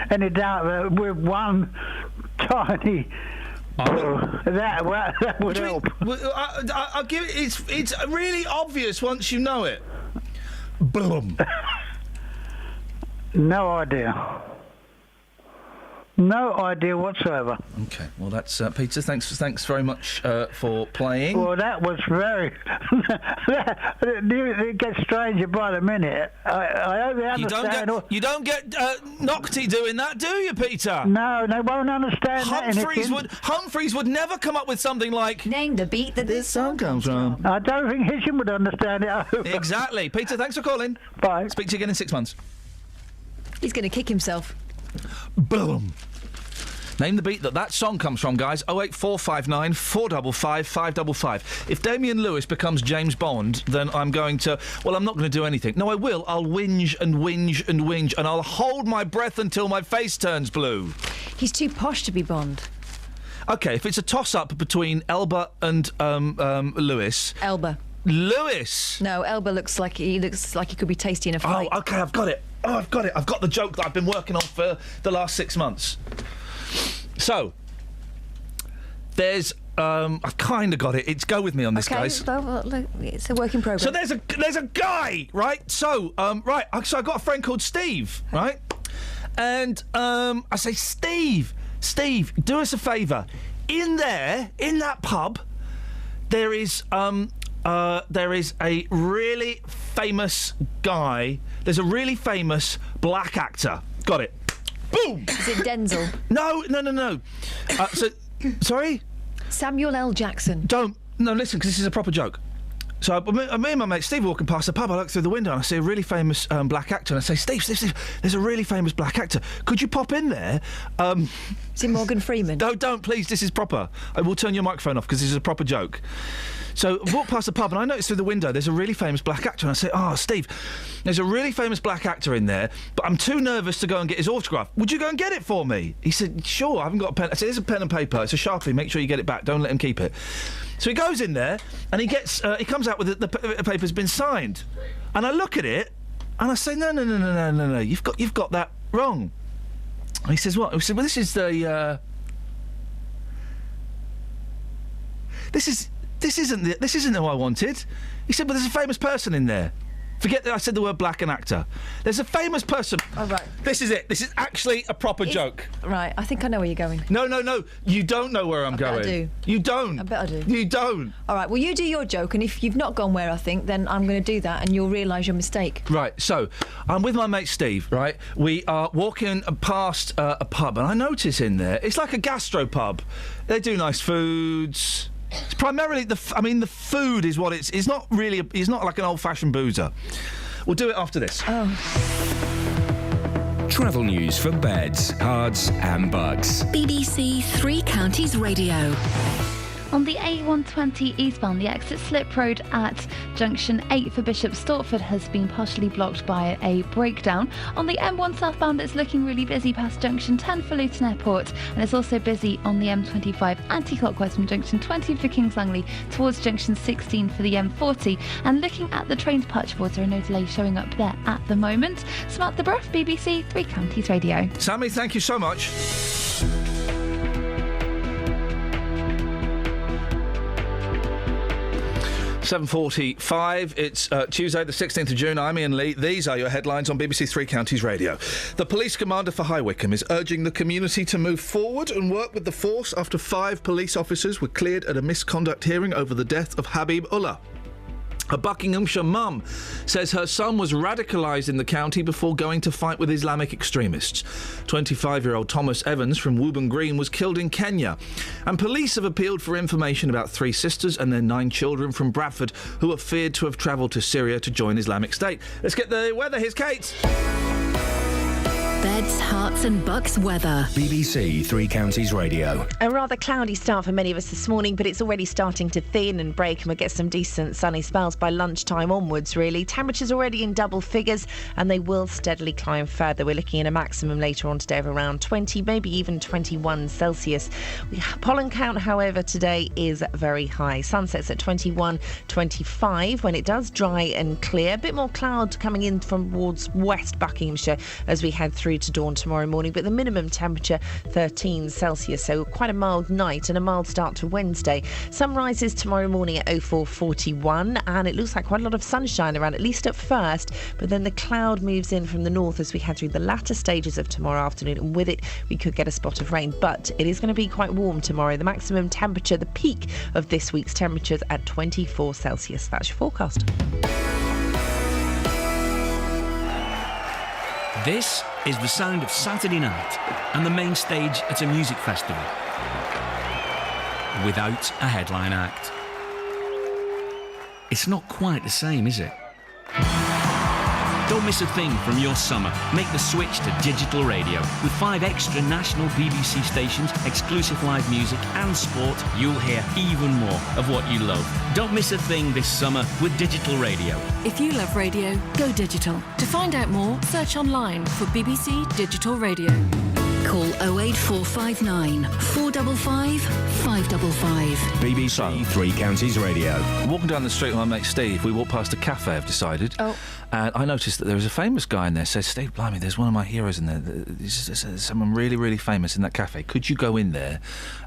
any doubt that with one tiny... that would help. I'll give it... It's really obvious once you know it. Boom. No idea. No idea whatsoever. Okay, well, that's Peter. Thanks very much for playing. Well, that was very... it gets stranger by the minute. I hope they understand... You don't get Nocty doing that, do you, Peter? No, they won't understand Humphreys would never come up with something like... Name the beat that this song comes from. I don't think Hisham would understand it. Exactly. Peter, thanks for calling. Bye. Speak to you again in 6 months. He's going to kick himself. Boom. Name the beat that song comes from, guys. 08459 455 555. If Damian Lewis becomes James Bond, then I'm going to... Well, I'm not going to do anything. No, I will. I'll whinge and whinge and whinge, and I'll hold my breath until my face turns blue. He's too posh to be Bond. OK, if it's a toss-up between Elba and Lewis... Elba. Lewis! No, Elba looks like he could be tasty in a fight. Oh, OK, I've got it. I've got the joke that I've been working on for the last 6 months. So, there's... I've kind of got it. It's go with me on this, guys. Well, look, it's a work in progress. So there's a guy, right? So, so I got a friend called Steve, right? And I say, Steve, do us a favour. In that pub, there is a really famous guy. There's a really famous black actor. Got it. Boom! Is it Denzel? No. Sorry? Samuel L. Jackson. No, listen, because this is a proper joke. So me and my mate Steve are walking past the pub. I look through the window and I see a really famous black actor. And I say, Steve, there's a really famous black actor. Could you pop in there? Is it Morgan Freeman? No, don't, please. This is proper. I will turn your microphone off because this is a proper joke. So I walk past the pub and I notice through the window there's a really famous black actor. And I say, Steve, there's a really famous black actor in there, but I'm too nervous to go and get his autograph. Would you go and get it for me? He said, sure, I haven't got a pen. I said, here's a pen and paper. It's a Sharpie. Make sure you get it back. Don't let him keep it. So he goes in there and he comes out with the paper's been signed. And I look at it and I say, no. You've got that wrong. And he says, what? I said, well, this is the... This isn't who I wanted. He said, but there's a famous person in there. Forget that I said the word black and actor. There's a famous person. Oh, right. This is it. This is actually a proper joke. Right, I think I know where you're going. No. You don't know where I'm going. I do. You don't. I bet I do. You don't. All right, well, you do your joke, and if you've not gone where I think, then I'm going to do that, and you'll realise your mistake. Right, so I'm with my mate Steve, right? We are walking past a pub, and I notice in there, it's like a gastro pub. They do nice foods. It's primarily the food is what it's. It's not really. It's not like an old-fashioned boozer. We'll do it after this. Travel news for beds, cards, and bugs. BBC Three Counties Radio. On the A120 eastbound, the exit Slip Road at junction 8 for Bishop Stortford has been partially blocked by a breakdown. On the M1 southbound, it's looking really busy past junction 10 for Luton Airport, and it's also busy on the M25 anti-clockwise from junction 20 for Kings Langley towards junction 16 for the M40. And looking at the train departure boards, there are no delays showing up there at the moment. Samantha Bruff, BBC Three Counties Radio. Sammy, thank you so much. 7:45. It's Tuesday, the 16th of June. I'm Iain Lee. These are your headlines on BBC Three Counties Radio. The police commander for High Wycombe is urging the community to move forward and work with the force after 5 police officers were cleared at a misconduct hearing over the death of Habib Ullah. A Buckinghamshire mum says her son was radicalised in the county before going to fight with Islamic extremists. 25-year-old Thomas Evans from Woburn Green was killed in Kenya. And police have appealed for information about 3 sisters and their 9 children from Bradford who are feared to have travelled to Syria to join Islamic State. Let's get the weather. Here's Kate. Beds, Herts and Bucks weather. BBC Three Counties Radio. A rather cloudy start for many of us this morning, but it's already starting to thin and break, and we'll get some decent sunny spells by lunchtime onwards, really. Temperatures already in double figures, and they will steadily climb further. We're looking at a maximum later on today of around 20, maybe even 21 Celsius. Pollen count, however, today is very high. Sunsets at 21, 25 when it does dry and clear. A bit more cloud coming in from towards West Buckinghamshire as we head through through to dawn tomorrow morning, but the minimum temperature 13 Celsius, so quite a mild night and a mild start to Wednesday. Sun rises tomorrow morning at 04:41, and it looks like quite a lot of sunshine around, at least at first, but then the cloud moves in from the north as we head through the latter stages of tomorrow afternoon, and with it we could get a spot of rain. But it is going to be quite warm tomorrow. The maximum temperature, the peak of this week's temperatures at 24 Celsius. That's your forecast. This is the sound of Saturday night and the main stage at a music festival. Without a headline act. It's not quite the same, is it? Don't miss a thing from your summer. Make the switch to digital radio. With 5 extra national BBC stations, exclusive live music and sport, you'll hear even more of what you love. Don't miss a thing this summer with digital radio. If you love radio, go digital. To find out more, search online for BBC Digital Radio. Call 08459 455 555. BBC Three Counties Radio. Walking down the street with my mate Steve, we walked past a cafe, I've decided. Oh. And I noticed that there was a famous guy in there. Says, Steve, blimey, there's one of my heroes in there. There's someone really, really famous in that cafe. Could you go in there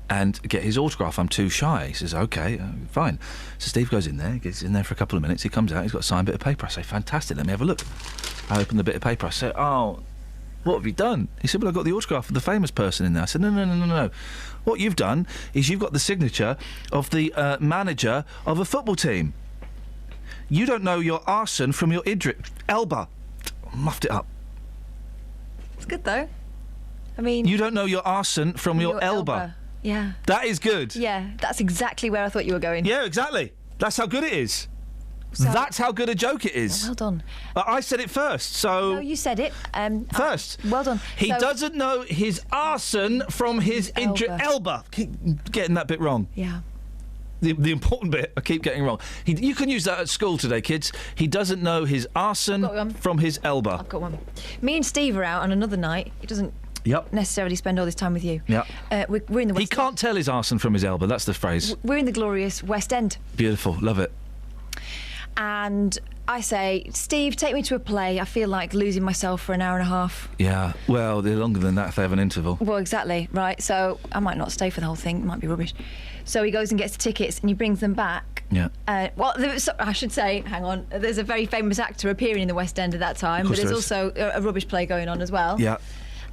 and get his autograph? I'm too shy. He says, OK, fine. So Steve goes in there, gets in there for a couple of minutes. He comes out, he's got a signed bit of paper. I say, fantastic, let me have a look. I open the bit of paper. I say, oh, what have you done? He said, well, I've got the autograph of the famous person in there. I said, no. What you've done is you've got the signature of the manager of a football team. You don't know your arson from your Elba. Muffed it up. It's good, though. I mean... You don't know your arson from your Elba. Yeah. That is good. Yeah, that's exactly where I thought you were going. Yeah, exactly. That's how good it is. So, that's how good a joke it is. Well done. I said it first, so... No, you said it. First. Well done. He doesn't know his arson from his Elba. Keep getting that bit wrong. Yeah. The important bit, I keep getting wrong. You can use that at school today, kids. He doesn't know his arson from his Elba. I've got one. Me and Steve are out on another night. He doesn't necessarily spend all this time with you. Yeah. We're in the West He can't tell his arson from his Elba, that's the phrase. We're in the glorious West End. Beautiful, love it. And I say, Steve, take me to a play. I feel like losing myself for an hour and a half. Yeah, well, they're longer than that if they have an interval. Well, exactly, right. So I might not stay for the whole thing. It might be rubbish. So he goes and gets the tickets and he brings them back. Yeah. I should say, hang on, there's a very famous actor appearing in the West End at that time, but there's also a rubbish play going on as well. Yeah.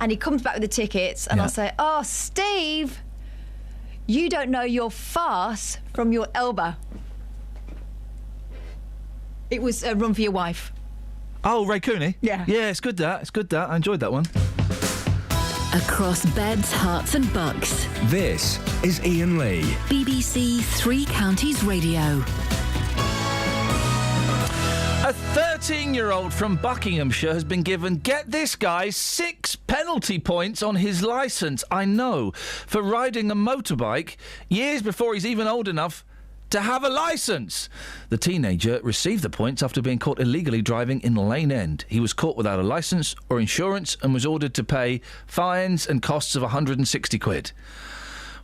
And he comes back with the tickets and I'll say, oh, Steve, you don't know your farce from your Elba. It was Run for Your Wife. Oh, Ray Cooney? Yeah. Yeah, it's good that. I enjoyed that one. Across beds, hearts and bucks. This is Iain Lee. BBC Three Counties Radio. A 13-year-old from Buckinghamshire has been given, get this guy, 6 penalty points on his licence, I know, for riding a motorbike years before he's even old enough to have a licence. The teenager received the points after being caught illegally driving in Lane End. He was caught without a licence or insurance and was ordered to pay fines and costs of 160 quid.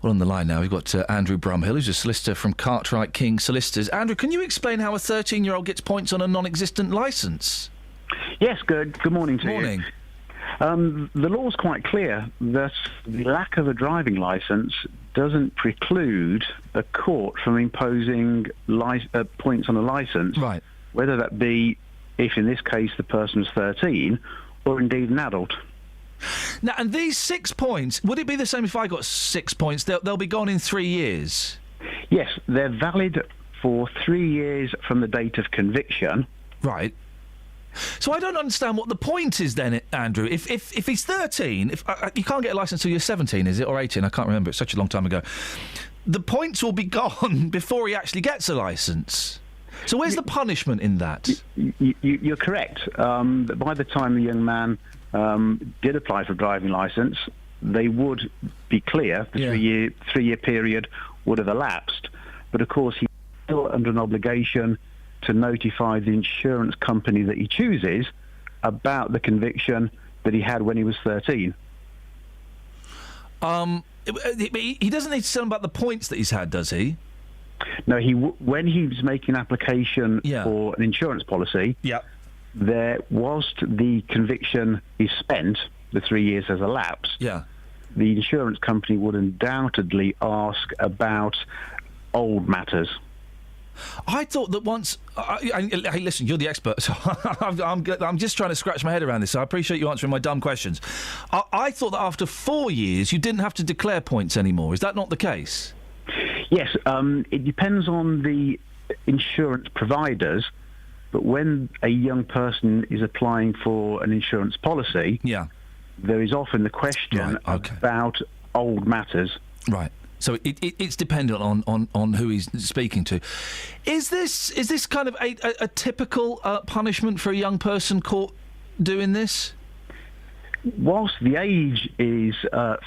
Well, on the line now, we've got Andrew Brumhill, who's a solicitor from Cartwright King Solicitors. Andrew, can you explain how a 13-year-old gets points on a non-existent licence? Yes, good morning to you. The law's quite clear that the lack of a driving licence doesn't preclude a court from imposing points on a licence, right? Whether that be, if in this case the person's 13, or indeed an adult. Now, and these 6 points, would it be the same if I got 6 points? They'll be gone in 3 years? Yes, they're valid for 3 years from the date of conviction. Right. So I don't understand what the point is then, Andrew. If he's 13, you can't get a licence till you're 17, is it, or 18? I can't remember. It's such a long time ago. The points will be gone before he actually gets a licence. So where's the punishment in that? You're correct. By the time the young man did apply for a driving licence, they would be clear. The three-year period would have elapsed. But of course, he's still under an obligation to notify the insurance company that he chooses about the conviction that he had when he was 13. He doesn't need to tell them about the points that he's had, does he? No, when he was making an application for an insurance policy, whilst the conviction is spent, the 3 years has elapsed, yeah, the insurance company would undoubtedly ask about old matters. I thought that once... hey, listen, you're the expert, so I'm just trying to scratch my head around this, so I appreciate you answering my dumb questions. I thought that after 4 years, you didn't have to declare points anymore. Is that not the case? Yes, it depends on the insurance providers, but when a young person is applying for an insurance policy, there is often the question about old matters. Right. So it's dependent on who he's speaking to. Is this kind of a typical punishment for a young person caught doing this? Whilst the age is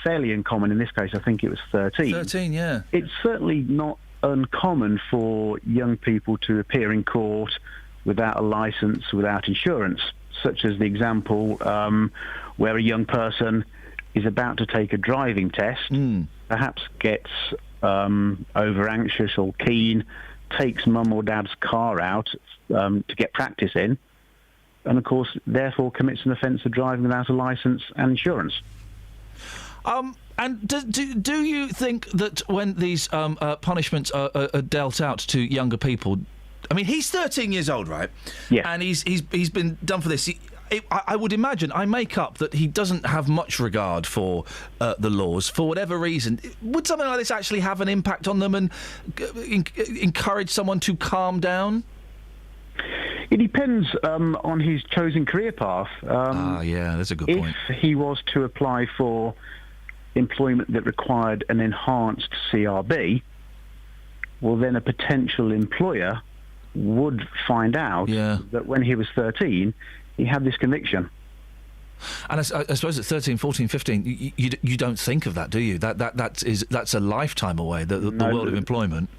fairly uncommon, in this case I think it was 13. 13, yeah. It's certainly not uncommon for young people to appear in court without a licence, without insurance, such as the example where a young person is about to take a driving test, perhaps gets over anxious or keen, takes mum or dad's car out to get practice in, and of course therefore commits an offence of driving without a licence and insurance. And do you think that when these punishments are dealt out to younger people, I mean, he's 13 years old, right? Yeah. And he's been done for this. I would imagine, I make up that he doesn't have much regard for the laws for whatever reason. Would something like this actually have an impact on them and encourage someone to calm down? It depends on his chosen career path. Yeah, that's a good point. If he was to apply for employment that required an enhanced CRB, well, then a potential employer would find out that when he was 13, he had this conviction. And I suppose at 13, 14, 15, you don't think of that, do you? That's a lifetime away, the world of employment.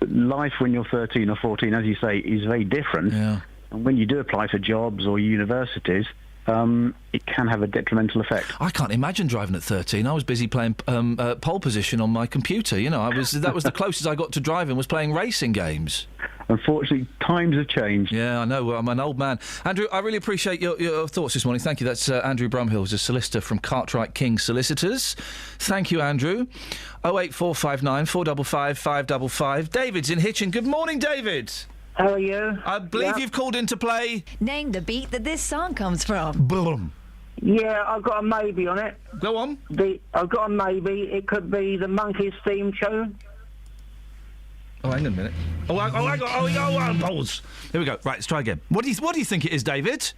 Life when you're 13 or 14, as you say, is very different. Yeah. And when you do apply for jobs or universities, it can have a detrimental effect. I can't imagine driving at 13. I was busy playing pole position on my computer. You know, that was the closest I got to driving, was playing racing games. Unfortunately, times have changed. Yeah, I know. I'm an old man. Andrew, I really appreciate your thoughts this morning. Thank you. That's Andrew Brumhill, who's a solicitor from Cartwright King Solicitors. Thank you, Andrew. 08459 455 555. David's in Hitchin. Good morning, David. How are you? I believe you've called in to play... Name the beat that this song comes from. Boom. Yeah, I've got a maybe on it. Go on. I've got a maybe. It could be the Monkeys theme tune. Oh, hang on a minute. Balls. Here we go. Right, let's try again. What do you think it is, David?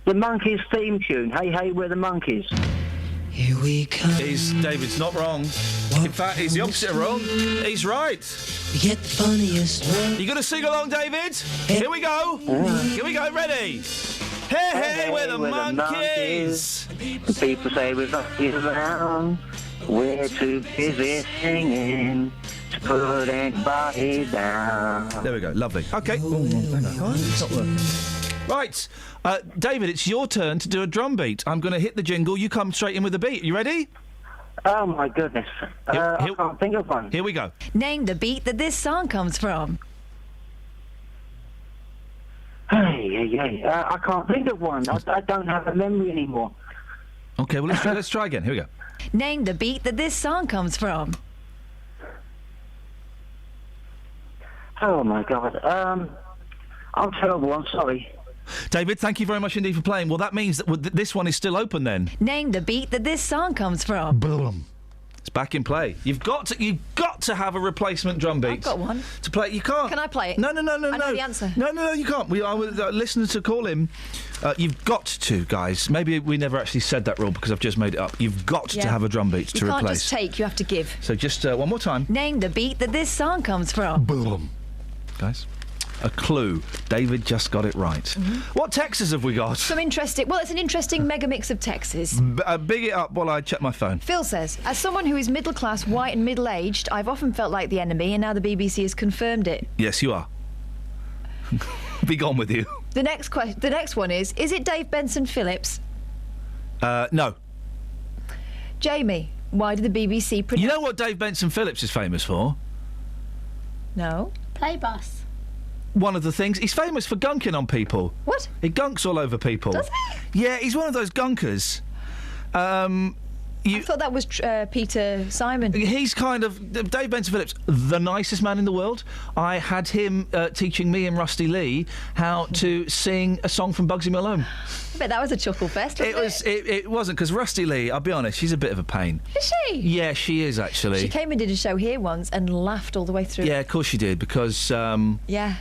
The Monkeys theme tune. Hey, hey, we're the Monkeys. Here we come. David's not wrong. In fact, he's the opposite of wrong. He's right. We get the funniest one. You gonna sing along, David? Here we go. Here we go. Ready? Hey, hey, we're the Monkeys. The people say we're not around. We're too busy singing to put anybody down. There we go. Lovely. Okay. Oh, hang on. It's not working. Right. David, it's your turn to do a drum beat. I'm going to hit the jingle. You come straight in with the beat. You ready? Oh, my goodness. I can't think of one. Here we go. Name the beat that this song comes from. I can't think of one. I don't have a memory anymore. Okay, well, let's try again. Here we go. Name the beat that this song comes from. Oh, my God. I'm terrible. I'm sorry. David, thank you very much indeed for playing. Well, that means that this one is still open then. Name the beat that this song comes from. Boom. It's back in play. You've got to have a replacement drum beat. I've got one. To play, you can't. Can I play it? No. I know the answer. No, you can't. I was listening to call him. You've got to, guys. Maybe we never actually said that rule because I've just made it up. You've got to have a drum beat to replace. You can't just take. You have to give. So just one more time. Name the beat that this song comes from. Boom. Guys. A clue. David just got it right. Mm-hmm. What Texas have we got? Some interesting... Well, it's an interesting mega mix of Texas. Big it up while I check my phone. Phil says, as someone who is middle-class, white and middle-aged, I've often felt like the enemy, and now the BBC has confirmed it. Yes, you are. Be gone with you. The next one is it Dave Benson Phillips? No. Jamie, why did the BBC... You know what Dave Benson Phillips is famous for? No. Play bus. One of the things... He's famous for gunking on people. What? He gunks all over people. Does he? Yeah, he's one of those gunkers. I thought that was Peter Simon. He's kind of Dave Benson Phillips, the nicest man in the world. I had him teaching me and Rusty Lee how to sing a song from Bugsy Malone. I bet that was a chuckle fest. It wasn't, because Rusty Lee, I'll be honest, she's a bit of a pain. Is she? Yeah, she is actually. She came and did a show here once and laughed all the way through. Yeah, of course she did, because yeah.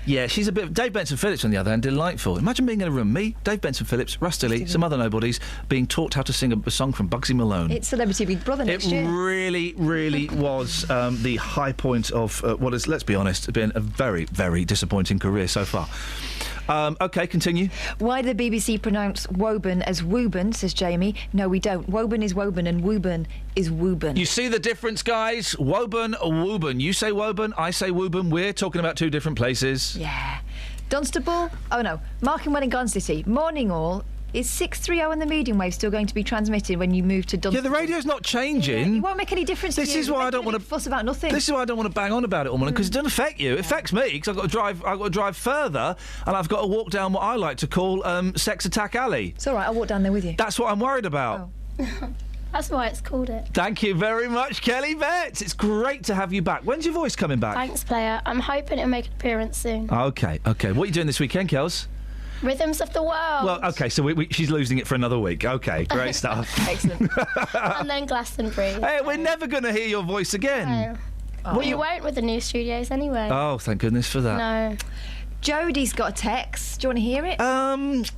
Yeah, she's a bit... Dave Benson Phillips, on the other hand, delightful. Imagine being in a room, me, Dave Benson Phillips, Rusty Lee, some other nobodies, being taught how to sing a song from Bugsy Malone. It's Celebrity Big Brother next year. It really, really was the high point of what is, let's be honest, been a very, very disappointing career so far. OK, continue. Why do the BBC pronounce Woburn as Woburn, says Jamie? No, we don't. Woburn is Woburn and Woburn is Woburn. You see the difference, guys? Woburn or Woburn. You say Woburn, I say Woburn. We're talking about two different places. Yeah. Dunstable? Oh, no. Mark and Wellington City. Morning all. Is 630 on the medium wave still going to be transmitted when you move to Dunstable? Yeah, the radio's not changing. Yeah, it won't make any difference to you. This is why I don't want to fuss about nothing. This is why I don't want to bang on about it all morning, because it doesn't affect you. It affects me, because I've got to drive further, and I've got to walk down what I like to call Sex Attack Alley. It's all right. I'll walk down there with you. That's what I'm worried about. Oh. That's why it's called it. Thank you very much, Kelly Betts. It's great to have you back. When's your voice coming back? Thanks, player. I'm hoping it'll make an appearance soon. OK. What are you doing this weekend, Kels? Rhythms of the World. Well, OK, so she's losing it for another week. OK, great stuff. Excellent. And then Glastonbury. Hey, we're never going to hear your voice again. No. Well, you won't with the new studios anyway. Oh, thank goodness for that. No. Jodie's got a text. Do you want to hear it?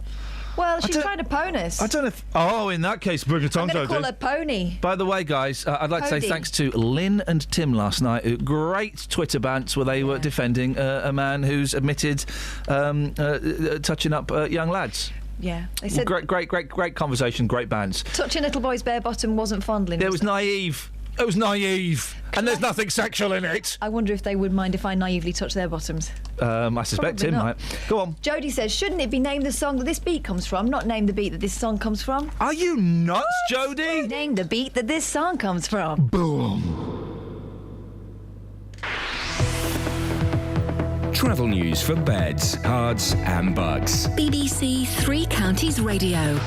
Well, she's trying to pwn us. I don't know if... Oh, in that case, bring it on, I'm going to call Jodie. her Pony. By the way, guys, I'd like to say thanks to Lynn and Tim last night. Great Twitter bants where they were defending a man who's admitted touching up young lads. Yeah. They said Great conversation, great bands. Touching little boy's bare bottom wasn't fondling. It was naive. It was naive. And there's nothing sexual in it. I wonder if they would mind if I naively touch their bottoms. I suspect Probably Tim not. might. Go on. Jodie says, shouldn't it be named the song that this beat comes from, not name the beat that this song comes from? Are you nuts, Jodie? Name the beat that this song comes from. Boom. Travel news for beds, cards and bugs. BBC Three Counties Radio.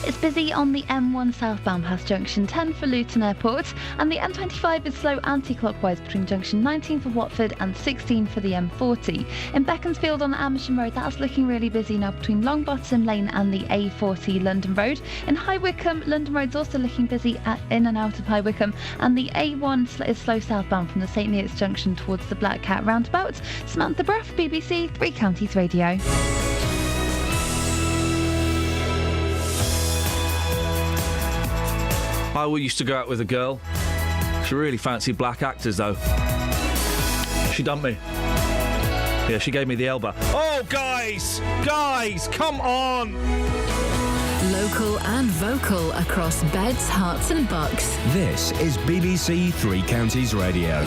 It's busy on the M1 southbound past junction 10 for Luton Airport, and the M25 is slow anti-clockwise between junction 19 for Watford and 16 for the M40. In Beaconsfield on Amersham Road, that's looking really busy now between Longbottom Lane and the A40 London Road. In High Wycombe, London Road's also looking busy in and out of High Wycombe, and the A1 is slow southbound from the St Neots junction towards the Black Cat roundabout. Samantha Bruff, BBC Three Counties Radio. I used to go out with a girl. She really fancied black actors, though. She dumped me. Yeah, she gave me the elbow. Oh, guys, come on! Local and vocal across beds, hearts and bucks. This is BBC Three Counties Radio.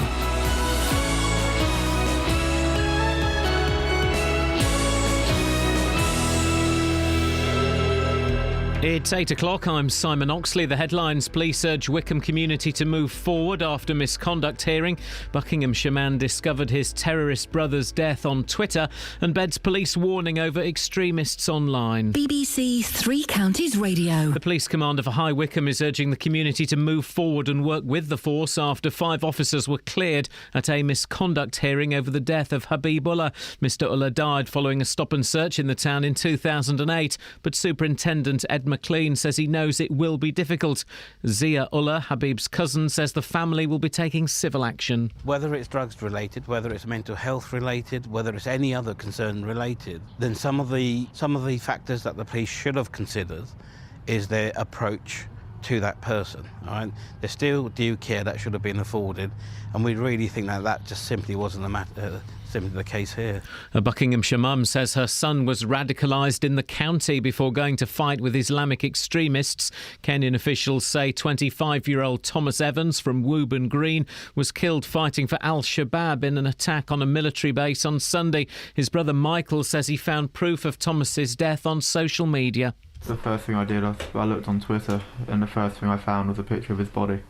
It's 8 o'clock. I'm Simon Oxley. The headlines: police urge Wickham community to move forward after misconduct hearing. Buckinghamshire man discovered his terrorist brother's death on Twitter. And Beds police warning over extremists online. BBC Three Counties Radio. The police commander for High Wycombe is urging the community to move forward and work with the force after 5 officers were cleared at a misconduct hearing over the death of Habibullah. Mr Ullah died following a stop and search in the town in 2008, but Superintendent Ed McLean says he knows it will be difficult. Zia Ullah, Habib's cousin, says the family will be taking civil action. Whether it's drugs related, whether it's mental health related, whether it's any other concern related, then some of the factors that the police should have considered is their approach to that person. All right? There's still due care that should have been afforded, and we really think that just simply wasn't simply the case here. A Buckinghamshire mum says her son was radicalised in the county before going to fight with Islamic extremists. Kenyan officials say 25-year-old Thomas Evans from Woburn Green was killed fighting for Al-Shabaab in an attack on a military base on Sunday. His brother Michael says he found proof of Thomas's death on social media. The first thing I did, I looked on Twitter, and the first thing I found was a picture of his body.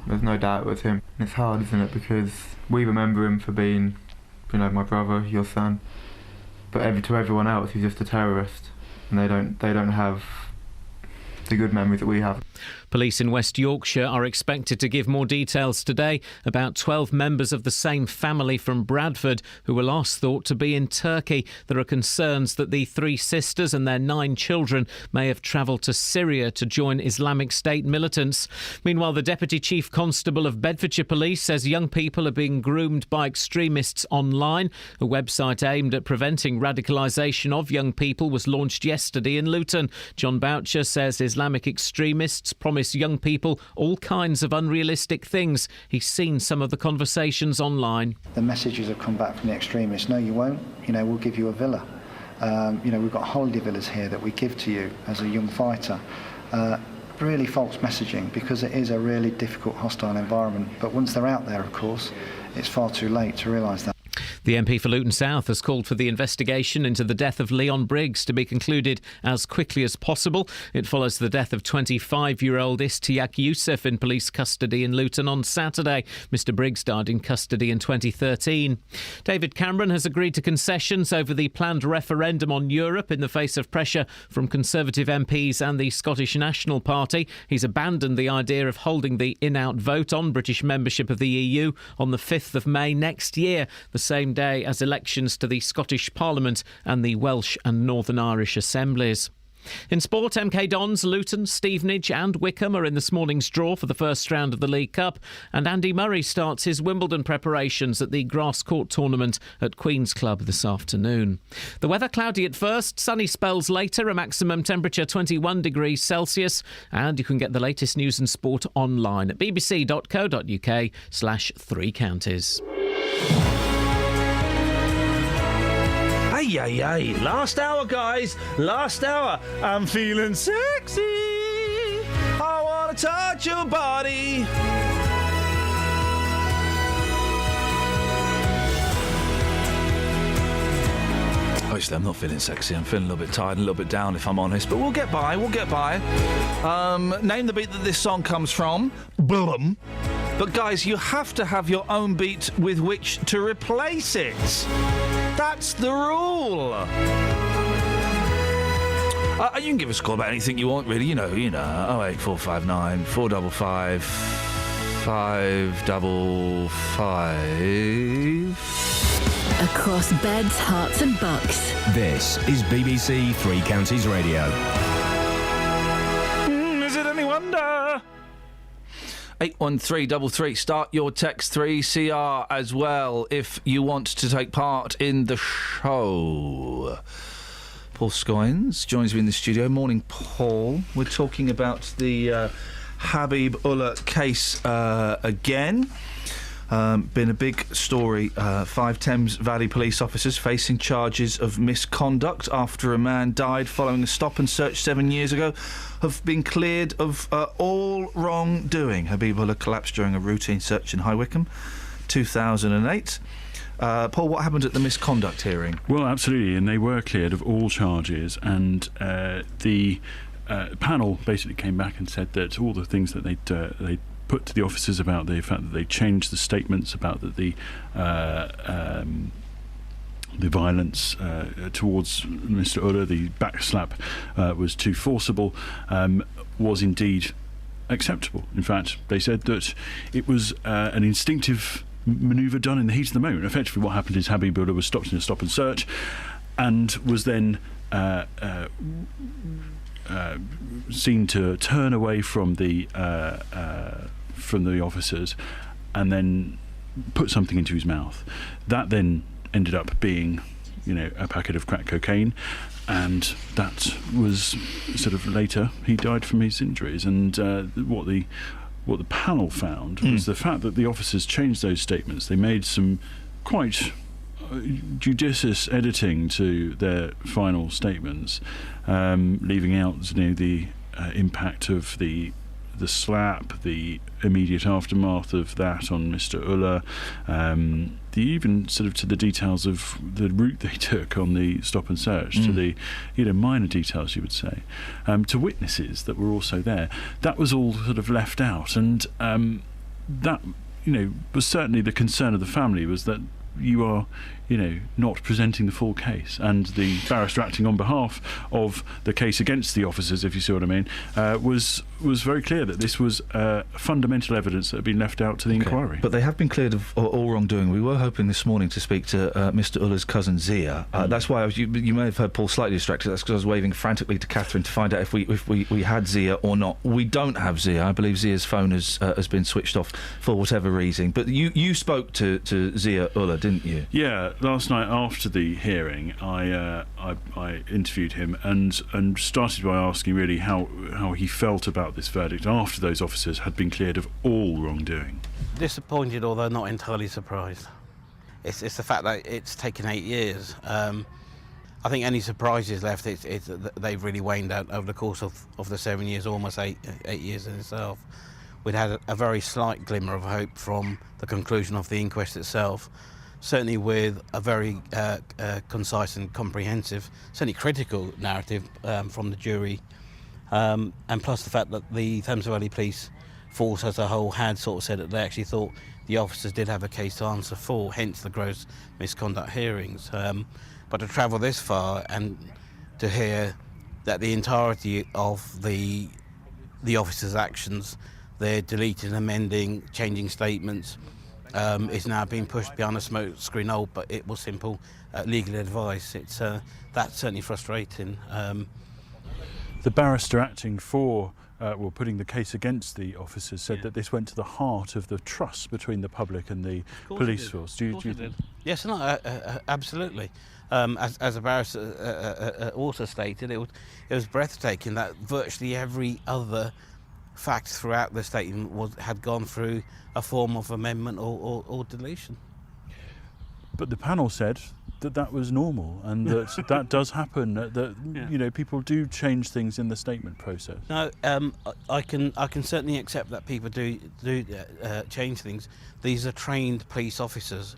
There's no doubt it was him. It's hard, isn't it, because we remember him for being, my brother, your son, but to everyone else he's just a terrorist, and they don't have the good memories that we have. Police in West Yorkshire are expected to give more details today about 12 members of the same family from Bradford who were last thought to be in Turkey. There are concerns that the 3 sisters and their 9 children may have travelled to Syria to join Islamic State militants. Meanwhile, the Deputy Chief Constable of Bedfordshire Police says young people are being groomed by extremists online. A website aimed at preventing radicalisation of young people was launched yesterday in Luton. John Boucher says Islamic extremists promise young people all kinds of unrealistic things. He's seen some of the conversations online. The messages have come back from the extremists. No, you won't. We'll give you a villa. We've got holiday villas here that we give to you as a young fighter. Really false messaging, because it is a really difficult, hostile environment. But once they're out there, of course, it's far too late to realise that. The MP for Luton South has called for the investigation into the death of Leon Briggs to be concluded as quickly as possible. It follows the death of 25-year-old Istiak Youssef in police custody in Luton on Saturday. Mr Briggs died in custody in 2013. David Cameron has agreed to concessions over the planned referendum on Europe in the face of pressure from Conservative MPs and the Scottish National Party. He's abandoned the idea of holding the in-out vote on British membership of the EU on the 5th of May next year, the same day as elections to the Scottish Parliament and the Welsh and Northern Irish Assemblies. In sport, MK Dons, Luton, Stevenage and Wickham are in this morning's draw for the first round of the League Cup, and Andy Murray starts his Wimbledon preparations at the grass court tournament at Queen's Club this afternoon. The weather cloudy at first, sunny spells later, a maximum temperature 21 degrees Celsius, and you can get the latest news and sport online at bbc.co.uk/3 counties. Ay. Last hour, guys. Last hour. I'm feeling sexy. I want to touch your body. Obviously, I'm not feeling sexy. I'm feeling a little bit tired and a little bit down, if I'm honest. But we'll get by. Name the beat that this song comes from. Boom. But, guys, you have to have your own beat with which to replace it. That's the rule. You can give us a call about anything you want, really. You know. 08459 455 555. Across beds, hearts and bucks. This is BBC Three Counties Radio. Is it any wonder? 81333. Start your text 3CR as well if you want to take part in the show. Paul Scoynes joins me in the studio. Morning, Paul. We're talking about the Habib Ullah case again. Been a big story. 5 Thames Valley police officers facing charges of misconduct after a man died following a stop and search 7 years ago have been cleared of all wrongdoing. Habib Ullah collapsed during a routine search in High Wycombe, 2008. Paul, what happened at the misconduct hearing? Well, absolutely, and they were cleared of all charges, and the panel basically came back and said that all the things that they'd put to the officers about the fact that they changed the statements about that the violence towards Mr. Ullah, the backslap, was too forcible, was indeed acceptable. In fact, they said that it was an instinctive manoeuvre done in the heat of the moment. Effectively, what happened is Habib Ullah was stopped in a stop and search, and was then seen to turn away from the officers, and then put something into his mouth. That then ended up being, a packet of crack cocaine, and that was sort of later he died from his injuries. And what the panel found was the fact that the officers changed those statements. They made some quite judicious editing to their final statements, leaving out the impact of the slap, the immediate aftermath of that on Mr. Ullah, even sort of to the details of the route they took on the stop and search, to the minor details, you would say, to witnesses that were also there. That was all sort of left out, and that was certainly the concern of the family, was that you are not presenting the full case, and the barrister acting on behalf of the case against the officers, if you see what I mean, was very clear that this was fundamental evidence that had been left out to the inquiry. But they have been cleared of all wrongdoing. We were hoping this morning to speak to Mr. Uller's cousin Zia. That's why you may have heard Paul slightly distracted. That's because I was waving frantically to Catherine to find out if we had Zia or not. We don't have Zia. I believe Zia's phone has been switched off for whatever reason. But you spoke to Zia Uller, didn't you? Yeah, last night after the hearing, I interviewed him and started by asking really how he felt about this verdict after those officers had been cleared of all wrongdoing. Disappointed, although not entirely surprised. It's the fact that it's taken 8 years. I think any surprises left, they've really waned out over the course of the 7 years, almost eight years in itself. We'd had a very slight glimmer of hope from the conclusion of the inquest itself, certainly with a very concise and comprehensive, certainly critical narrative from the jury, and plus the fact that the Thames Valley Police Force as a whole had sort of said that they actually thought the officers did have a case to answer for, hence the gross misconduct hearings. But to travel this far and to hear that the entirety of the officers' actions, their deleting, amending, changing statements, is now being pushed behind a smoke screen. Oh, but it was simple legal advice. That's certainly frustrating. The barrister acting for putting the case against the officers said that this went to the heart of the trust between the public and the police force. Do you think? Yes, no, absolutely. As a barrister also stated, it was breathtaking that virtually every other fact throughout the statement had gone through a form of amendment or deletion. But the panel said that was normal, and that does happen. That people do change things in the statement process. No, I can certainly accept that people do change things. These are trained police officers.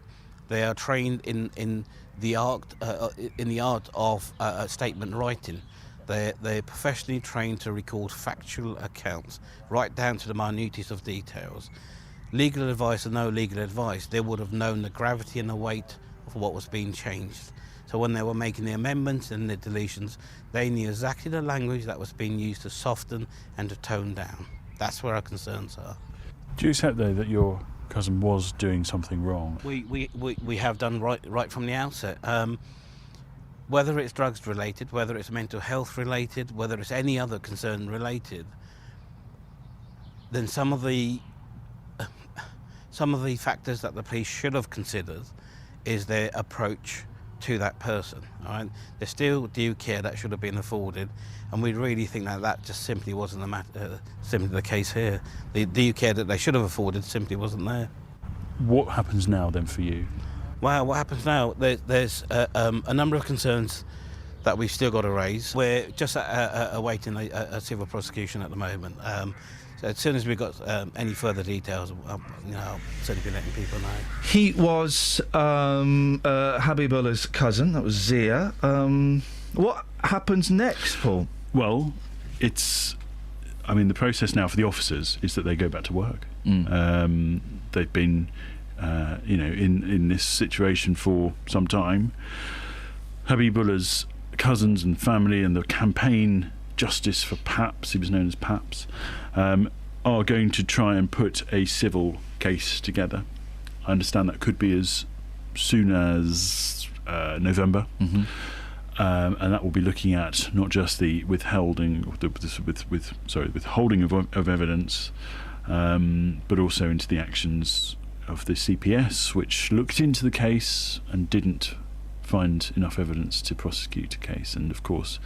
They are trained in the art of statement writing. They're professionally trained to record factual accounts, right down to the minutest of details. Legal advice or no legal advice, they would have known the gravity and the weight of what was being changed. So when they were making the amendments and the deletions, they knew exactly the language that was being used to soften and to tone down. That's where our concerns are. Do you accept, though, that your cousin was doing something wrong? We have done right from the outset. Whether it's drugs related, whether it's mental health related, whether it's any other concern related, then some of the factors that the police should have considered is their approach to that person. All right? There's still due care that should have been afforded, and we really think that just simply wasn't simply the case here. The due care that they should have afforded simply wasn't there. What happens now then for you? Well, what happens now? There's a number of concerns that we've still got to raise. We're just awaiting a civil prosecution at the moment. So as soon as we've got any further details, I'll certainly be letting people know. He was Habib Uller's cousin. That was Zia. What happens next, Paul? Well, the process now for the officers is that they go back to work. They've been, in this situation for some time. Habib Uller's cousins and family and the campaign Justice for Paps, he was known as Paps, are going to try and put a civil case together. I understand that could be as soon as November. Mm-hmm. And that will be looking at not just the withholding of evidence, but also into the actions of the CPS, which looked into the case and didn't find enough evidence to prosecute a case. And of course,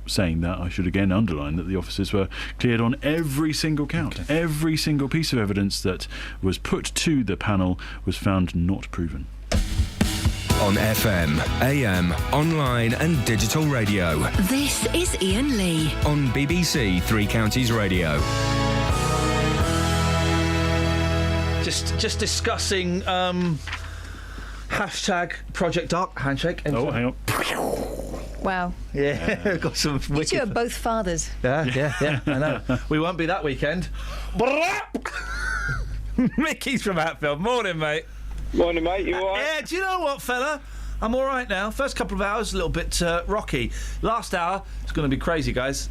saying that, I should again underline that the officers were cleared on every single count. Okay. Every single piece of evidence that was put to the panel was found not proven. On FM, AM, online and digital radio. This is Iain Lee. On BBC Three Counties Radio. Just discussing hashtag Project Dark handshake. Oh, hang on. Wow. Yeah, got some. You two are both fathers. Yeah. I know. We won't be that weekend. Mickey's from Hatfield. Morning, mate. Morning, mate. You all right? Yeah, do you know what, fella? I'm all right now. First couple of hours, a little bit rocky. Last hour, it's going to be crazy, guys.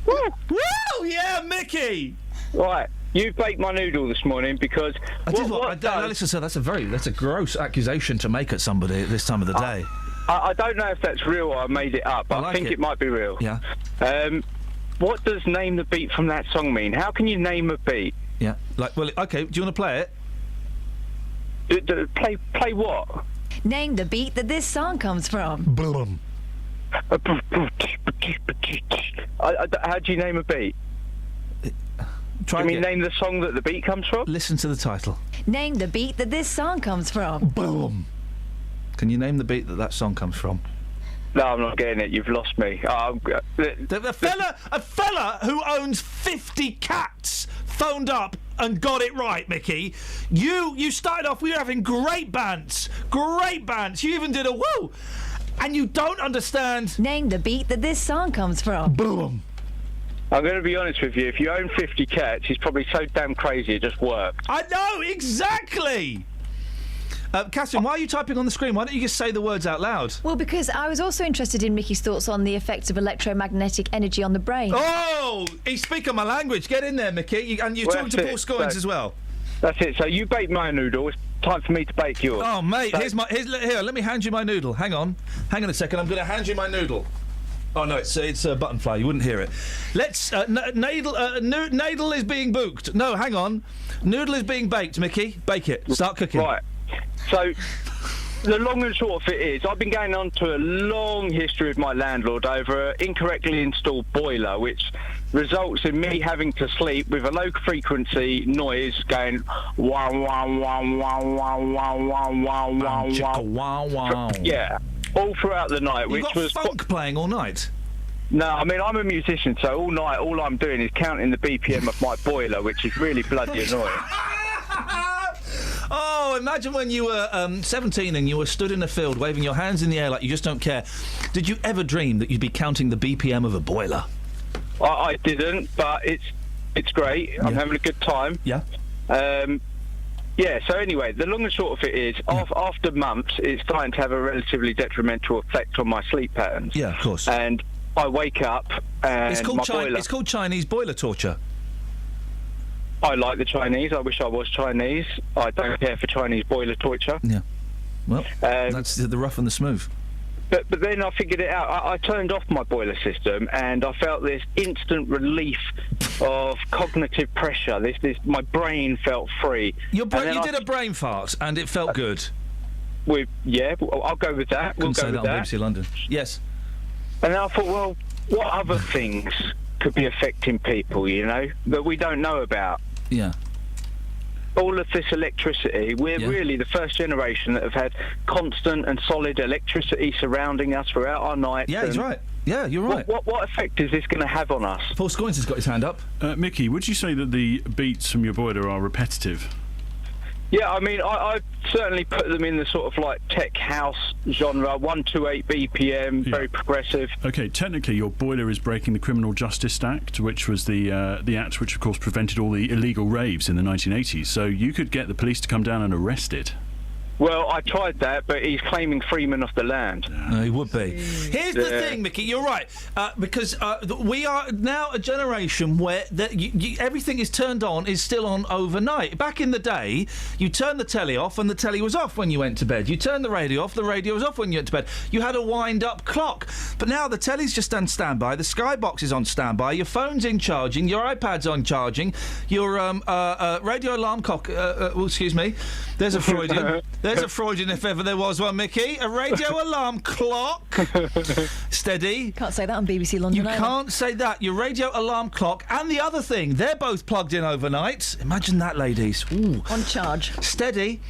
Woo! Woo! Yeah, Mickey! Right. You baked my noodle this morning because... I did what? Listen, sir, that's a gross accusation to make at somebody at this time of the day. I don't know if that's real or I made it up, but I think it might be real. Yeah. What does name the beat from that song mean? How can you name a beat? Yeah. Okay, do you want to play it? Play what? Name the beat that this song comes from. Boom. How do you name a beat? Name the song that the beat comes from? Listen to the title. Name the beat that this song comes from. Boom. Can you name the beat that song comes from? No, I'm not getting it. You've lost me. A fella who owns 50 cats phoned up and got it right, Mickey. You started off, we were having great bants. You even did a woo. And you don't understand. Name the beat that this song comes from. Boom. I'm going to be honest with you. If you own 50 cats, he's probably so damn crazy it just worked. I know, exactly. Catherine, why are you typing on the screen? Why don't you just say the words out loud? Well, because I was also interested in Mickey's thoughts on the effects of electromagnetic energy on the brain. Oh, he's speaking my language. Get in there, Mickey. And you're talking to Paul Scoins as well. That's it. So you baked my noodle. It's time for me to bake yours. Oh, mate, here, let me hand you my noodle. Hang on a second. I'm going to hand you my noodle. Oh, no, it's a button fly. You wouldn't hear it. Let's... Noodle is being booked. No, hang on. Noodle is being baked, Mickey. Bake it. Start cooking. Right. So, the long and short of it is, I've been going on to a long history with my landlord over an incorrectly installed boiler, which results in me having to sleep with a low-frequency noise going wow, wow, wow, wow, wow, wow, wow, wow, wow, wow. Yeah, all throughout the night. You've got funk playing all night? No, I mean, I'm a musician, so all night, all I'm doing is counting the BPM of my boiler, which is really bloody annoying. Oh, imagine when you were 17 and you were stood in a field waving your hands in the air like you just don't care. Did you ever dream that you'd be counting the BPM of a boiler? I didn't, but it's great. Yeah. I'm having a good time. Yeah. Yeah, so anyway, the long and short of it is, after months, it's starting to have a relatively detrimental effect on my sleep patterns. Yeah, of course. And I wake up and it's called Chinese boiler torture. I like the Chinese. I wish I was Chinese. I don't care for Chinese boiler torture. Yeah. Well, that's the rough and the smooth. But then I figured it out. I turned off my boiler system and I felt this instant relief of cognitive pressure. My brain felt free. You did a brain fart and it felt good. I'll go with that. Couldn't say that on BBC London. Yes. And then I thought, well, what other things could be affecting people, that we don't know about? Yeah. All of this electricity, we're really the first generation that have had constant and solid electricity surrounding us throughout our nights. Yeah, he's right. Yeah, you're right. What effect is this going to have on us? Paul Scoins has got his hand up. Mickey, would you say that the beats from your boiler are repetitive? Yeah, I mean, I certainly put them in the sort of like tech house genre, 128 BPM, very progressive. Okay, technically your boiler is breaking the Criminal Justice Act, which was the act which, of course, prevented all the illegal raves in the 1980s. So you could get the police to come down and arrest it. Well, I tried that, but he's claiming freeman of the land. No, he would be. Here's the thing, Mickey, you're right. Because we are now a generation where everything is turned on, is still on overnight. Back in the day, you turned the telly off and the telly was off when you went to bed. You turned the radio off was off when you went to bed. You had a wind-up clock. But now the telly's just on standby, the Skybox is on standby, your phone's in charging, your iPad's on charging, your radio alarm clock... excuse me. There's a Freudian... There's a Freudian if ever there was one, Mickey. A radio alarm clock. Steady. Can't say that on BBC London. You can't say that. Your radio alarm clock and the other thing, they're both plugged in overnight. Imagine that, ladies. Ooh. On charge. Steady.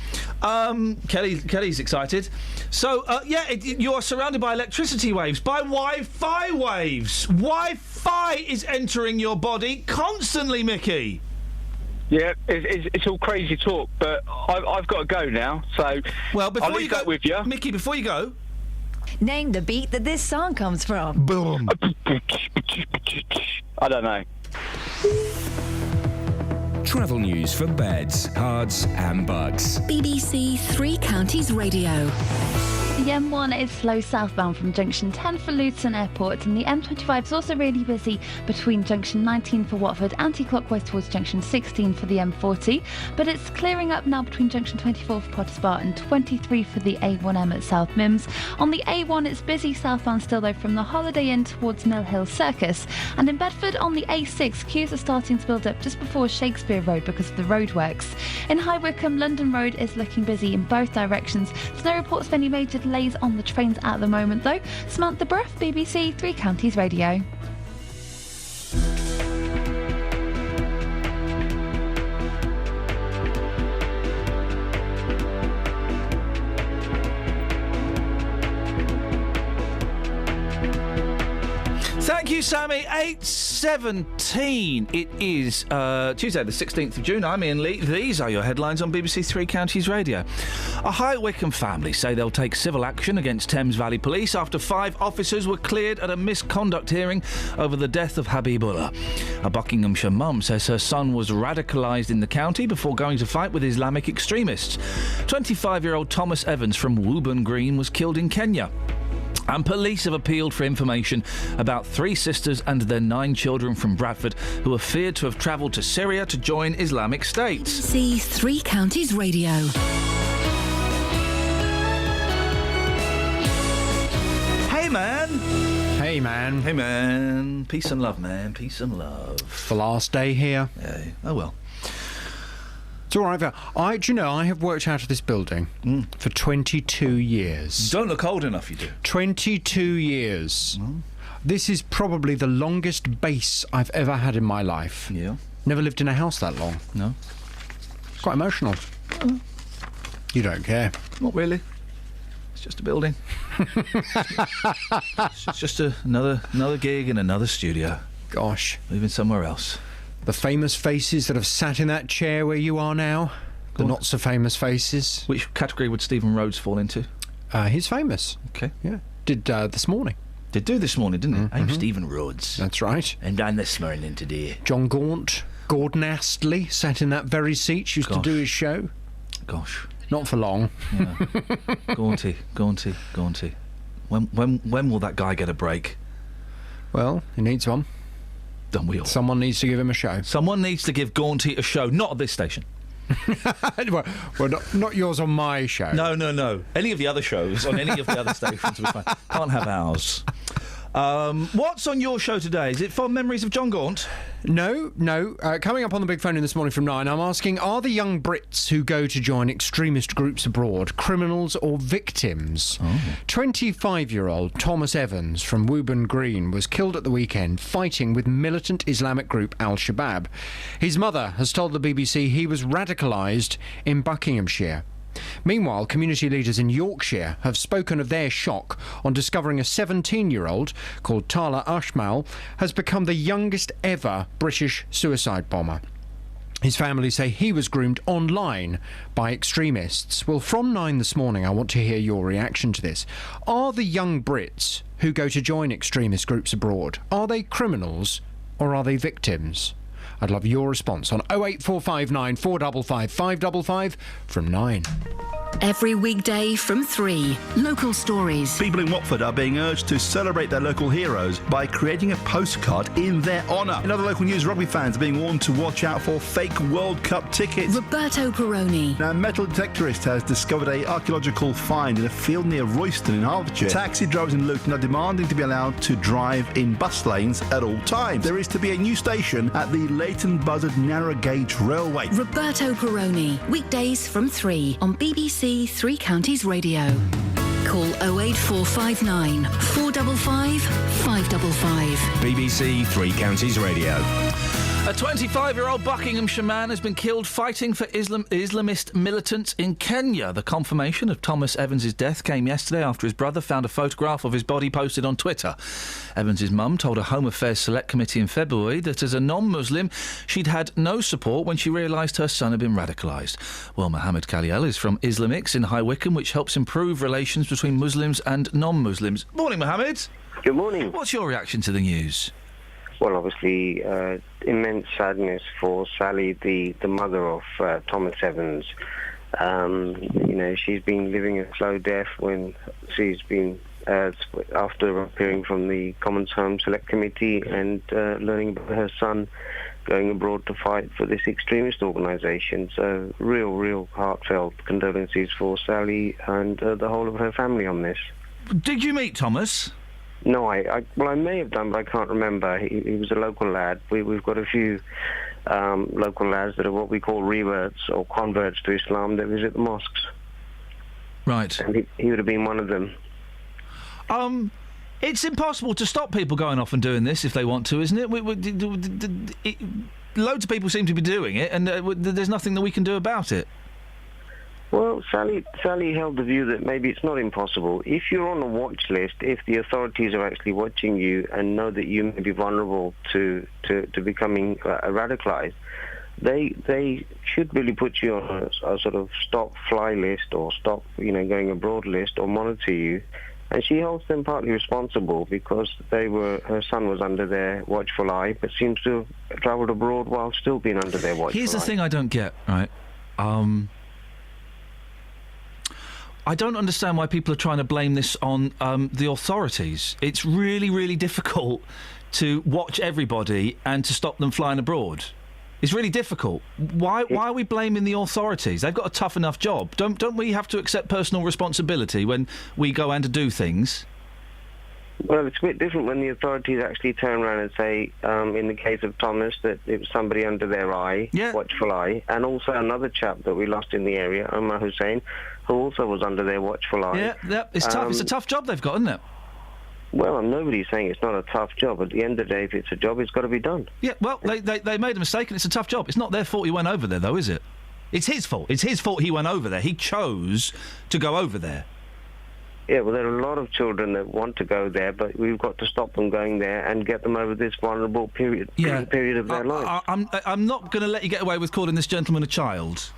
Kelly's excited. So, you are surrounded by electricity waves, by Wi-Fi waves. Wi-Fi is entering your body constantly, Mickey. Yeah, it's all crazy talk, but I've got to go now, so before I'll you go, that with you. Mickey, before you go... Name the beat that this song comes from. Boom. I don't know. Travel news for beds, cards and bugs. BBC Three Counties Radio. The M1 is slow southbound from junction 10 for Luton Airport, and the M25 is also really busy between junction 19 for Watford, anti-clockwise towards junction 16 for the M40, but it's clearing up now between junction 24 for Potters Bar and 23 for the A1M at South Mims. On the A1 it's busy southbound still though from the Holiday Inn towards Mill Hill Circus, and in Bedford on the A6 queues are starting to build up just before Shakespeare Road because of the roadworks. In High Wycombe, London Road is looking busy in both directions. There's no reports of any major delays on the trains at the moment though. Samantha Bruff, BBC Three Counties Radio. Thank you, Sammy. 8:17. It is Tuesday, the 16th of June. I'm Iain Lee. These are your headlines on BBC Three Counties Radio. A High Wycombe family say they'll take civil action against Thames Valley Police after 5 officers were cleared at a misconduct hearing over the death of Habibullah. A Buckinghamshire mum says her son was radicalised in the county before going to fight with Islamic extremists. 25-year-old Thomas Evans from Woburn Green was killed in Kenya. And police have appealed for information about 3 sisters and their 9 children from Bradford who are feared to have travelled to Syria to join Islamic State. BBC Three Counties Radio. Hey, man. Hey, man. Hey, man. Peace and love, man. Peace and love. The last day here. Yeah. Oh, well. It's all right. Do you know, I have worked out of this building for 22 years. Don't look old enough, you do. 22 years. This is probably the longest base I've ever had in my life. Yeah. Never lived in a house that long. No. It's quite emotional. You don't care. Not really. It's just a building. It's just another gig in another studio. Gosh. Moving somewhere else. The famous faces that have sat in that chair where you are now. The not so famous faces. Which category would Stephen Rhodes fall into? He's famous. Okay. Yeah. Did this morning. Did do this morning, didn't he? Mm-hmm. I'm Stephen Rhodes. That's right. And I'm this morning today. John Gaunt, Gordon Astley sat in that very seat, used to do his show. Gosh. Not for long. Yeah. Gaunty. When will that guy get a break? Well, he needs one. Don't we all? Someone needs to give him a show. Someone needs to give Gaunty a show. Not at this station. well, not yours on my show. No. Any of the other shows on any of the other stations will be fine. Can't have ours. What's on your show today? Is it Fond Memories of John Gaunt? No. Coming up on the big phone in this morning from 9, I'm asking, are the young Brits who go to join extremist groups abroad criminals or victims? 25-year-old Thomas Evans from Woburn Green was killed at the weekend fighting with militant Islamic group Al-Shabaab. His mother has told the BBC he was radicalised in Buckinghamshire. Meanwhile, community leaders in Yorkshire have spoken of their shock on discovering a 17-year-old called Tala Ashmal has become the youngest ever British suicide bomber. His family say he was groomed online by extremists. Well, from 9 this morning, I want to hear your reaction to this. Are the young Brits who go to join extremist groups abroad, are they criminals or are they victims? I'd love your response on 08459 455 555 from 9. Every weekday from 3. Local stories. People in Watford are being urged to celebrate their local heroes by creating a postcard in their honour. In other local news, rugby fans are being warned to watch out for fake World Cup tickets. Roberto Peroni. Now, a metal detectorist has discovered an archaeological find in a field near Royston in Hertfordshire. Taxi drivers in Luton are demanding to be allowed to drive in bus lanes at all times. There is to be a new station at the Leighton Buzzard narrow gauge railway. Roberto Peroni. Weekdays from 3 on BBC Three Counties Radio. Call 08459 455 555. BBC Three Counties Radio. A 25-year-old Buckinghamshire man has been killed fighting for Islamist militants in Kenya. The confirmation of Thomas Evans' death came yesterday after his brother found a photograph of his body posted on Twitter. Evans' mum told a Home Affairs Select Committee in February that as a non-Muslim, she'd had no support when she realised her son had been radicalised. Well, Mohammed Kaliel is from Islamix in High Wycombe, which helps improve relations between Muslims and non-Muslims. Morning, Mohammed. Good morning. What's your reaction to the news? well, obviously, immense sadness for Sally, the mother of Thomas Evans. She's been living a slow death when she's been, after appearing from the Commons Home Select Committee and learning about her son going abroad to fight for this extremist organisation. So real heartfelt condolences for Sally and the whole of her family on this. Did you meet Thomas? No, I may have done, but I can't remember. He was a local lad. We've got a few local lads that are what we call reverts or converts to Islam that visit the mosques. Right. And he would have been one of them. It's impossible to stop people going off and doing this if they want to, isn't it? Loads of people seem to be doing it, and there's nothing that we can do about it. Well, Sally held the view that maybe it's not impossible. If you're on a watch list, if the authorities are actually watching you and know that you may be vulnerable to becoming radicalised, they should really put you on a sort of stop-fly list or stop, going abroad list or monitor you. And she holds them partly responsible because her son was under their watchful eye, but seems to have travelled abroad while still being under their watchful eye. Here's the thing I don't get, right? I don't understand why people are trying to blame this on the authorities. It's really, really difficult to watch everybody and to stop them flying abroad. It's really difficult. Why are we blaming the authorities? They've got a tough enough job. Don't we have to accept personal responsibility when we go and to do things? Well, it's a bit different when the authorities actually turn around and say, in the case of Thomas, that it was somebody under their eye, watchful eye, and also another chap that we lost in the area, Omar Hussein, who also was under their watchful eye. Yeah, it's tough. It's a tough job they've got, isn't it? Well, nobody's saying it's not a tough job. At the end of the day, if it's a job, it's got to be done. Yeah, well, they made a mistake and it's a tough job. It's not their fault he went over there, though, is it? It's his fault. It's his fault he went over there. He chose to go over there. Yeah, well, there are a lot of children that want to go there, but we've got to stop them going there and get them over this vulnerable period of their life. I'm not going to let you get away with calling this gentleman a child.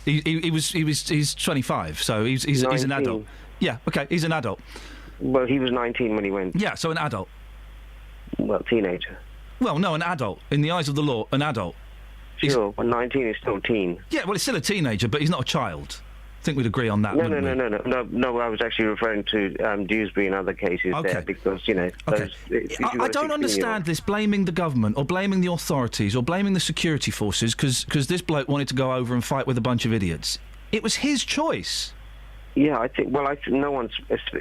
He's 25, so he's an adult. Yeah, okay, he's an adult. Well, he was 19 when he went. Yeah, so an adult. Well, teenager. Well, no, an adult. In the eyes of the law, an adult. Sure, well, 19 is still teen. Yeah, well, he's still a teenager, but he's not a child. I think we'd agree on that. No. I was actually referring to Dewsbury and other cases there because I don't understand this blaming the government or blaming the authorities or blaming the security forces because this bloke wanted to go over and fight with a bunch of idiots. It was his choice. Yeah, I think no one's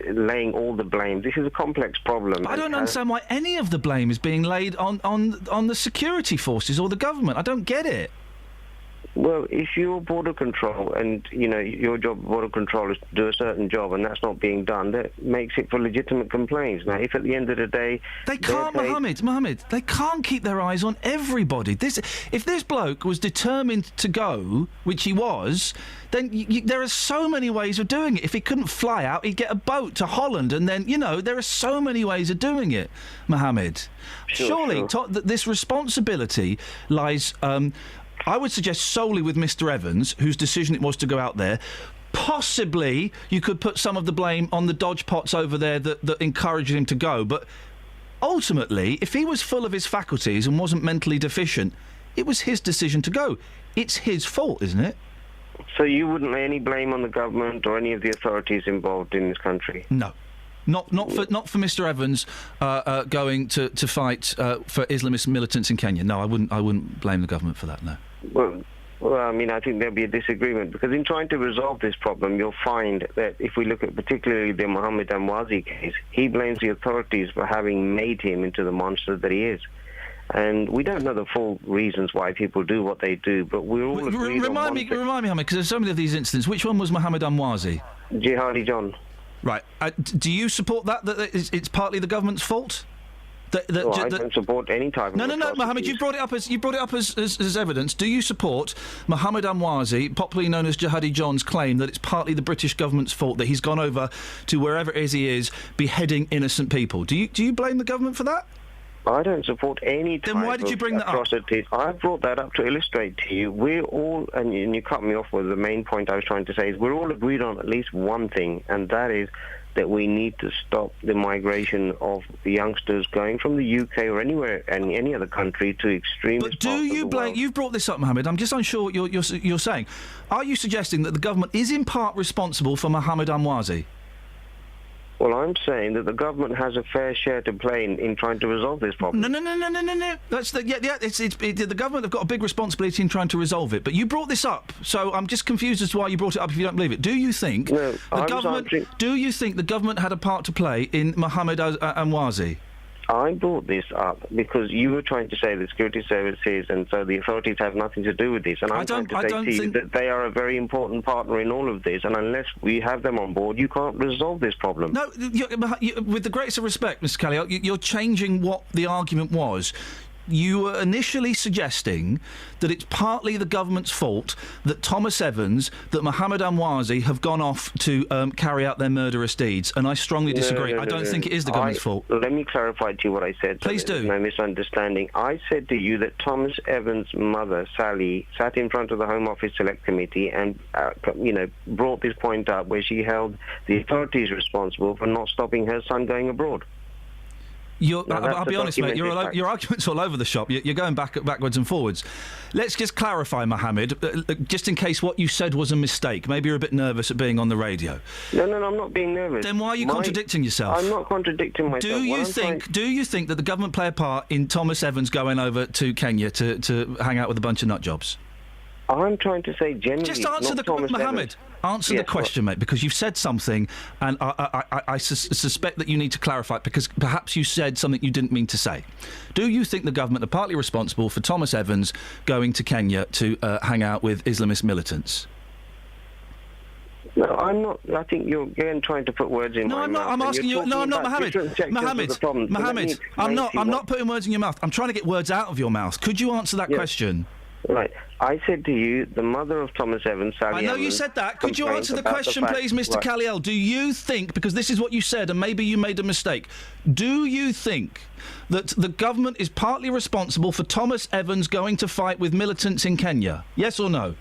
laying all the blame. This is a complex problem. I don't understand why any of the blame is being laid on the security forces or the government. I don't get it. Well, if you're border control and, your job, border control, is to do a certain job and that's not being done, that makes it for legitimate complaints. Now, if at the end of the day... They can't, Mohammed, they can't keep their eyes on everybody. If this bloke was determined to go, which he was, then there are so many ways of doing it. If he couldn't fly out, he'd get a boat to Holland and then, there are so many ways of doing it, Mohammed. Surely. This responsibility lies... I would suggest solely with Mr. Evans, whose decision it was to go out there. Possibly you could put some of the blame on the dodge pots over there that encouraged him to go. But ultimately, if he was full of his faculties and wasn't mentally deficient, it was his decision to go. It's his fault, isn't it? So you wouldn't lay any blame on the government or any of the authorities involved in this country? No. Not for Mr. Evans going to fight for Islamist militants in Kenya. No, I wouldn't blame the government for that. No. Well, I mean, I think there'll be a disagreement because in trying to resolve this problem, you'll find that if we look at particularly the Mohammed Anwazi case, he blames the authorities for having made him into the monster that he is. And we don't know the full reasons why people do what they do, but we're all agreed on one thing. Remind me, Mohammed, because there's so many of these incidents. Which one was Mohammed Anwazi? Jihadi John. Right. Do you support that it's partly the government's fault? I don't support any type of... No, Mohammed, you brought it up as evidence. Do you support Mohammed Anwazi, popularly known as Jihadi John's claim that it's partly the British government's fault that he's gone over to wherever it is he is, beheading innocent people? Do you blame the government for that? I don't support any type of... Then why did you bring that up? I brought that up to illustrate to you. We're all, and you cut me off with the main point I was trying to say, is we're all agreed on at least one thing, and that is that we need to stop the migration of youngsters going from the UK or anywhere, any other country, to extremist But do you blame... You've brought this up, Mohammed. I'm just unsure what you're saying. Are you suggesting that the government is in part responsible for Mohammed Anwazi? Well, I'm saying that the government has a fair share to play in trying to resolve this problem. No. That's the the government have got a big responsibility in trying to resolve it. But you brought this up, so I'm just confused as to why you brought it up. If you don't believe it, do you think Do you think the government had a part to play in Mohammed Anwazi? I brought this up because you were trying to say the security services and so the authorities have nothing to do with this. And I'm trying to say to you that they are a very important partner in all of this. And unless we have them on board, you can't resolve this problem. No, with the greatest of respect, Mr. Kelly, you're changing what the argument was. You were initially suggesting that it's partly the government's fault that Thomas Evans, that Mohammed Anwazi have gone off to carry out their murderous deeds, and I strongly disagree. I don't think it is the government's fault. Let me clarify to you what I said. Please do. No misunderstanding. I said to you that Thomas Evans' mother, Sally, sat in front of the Home Office Select Committee and, brought this point up where she held the authorities responsible for not stopping her son going abroad. I'll be honest, mate, your argument's all over the shop. You're going backwards and forwards. Let's just clarify, Mohammed, just in case what you said was a mistake. Maybe you're a bit nervous at being on the radio. No, I'm not being nervous. Then why are you contradicting yourself? I'm not contradicting myself. Do you think that the government play a part in Thomas Evans going over to Kenya to hang out with a bunch of nut jobs? I'm trying to say generally... Just answer the question, Mohammed. Answer the question, mate, because you've said something, and I suspect that you need to clarify it, because perhaps you said something you didn't mean to say. Do you think the government are partly responsible for Thomas Evans going to Kenya to hang out with Islamist militants? No, I'm not. I think you're again trying to put words in my mouth. No, I'm asking you. No, I'm not, Mohammed. Mohammed, I'm not putting words in your mouth. I'm trying to get words out of your mouth. Could you answer that question? Right. I said to you, the mother of Thomas Evans, Sally I know you said that. Could you answer the question, please, Mr. Calliel? Do you think, because this is what you said, and maybe you made a mistake, do you think that the government is partly responsible for Thomas Evans going to fight with militants in Kenya? Yes or no?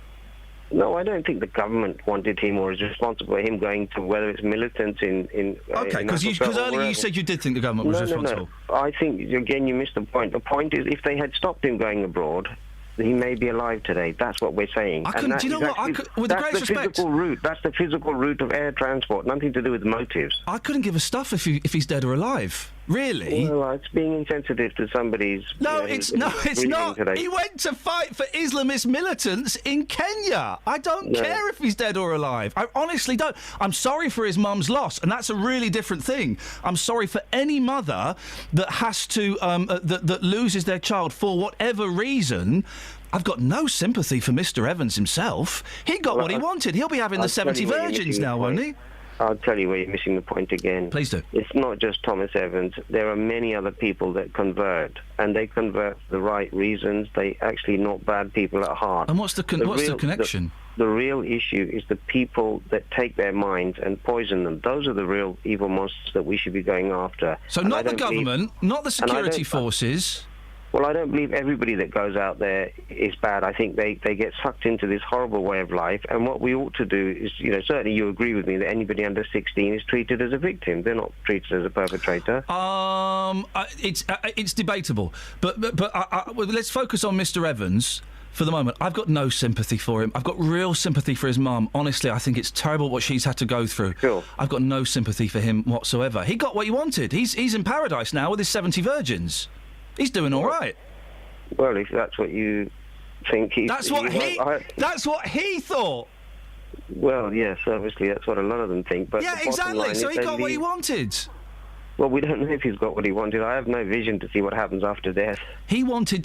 No, I don't think the government wanted him or is responsible for him going to whether it's militants in OK, because earlier you said you did think the government was responsible. No. I think, again, you missed the point. The point is, if they had stopped him going abroad, he may be alive today. That's what we're saying. Do you know what? With the greatest respect, that's the physical route of air transport. Nothing to do with motives. I couldn't give a stuff if he's dead or alive. Really? Well, it's being insensitive to somebody's... It's not. Today. He went to fight for Islamist militants in Kenya. I don't care if he's dead or alive. I honestly don't. I'm sorry for his mum's loss, and that's a really different thing. I'm sorry for any mother that has to... that loses their child for whatever reason. I've got no sympathy for Mr. Evans himself. He got what he wanted. He'll be having the 70 virgins now, won't he? I'll tell you where you're missing the point again. Please do. It's not just Thomas Evans. There are many other people that convert, and they convert for the right reasons. They actually not bad people at heart. And what's the connection? The real issue is the people that take their minds and poison them. Those are the real evil monsters that we should be going after. So not the government, not the security forces... Well, I don't believe everybody that goes out there is bad. I think they get sucked into this horrible way of life, and what we ought to do is, certainly you agree with me that anybody under 16 is treated as a victim. They're not treated as a perpetrator. It's debatable, but let's focus on Mr. Evans for the moment. I've got no sympathy for him. I've got real sympathy for his mum. Honestly, I think it's terrible what she's had to go through. Sure. I've got no sympathy for him whatsoever. He got what he wanted. He's in paradise now with his 70 virgins. He's doing all right. Well, if that's what you think that's what he thought. Well, yes, obviously that's what a lot of them think. But yeah, exactly. So he got what he wanted. Well, we don't know if he's got what he wanted. I have no vision to see what happens after death. He wanted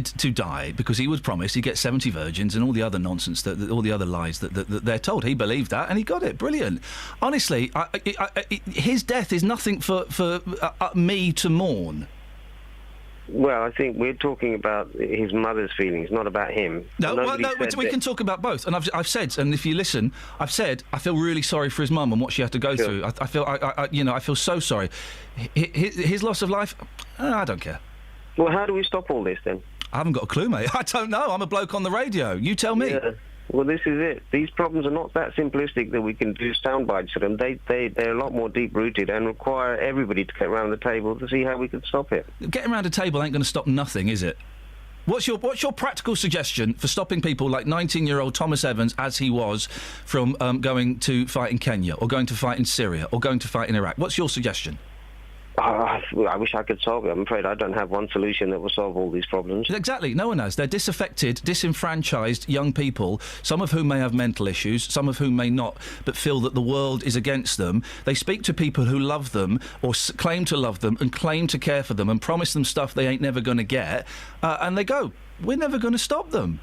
to die because he was promised he'd get 70 virgins and all the other nonsense, all the other lies that they're told. He believed that, and he got it. Brilliant. Honestly, his death is nothing for me to mourn. Well, I think we're talking about his mother's feelings, not about him. We can talk about both. And I've said, and if you listen, I've said I feel really sorry for his mum and what she had to go through. I feel so sorry. His loss of life, I don't care. Well, how do we stop all this then? I haven't got a clue, mate. I don't know. I'm a bloke on the radio. You tell me. Yeah. Well, this is it. These problems are not that simplistic that we can do sound bites for them. They're a lot more deep-rooted and require everybody to get around the table to see how we can stop it. Getting around a table ain't going to stop nothing, is it? What's your practical suggestion for stopping people like 19-year-old Thomas Evans, as he was, from going to fight in Kenya, or going to fight in Syria, or going to fight in Iraq? What's your suggestion? I wish I could solve it. I'm afraid I don't have one solution that will solve all these problems. Exactly. No one has. They're disaffected, disenfranchised young people, some of whom may have mental issues, some of whom may not, but feel that the world is against them. They speak to people who love them, or claim to love them, and claim to care for them, and promise them stuff they ain't never going to get, and they go, we're never going to stop them.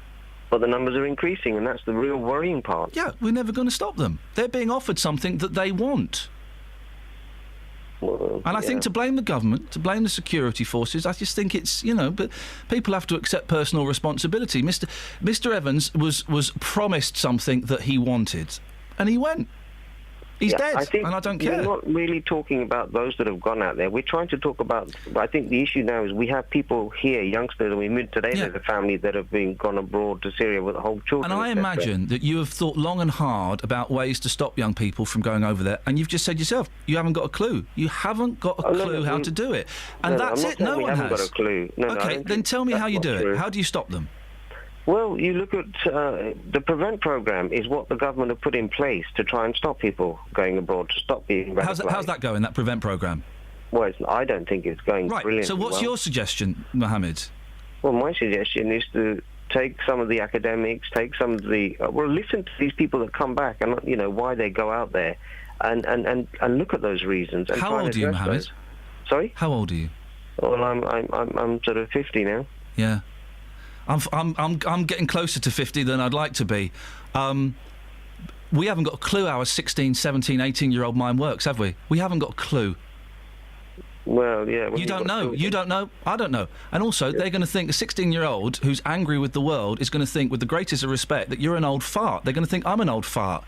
But the numbers are increasing, and that's the real worrying part. Yeah, we're never going to stop them. They're being offered something that they want. Well, and I think to blame the government, to blame the security forces, I just think it's, but people have to accept personal responsibility. Mr. Evans was promised something that he wanted, and he went. He's dead, and I don't care. We're not really talking about those that have gone out there. We're trying to talk about... I think the issue now is we have people here, youngsters, and we meet today, there's a family that have gone abroad to Syria with whole children. And I imagine that you have thought long and hard about ways to stop young people from going over there, and you've just said yourself, you haven't got a clue. You haven't got a clue how to do it. And that's it, no one has. Got a clue. OK, then tell me how you do it. How do you stop them? Well, you look at the PREVENT programme is what the government have put in place to try and stop people going abroad, to stop being radicalised. How's that going, that PREVENT programme? Well, I don't think it's going brilliantly Right, so what's your suggestion, Mohammed? Well, my suggestion is to take some of the academics, take some of the... listen to these people that come back and, why they go out there and look at those reasons. And How old are you, Mohammed? Sorry? How old are you? Well, I'm sort of 50 now. Yeah. I'm getting closer to 50 than I'd like to be. We haven't got a clue how a 16, 17, 18-year-old mind works, have we? We haven't got a clue. Well, yeah. You don't know. You don't know. I don't know. And also, they're going to think a 16-year-old who's angry with the world is going to think, with the greatest of respect, that you're an old fart. They're going to think I'm an old fart.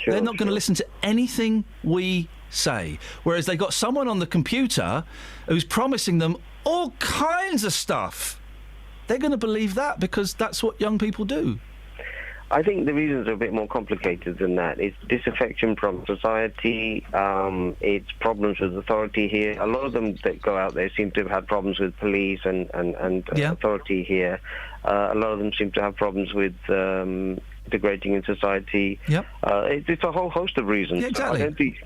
They're not going to listen to anything we say. Whereas they got someone on the computer who's promising them all kinds of stuff. They're going to believe that because that's what young people do. I think the reasons are a bit more complicated than that. It's disaffection from society, it's problems with authority here. A lot of them that go out there seem to have had problems with police and authority here. A lot of them seem to have problems with integrating in society. Yep. It's a whole host of reasons. Yeah, exactly. I don't think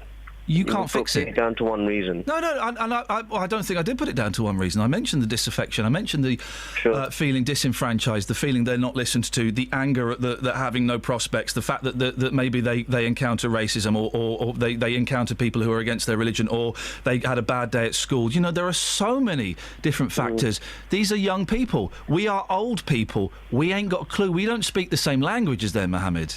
you can't fix it down to one reason. No, I don't think I did put it down to one reason. I mentioned the disaffection. I mentioned the feeling disenfranchised, the feeling they're not listened to, the anger at the having no prospects, the fact that maybe they encounter racism or they encounter people who are against their religion, or they had a bad day at school. There are so many different factors. These are young people. We are old people. We ain't got a clue. We don't speak the same language as them, Mohammed.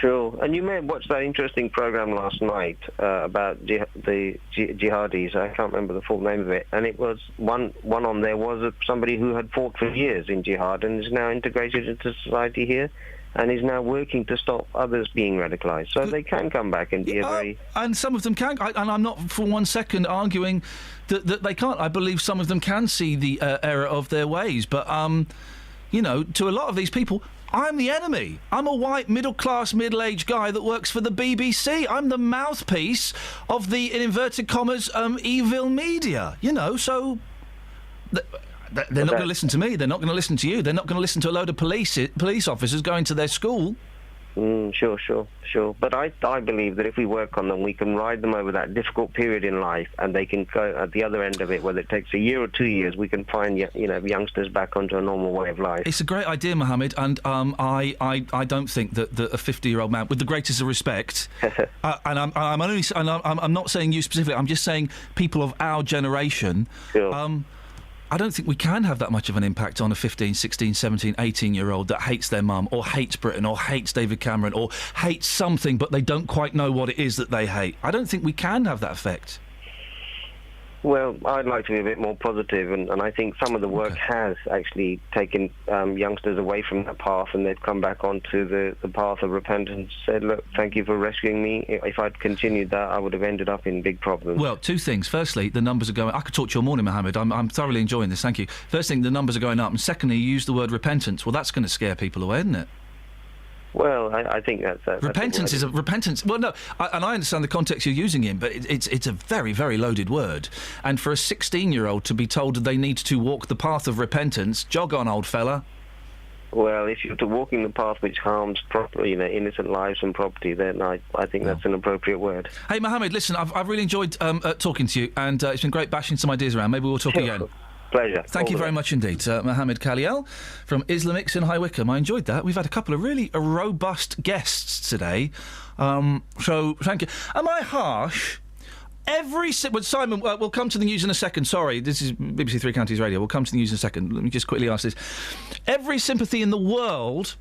Sure, and you may have watched that interesting programme last night about the jihadis. I can't remember the full name of it, and it was one on there was somebody who had fought for years in jihad and is now integrated into society here, and is now working to stop others being radicalised. So they can come back and be a very... And some of them can, and I'm not for 1 second arguing that they can't. I believe some of them can see the error of their ways, but to a lot of these people, I'm the enemy. I'm a white, middle-class, middle-aged guy that works for the BBC. I'm the mouthpiece of the, in inverted commas, evil media. So... They're not going to listen to me. They're not going to listen to you. They're not going to listen to a load of police officers going to their school. Sure. But I believe that if we work on them, we can ride them over that difficult period in life, and they can go at the other end of it, whether it takes a year or 2 years, we can find youngsters back onto a normal way of life. It's a great idea, Mohammed, and I don't think that a 50-year-old man, with the greatest of respect, and I'm not saying you specifically, I'm just saying people of our generation. Sure. I don't think we can have that much of an impact on a 15, 16, 17, 18-year-old that hates their mum, or hates Britain, or hates David Cameron, or hates something, but they don't quite know what it is that they hate. I don't think we can have that effect. Well, I'd like to be a bit more positive, and I think some of the work has actually taken youngsters away from that path, and they've come back onto the path of repentance, said, look, thank you for rescuing me. If I'd continued that, I would have ended up in big problems. Well, two things. Firstly, the numbers are going... I could talk to you all morning, Mohammed. I'm thoroughly enjoying this, thank you. First thing, the numbers are going up, and secondly, you use the word repentance. Well, that's going to scare people away, isn't it? Well, I think that's repentance is repentance. Well, no, and I understand the context you're using it, but it's a very, very loaded word. And for a 16-year-old to be told they need to walk the path of repentance, jog on, old fella. Well, if you're walking the path which harms innocent lives and property, then I think that's an appropriate word. Hey, Mohammed, listen, I've really enjoyed talking to you, and it's been great bashing some ideas around. Maybe we'll talk again. Pleasure. Thank you very much indeed, Mohammed Khaliel from Islamics in High Wycombe. I enjoyed that. We've had a couple of really robust guests today, so thank you. Am I harsh? Simon, we'll come to the news in a second. Sorry, this is BBC Three Counties Radio. We'll come to the news in a second. Let me just quickly ask this. Every sympathy in the world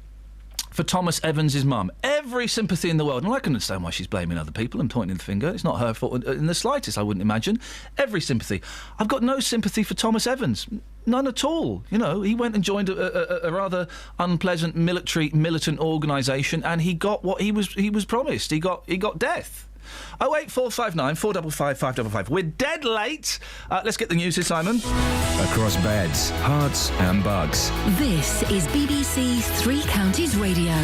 for Thomas Evans' mum. Every sympathy in the world. And I can understand why she's blaming other people and pointing the finger. It's not her fault in the slightest, I wouldn't imagine. Every sympathy. I've got no sympathy for Thomas Evans. None at all. You know, he went and joined a rather unpleasant militant organisation, and he got what he was promised. He got death. 08459 455 555. We're dead late. Let's get the news here, Simon. Across beds, hearts and bugs. This is BBC Three Counties Radio.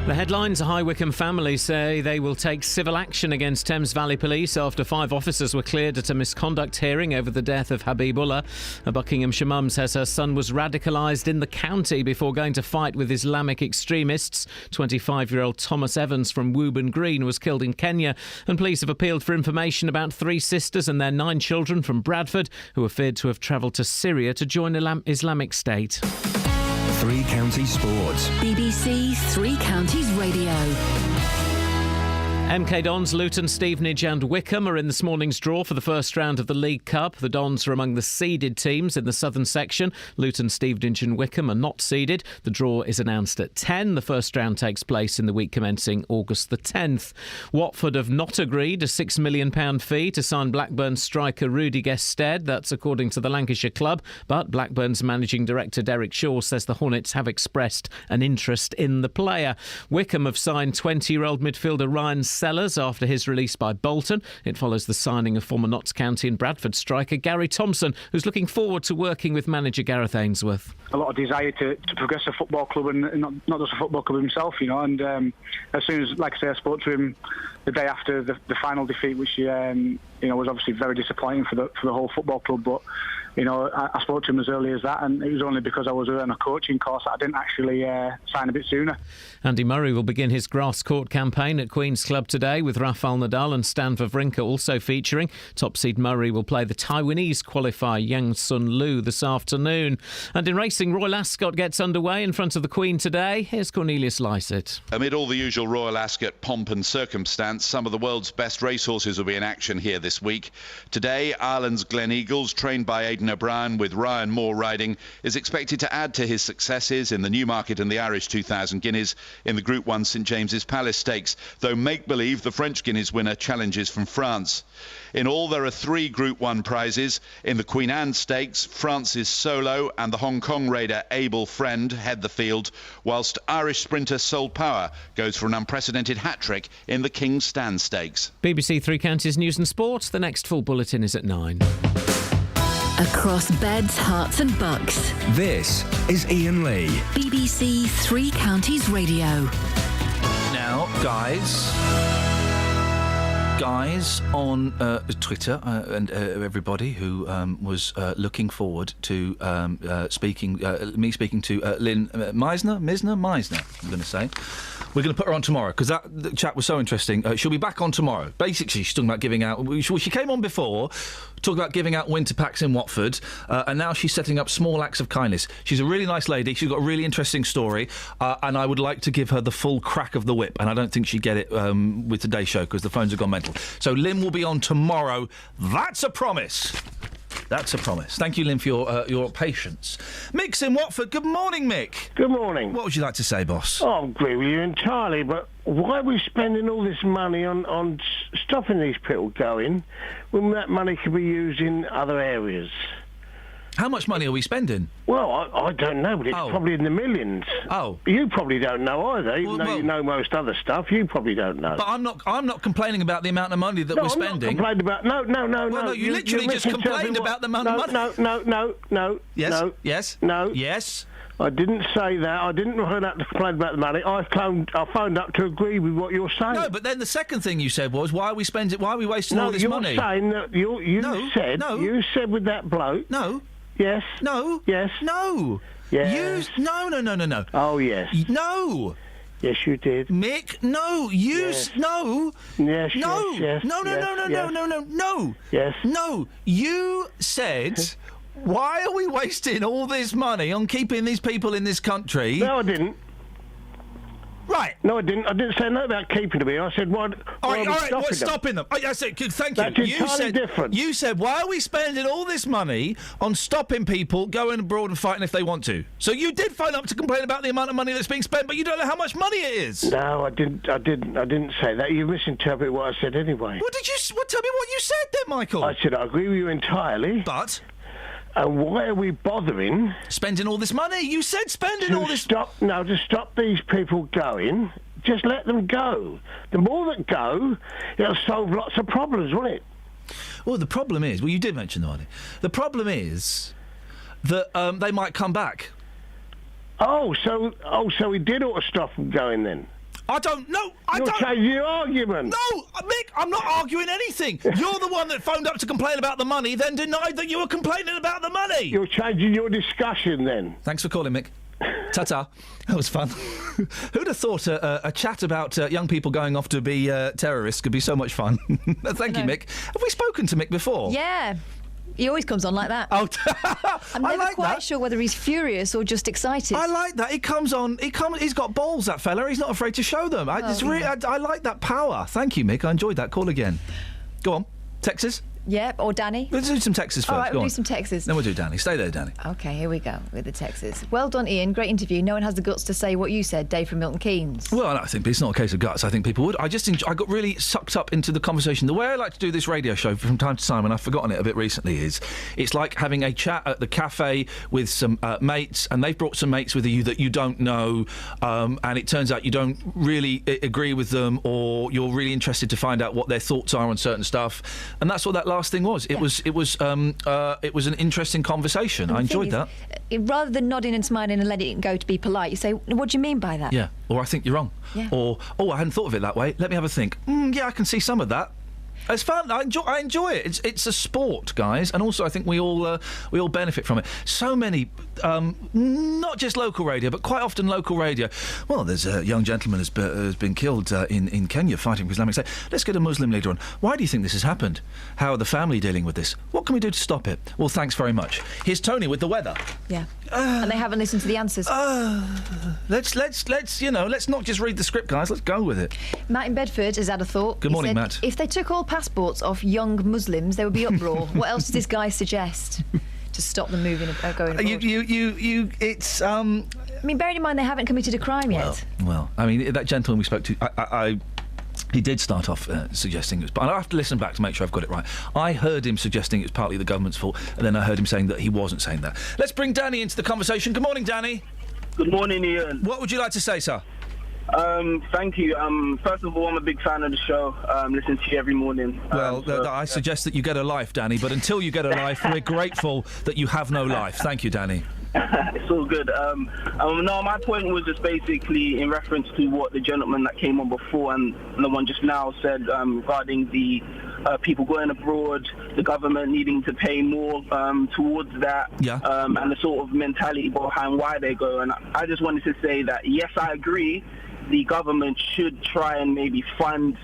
The headlines: High Wycombe families say they will take civil action against Thames Valley Police after 5 officers were cleared at a misconduct hearing over the death of Habibullah. A Buckinghamshire mum says her son was radicalised in the county before going to fight with Islamic extremists. 25-year-old Thomas Evans from Woburn Green was killed in Kenya, and police have appealed for information about 3 sisters and their 9 children from Bradford who are feared to have travelled to Syria to join Islamic State. Three Counties Sports. BBC Three Counties Radio. MK Dons, Luton, Stevenage and Wycombe are in this morning's draw for the first round of the League Cup. The Dons are among the seeded teams in the southern section. Luton, Stevenage and Wycombe are not seeded. The draw is announced at 10. The first round takes place in the week commencing August the 10th. Watford have not agreed a £6 million fee to sign Blackburn striker Rudy Gestead. That's according to the Lancashire club. But Blackburn's managing director Derek Shaw says the Hornets have expressed an interest in the player. Wycombe have signed 20-year-old midfielder Ryan Sellers after his release by Bolton. It follows the signing of former Notts County and Bradford striker Gary Thompson, who's looking forward to working with manager Gareth Ainsworth. A lot of desire to progress a football club and not just a football club himself, you know. And as soon as, like I say, I spoke to him the day after the final defeat, which was obviously very disappointing for the whole football club. But I spoke to him as early as that, and it was only because I was on a coaching course that I didn't actually sign a bit sooner. Andy Murray will begin his grass court campaign at Queen's Club today, with Rafael Nadal and Stan Wawrinka also featuring. Top seed Murray will play the Taiwanese qualifier Yang Sun Lu this afternoon. And in racing, Royal Ascot gets underway in front of the Queen today. Here's Cornelius Lycett. Amid all the usual Royal Ascot pomp and circumstance, some of the world's best racehorses will be in action here this week. Today, Ireland's Glen Eagles, trained by Aidan O'Brien with Ryan Moore riding, is expected to add to his successes in the Newmarket and the Irish 2000 Guineas in the Group 1 St James's Palace Stakes, though make-believe the French Guineas winner challenges from France. In all, there are 3 Group 1 prizes. In the Queen Anne Stakes, France's Solo and the Hong Kong raider Able Friend head the field, whilst Irish sprinter Soul Power goes for an unprecedented hat-trick in the King's Stand Stakes. BBC Three Counties News and Sport. The next full bulletin is at 9. Across beds, hearts and bucks. This is Iain Lee. BBC Three Counties Radio. Now, guys on Twitter and everybody who was looking forward to speaking to Lynn Meisner, I'm going to say. We're going to put her on tomorrow because that chat was so interesting. She'll be back on tomorrow. Basically, she's talking about giving out... She came on before, talking about giving out winter packs in Watford, and now she's setting up small acts of kindness. She's a really nice lady. She's got a really interesting story, and I would like to give her the full crack of the whip, and I don't think she'd get it with today's show because the phones have gone mental. So Lynn will be on tomorrow. That's a promise. That's a promise. Thank you, Lynn, for your patience. Mick's in Watford. Good morning, Mick. Good morning. What would you like to say, boss? Oh, I agree with you entirely, but why are we spending all this money on stopping these people going when that money could be used in other areas? How much money are we spending? Well, I don't know, but it's probably in the millions. Oh. You probably don't know either, even though you know most other stuff. You probably don't know. But I'm not complaining about the amount of money that we're spending. I'm not complaining about... No. Well, no, you literally just complained about the amount of money. No. Yes? No. Yes? No. Yes? I didn't say that. I didn't phone up to complain about the money. I phoned up to agree with what you're saying. No, but then the second thing you said was, why are we wasting all this money? No, you're saying that you said with that bloke... No. Yes. No. Yes. No. Yes. No. Oh, yes. No. Yes, you did. Mick, no. No. Yes, no. Yes. No. No. Yes. No. You said... Why are we wasting all this money on keeping these people in this country? No, I didn't. Right. No, I didn't. I didn't say nothing about keeping them here. I said, all right, stopping them. I said, thank you. That's entirely different. You said, why are we spending all this money on stopping people going abroad and fighting if they want to? So you did phone up to complain about the amount of money that's being spent, but you don't know how much money it is. No, I didn't say that. You misinterpreted what I said anyway. What did you... tell me what you said then, Michael. I said, I agree with you entirely. But... And why are we bothering... Spending all this money? You said spending all this... To stop these people going, just let them go. The more that go, it'll solve lots of problems, won't it? Well, the problem is... Well, you did mention the money. The problem is that they might come back. So we did ought to stop them going then? I don't know. You're changing your argument. No, Mick, I'm not arguing anything. You're the one that phoned up to complain about the money, then denied that you were complaining about the money. You're changing your discussion then. Thanks for calling, Mick. Ta-ta. That was fun. Who'd have thought a chat about young people going off to be terrorists could be so much fun? Thank you, Mick. Have we spoken to Mick before? Yeah. He always comes on like that. Oh, I'm never quite sure whether he's furious or just excited. I like that. He comes on. He's got balls, that fella. He's not afraid to show them. I like that power. Thank you, Mick. I enjoyed that. Call again. Go on. Texas? Yeah, or Danny. Let's do some Texas first. All right, Go we'll on. do some Texas. Then we'll do Danny. Stay there, Danny. OK, here we go with the Texas. Well done, Iain. Great interview. No one has the guts to say what you said, Dave from Milton Keynes. Well, I think it's not a case of guts. I think people would. I got really sucked up into the conversation. The way I like to do this radio show from time to time, and I've forgotten it a bit recently, is it's like having a chat at the cafe with some mates, and they've brought some mates with you that you don't know, and it turns out you don't really agree with them, or you're really interested to find out what their thoughts are on certain stuff, and that's what that last thing was. It was an interesting conversation. I enjoyed that. Rather than nodding and smiling and letting it go to be polite, you say, what do you mean by that? Yeah, or I think you're wrong. Yeah. Or, I hadn't thought of it that way. Let me have a think. Yeah, I can see some of that. It's fun. I enjoy it. It's a sport, guys, and also I think we all benefit from it. So many, not just local radio, but quite often local radio. Well, there's a young gentleman has been killed in Kenya fighting for Islamic State. Let's get a Muslim leader on. Why do you think this has happened? How are the family dealing with this? What can we do to stop it? Well, thanks very much. Here's Tony with the weather. Yeah. And they haven't listened to the answers. Let's not just read the script, guys. Let's go with it. Matt in Bedford has had a thought. Good morning, Matt. If they took all passports off young Muslims, there would be uproar. What else does this guy suggest to stop them moving, going abroad? It's. I mean, bearing in mind they haven't committed a crime yet. Well, I mean, that gentleman we spoke to, he did start off suggesting it was, but I have to listen back to make sure I've got it right. I heard him suggesting it was partly the government's fault, and then I heard him saying that he wasn't saying that. Let's bring Danny into the conversation. Good morning, Danny. Good morning, Iain. What would you like to say, sir? Thank you. First of all, I'm a big fan of the show. Listen to you every morning. I suggest that you get a life, Danny, but until you get a life, we're grateful that you have no life. Thank you, Danny. It's all good. No, my point was just basically in reference to what the gentleman that came on before and the one just now said regarding the people going abroad, the government needing to pay more towards that, and the sort of mentality behind why they go. And I just wanted to say that, yes, I agree, the government should try and maybe find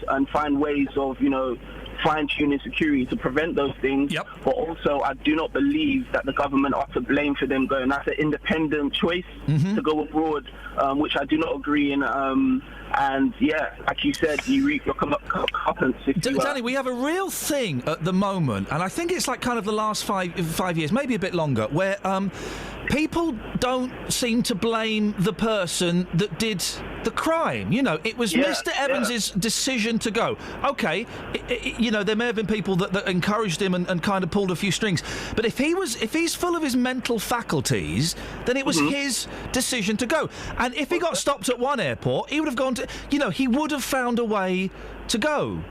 ways of, fine-tuning security to prevent those things. But also, I do not believe that the government are to blame for them going. That's an independent choice to go abroad, which I do not agree in. And yeah, like you said, you reap your comeuppance. Danny, we have a real thing at the moment, and I think it's like kind of the last five years, maybe a bit longer, where people don't seem to blame the person that did the crime. You know, it was Mr. Evans' decision to go. OK, you know, there may have been people that encouraged him and kind of pulled a few strings. But if he's full of his mental faculties, then it was his decision to go. And if he got stopped at one airport, he would have gone to... You know, he would have found a way to go.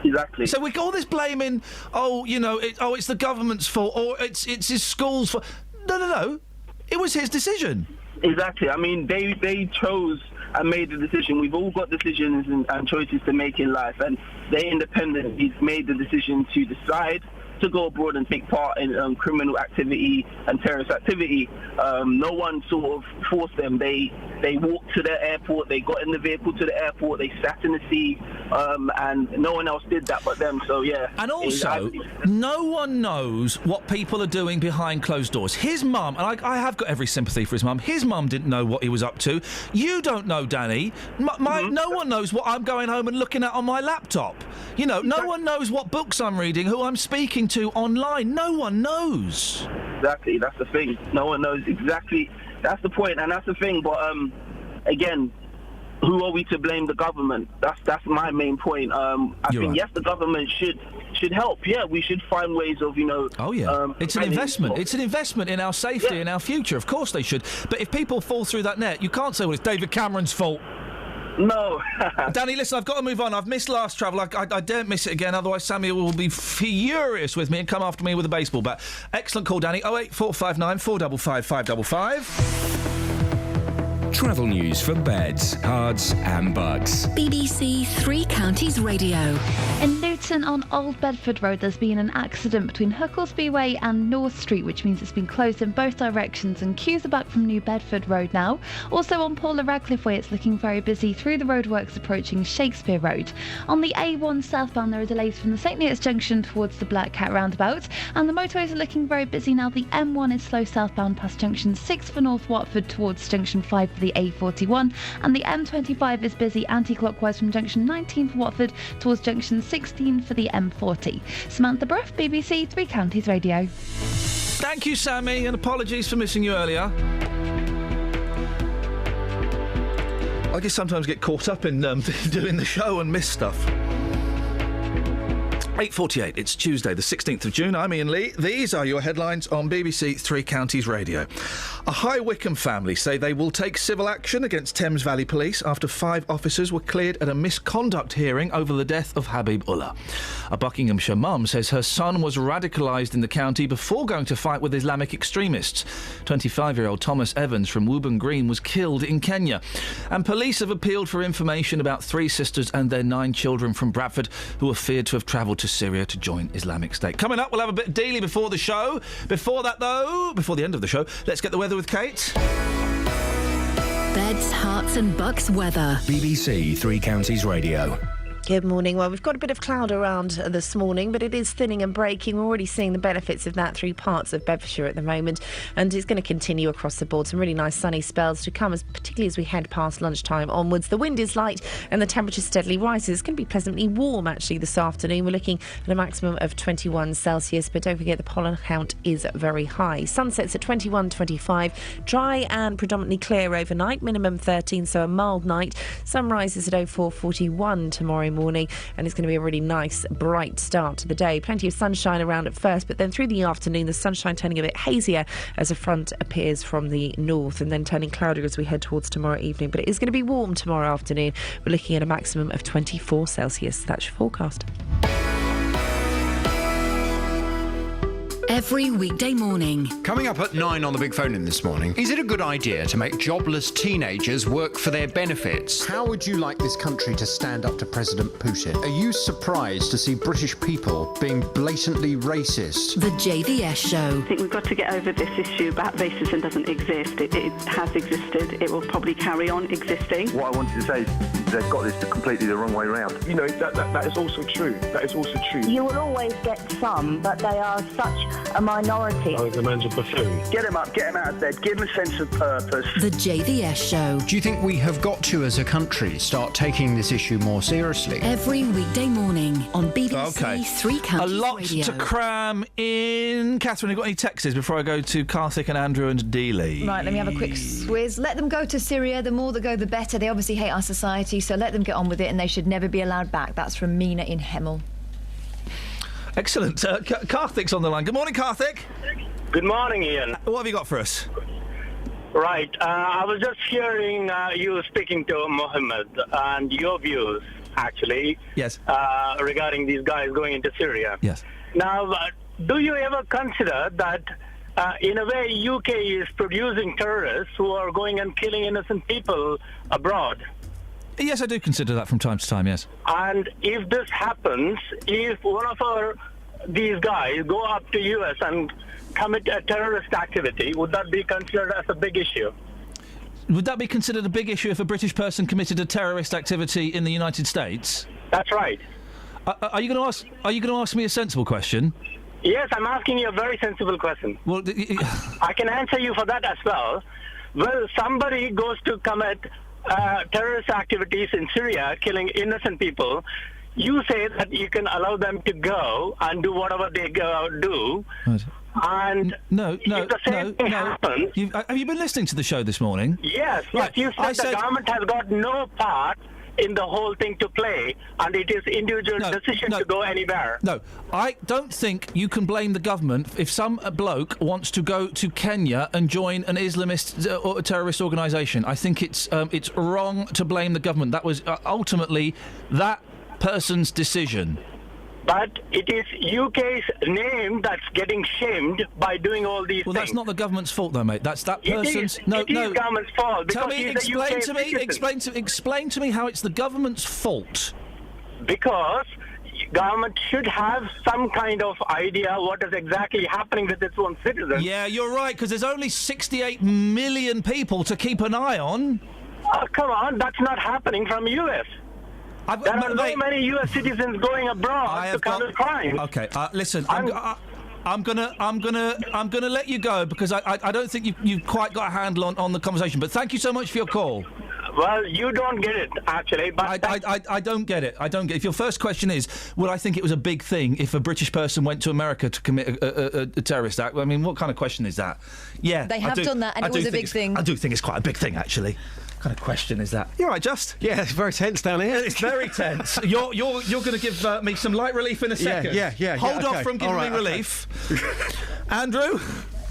Exactly. So we got all this blaming, it's the government's fault, or it's his school's fault. No. It was his decision. Exactly. I mean, they chose and made the decision. We've all got decisions and choices to make in life, and they independently made the decision to decide to go abroad and take part in criminal activity and terrorist activity. No one sort of forced them. They walked to the airport, they got in the vehicle to the airport, they sat in the seat, and no one else did that but them. So, yeah. And also, no one knows what people are doing behind closed doors. His mum, and I have got every sympathy for his mum, his mum didn't know what he was up to. You don't know, Danny. No one knows what I'm going home and looking at on my laptop. You know, no one knows what books I'm reading, who I'm speaking to online. No one knows. Exactly, that's the thing. No one knows exactly. That's the point, and that's the thing. But again, who are we to blame? The government. That's my main point. I think yes, the government should help. Yeah, we should find ways of it's an investment. It's an investment in our safety, in our future. Of course they should. But if people fall through that net, you can't say, well, it's David Cameron's fault. No. Danny, listen, I've got to move on. I've missed last travel. I daren't miss it again, otherwise Samuel will be furious with me and come after me with a baseball bat. Excellent call, Danny. 08459 455 555. Travel news for beds, cards and bugs. BBC Three Counties Radio. In Luton on Old Bedford Road, there's been an accident between Hucklesby Way and North Street, which means it's been closed in both directions, and queues are back from New Bedford Road now. Also on Paula Radcliffe Way, it's looking very busy through the roadworks approaching Shakespeare Road. On the A1 southbound, there are delays from the St Neots Junction towards the Black Cat roundabout, and the motorways are looking very busy now. The M1 is slow southbound past Junction 6 for North Watford towards Junction 5 for the A41, and the M25 is busy anti-clockwise from Junction 19 for Watford towards Junction 16 for the M40. Samantha Bruff, BBC Three Counties Radio. Thank you, Sammy, and apologies for missing you earlier. I just sometimes get caught up in doing the show and miss stuff. 8:48, it's Tuesday the 16th of June. I'm Iain Lee. These are your headlines on BBC Three Counties Radio. A High Wycombe family say they will take civil action against Thames Valley Police after 5 officers were cleared at a misconduct hearing over the death of Habib Ullah. A Buckinghamshire mum says her son was radicalised in the county before going to fight with Islamic extremists. 25-year-old Thomas Evans from Woburn Green was killed in Kenya. And police have appealed for information about 3 sisters and their 9 children from Bradford who are feared to have travelled to Syria to join Islamic State. Coming up, we'll have a bit of Dealey before the show. Before that, though, before the end of the show, let's get the weather with Kate. Beds, Herts and Bucks weather. BBC Three Counties Radio. Good morning. Well, we've got a bit of cloud around this morning, but it is thinning and breaking. We're already seeing the benefits of that through parts of Bedfordshire at the moment, and it's going to continue across the board. Some really nice sunny spells to come, particularly as we head past lunchtime onwards. The wind is light and the temperature steadily rises. It's going to be pleasantly warm, actually, this afternoon. We're looking at a maximum of 21 Celsius, but don't forget the pollen count is very high. Sunsets at 21, 25. Dry and predominantly clear overnight, minimum 13, so a mild night. Sunrise is at 04:41 tomorrow morning, and it's going to be a really nice bright start to the day. Plenty of sunshine around at first, but then through the afternoon the sunshine turning a bit hazier as a front appears from the north, and then turning cloudier as we head towards tomorrow evening. But it is going to be warm tomorrow afternoon. We're looking at a maximum of 24 Celsius. That's your forecast. Every weekday morning. Coming up at 9 on the Big Phone In this morning, is it a good idea to make jobless teenagers work for their benefits? How would you like this country to stand up to President Putin? Are you surprised to see British people being blatantly racist? The JVS Show. I think we've got to get over this issue about racism doesn't exist. It has existed. It will probably carry on existing. What I wanted to say is they've got this completely the wrong way around. You know, that is also true. That is also true. You will always get some, but they are such a minority. I think the man's a buffoon. Get him up, get him out of bed, give him a sense of purpose. The JVS Show. Do you think we have got to, as a country, start taking this issue more seriously? Every weekday morning on BBC Three Counties A lot Radio. to cram in. Catherine, have you got any texts before I go to Karthik and Andrew and Dealey? Right, let me have a quick swizz. Let them go to Syria. The more that go, the better. They obviously hate our society, so let them get on with it, and they should never be allowed back. That's from Mina in Hemel. Excellent. Karthik's on the line. Good morning, Karthik. Good morning, Ian. What have you got for us? Right. I was just hearing you speaking to Mohammed and your views, actually. Yes. Regarding these guys going into Syria. Yes. Now, do you ever consider that, in a way, UK is producing terrorists who are going and killing innocent people abroad? Yes, I do consider that from time to time, yes. And if this happens, if one of these guys go up to US and commit a terrorist activity, would that be considered as a big issue? Would that be considered a big issue if a British person committed a terrorist activity in the United States? That's right. Are you going to ask me a sensible question? Yes, I'm asking you a very sensible question. Well, I can answer you for that as well. Well, somebody goes to commit terrorist activities in Syria, killing innocent people. You say that you can allow them to go and do whatever they do. Right. And if the same thing happens... Have you been listening to the show this morning? Yes, Right. yes. You said the government has got no part in the whole thing to play, and it is individual decision to go anywhere. No, I don't think you can blame the government if some bloke wants to go to Kenya and join an Islamist or terrorist organisation. I think it's wrong to blame the government. That was ultimately that person's decision. But it is UK's name that's getting shamed by doing all these things. Well, that's not the government's fault, though, mate. That's that person's. It is government's fault. Tell me, Because explain to me how it's the government's fault. Because government should have some kind of idea what is exactly happening with its own citizens. Yeah, you're right. Because there's only 68 million people to keep an eye on. Oh, come on, that's not happening from US. There are so many US citizens going abroad to commit crimes. Okay, listen, I'm gonna let you go because I don't think you've quite got a handle on the conversation. But thank you so much for your call. Well, you don't get it, actually. But I don't get it. I don't get it. If your first question is, would I think it was a big thing if a British person went to America to commit a terrorist act? I mean, what kind of question is that? Yeah, They have done that, and it was a big thing. I do think it's quite a big thing, actually. What kind of question is that? You all right, Just? Yeah, it's very tense down here. It's very tense. You're going to give me some light relief in a second. Yeah. Hold off okay. from giving me relief. Andrew?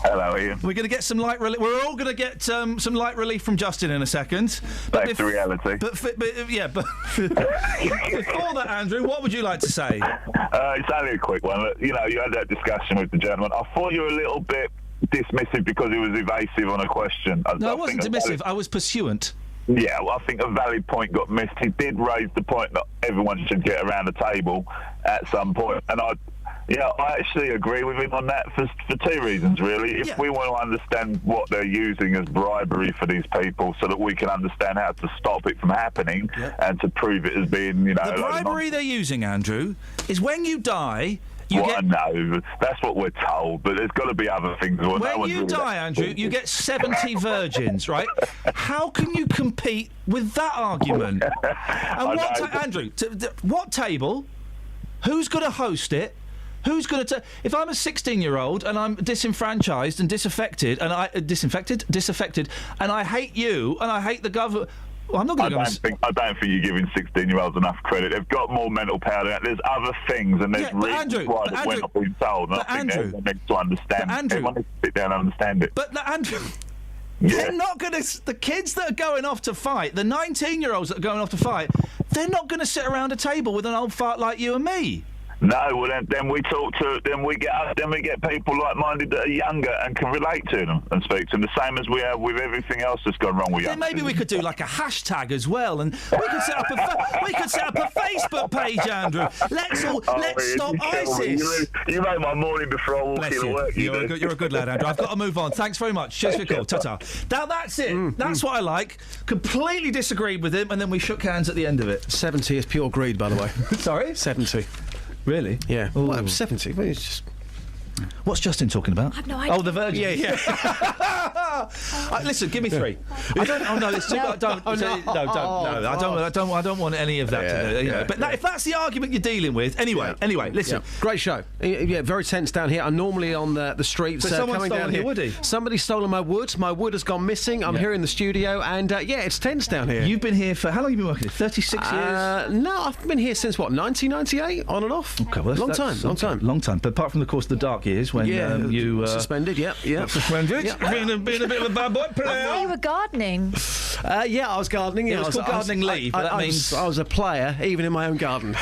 Hello, Ian. We're going to get some light relief. We're all going to get some light relief from Justin in a second. Back to reality. But before that, Andrew, what would you like to say? It's only a quick one. You know, you had that discussion with the gentleman. I thought you were a little bit dismissive because he was evasive on a question. No, I wasn't dismissive. I was pursuant. Yeah, well, I think a valid point got missed. He did raise the point that everyone should get around the table at some point, and I actually agree with him on that for two reasons, really. If we want to understand what they're using as bribery for these people so that we can understand how to stop it from happening and to prove it as being, The bribery they're using, Andrew, is when you die... No, that's what we're told, but there's got to be other things. When you die, Andrew, you get 70 virgins, right? How can you compete with that argument? And Andrew, what table? Who's going to host it? Who's going to... If I'm a 16-year-old and I'm disenfranchised and disaffected, and I hate you and I hate the government... Well, I'm not going to go... I don't think you're giving 16-year-olds enough credit. They've got more mental power than that. There's other things, and there's reasons why we're not being told. And I think everyone needs to understand. Everyone needs to sit down and understand it. But, Andrew... They're not going to... The kids that are going off to fight, the 19-year-olds that are going off to fight, they're not going to sit around a table with an old fart like you and me. No, well then we talk to then we get people like-minded that are younger and can relate to them and speak to them, the same as we have with everything else that's gone wrong with young. Maybe we could do like a hashtag as well, and we could set up a Facebook page, Andrew. Let's stop ISIS. You made my morning before I walk in to work. You're a good lad, Andrew. I've got to move on. Thanks very much. Cheers for your call. Ta-ta. Now that's it. That's what I like. Completely disagreed with him, and then we shook hands at the end of it. 70 is pure greed, by the way. Sorry? 70. Really? Yeah. Well, 70. Well, it's just... What's Justin talking about? I've no idea. Oh, the Virgin. Yeah. Listen, give me 3. I don't. Oh no, it's too. No. Don't. No. I don't want any of that. But if that's the argument you're dealing with, anyway. Listen. Great show. Yeah, very tense down here. I'm normally on the streets. So someone's coming stolen down your here. woody? Somebody's stolen my wood. My wood has gone missing. I'm here in the studio, and it's tense down here. You've been here for how long? Have you been working here? 36 years. No, I've been here since 1998, on and off. Okay, well, long time. But apart from, of course, the dark years when you suspended. Yep. Suspended. Being a bit of a bad boy player. You were gardening. Yeah, I was gardening. It was called gardening leave, but that means I was a player, even in my own garden.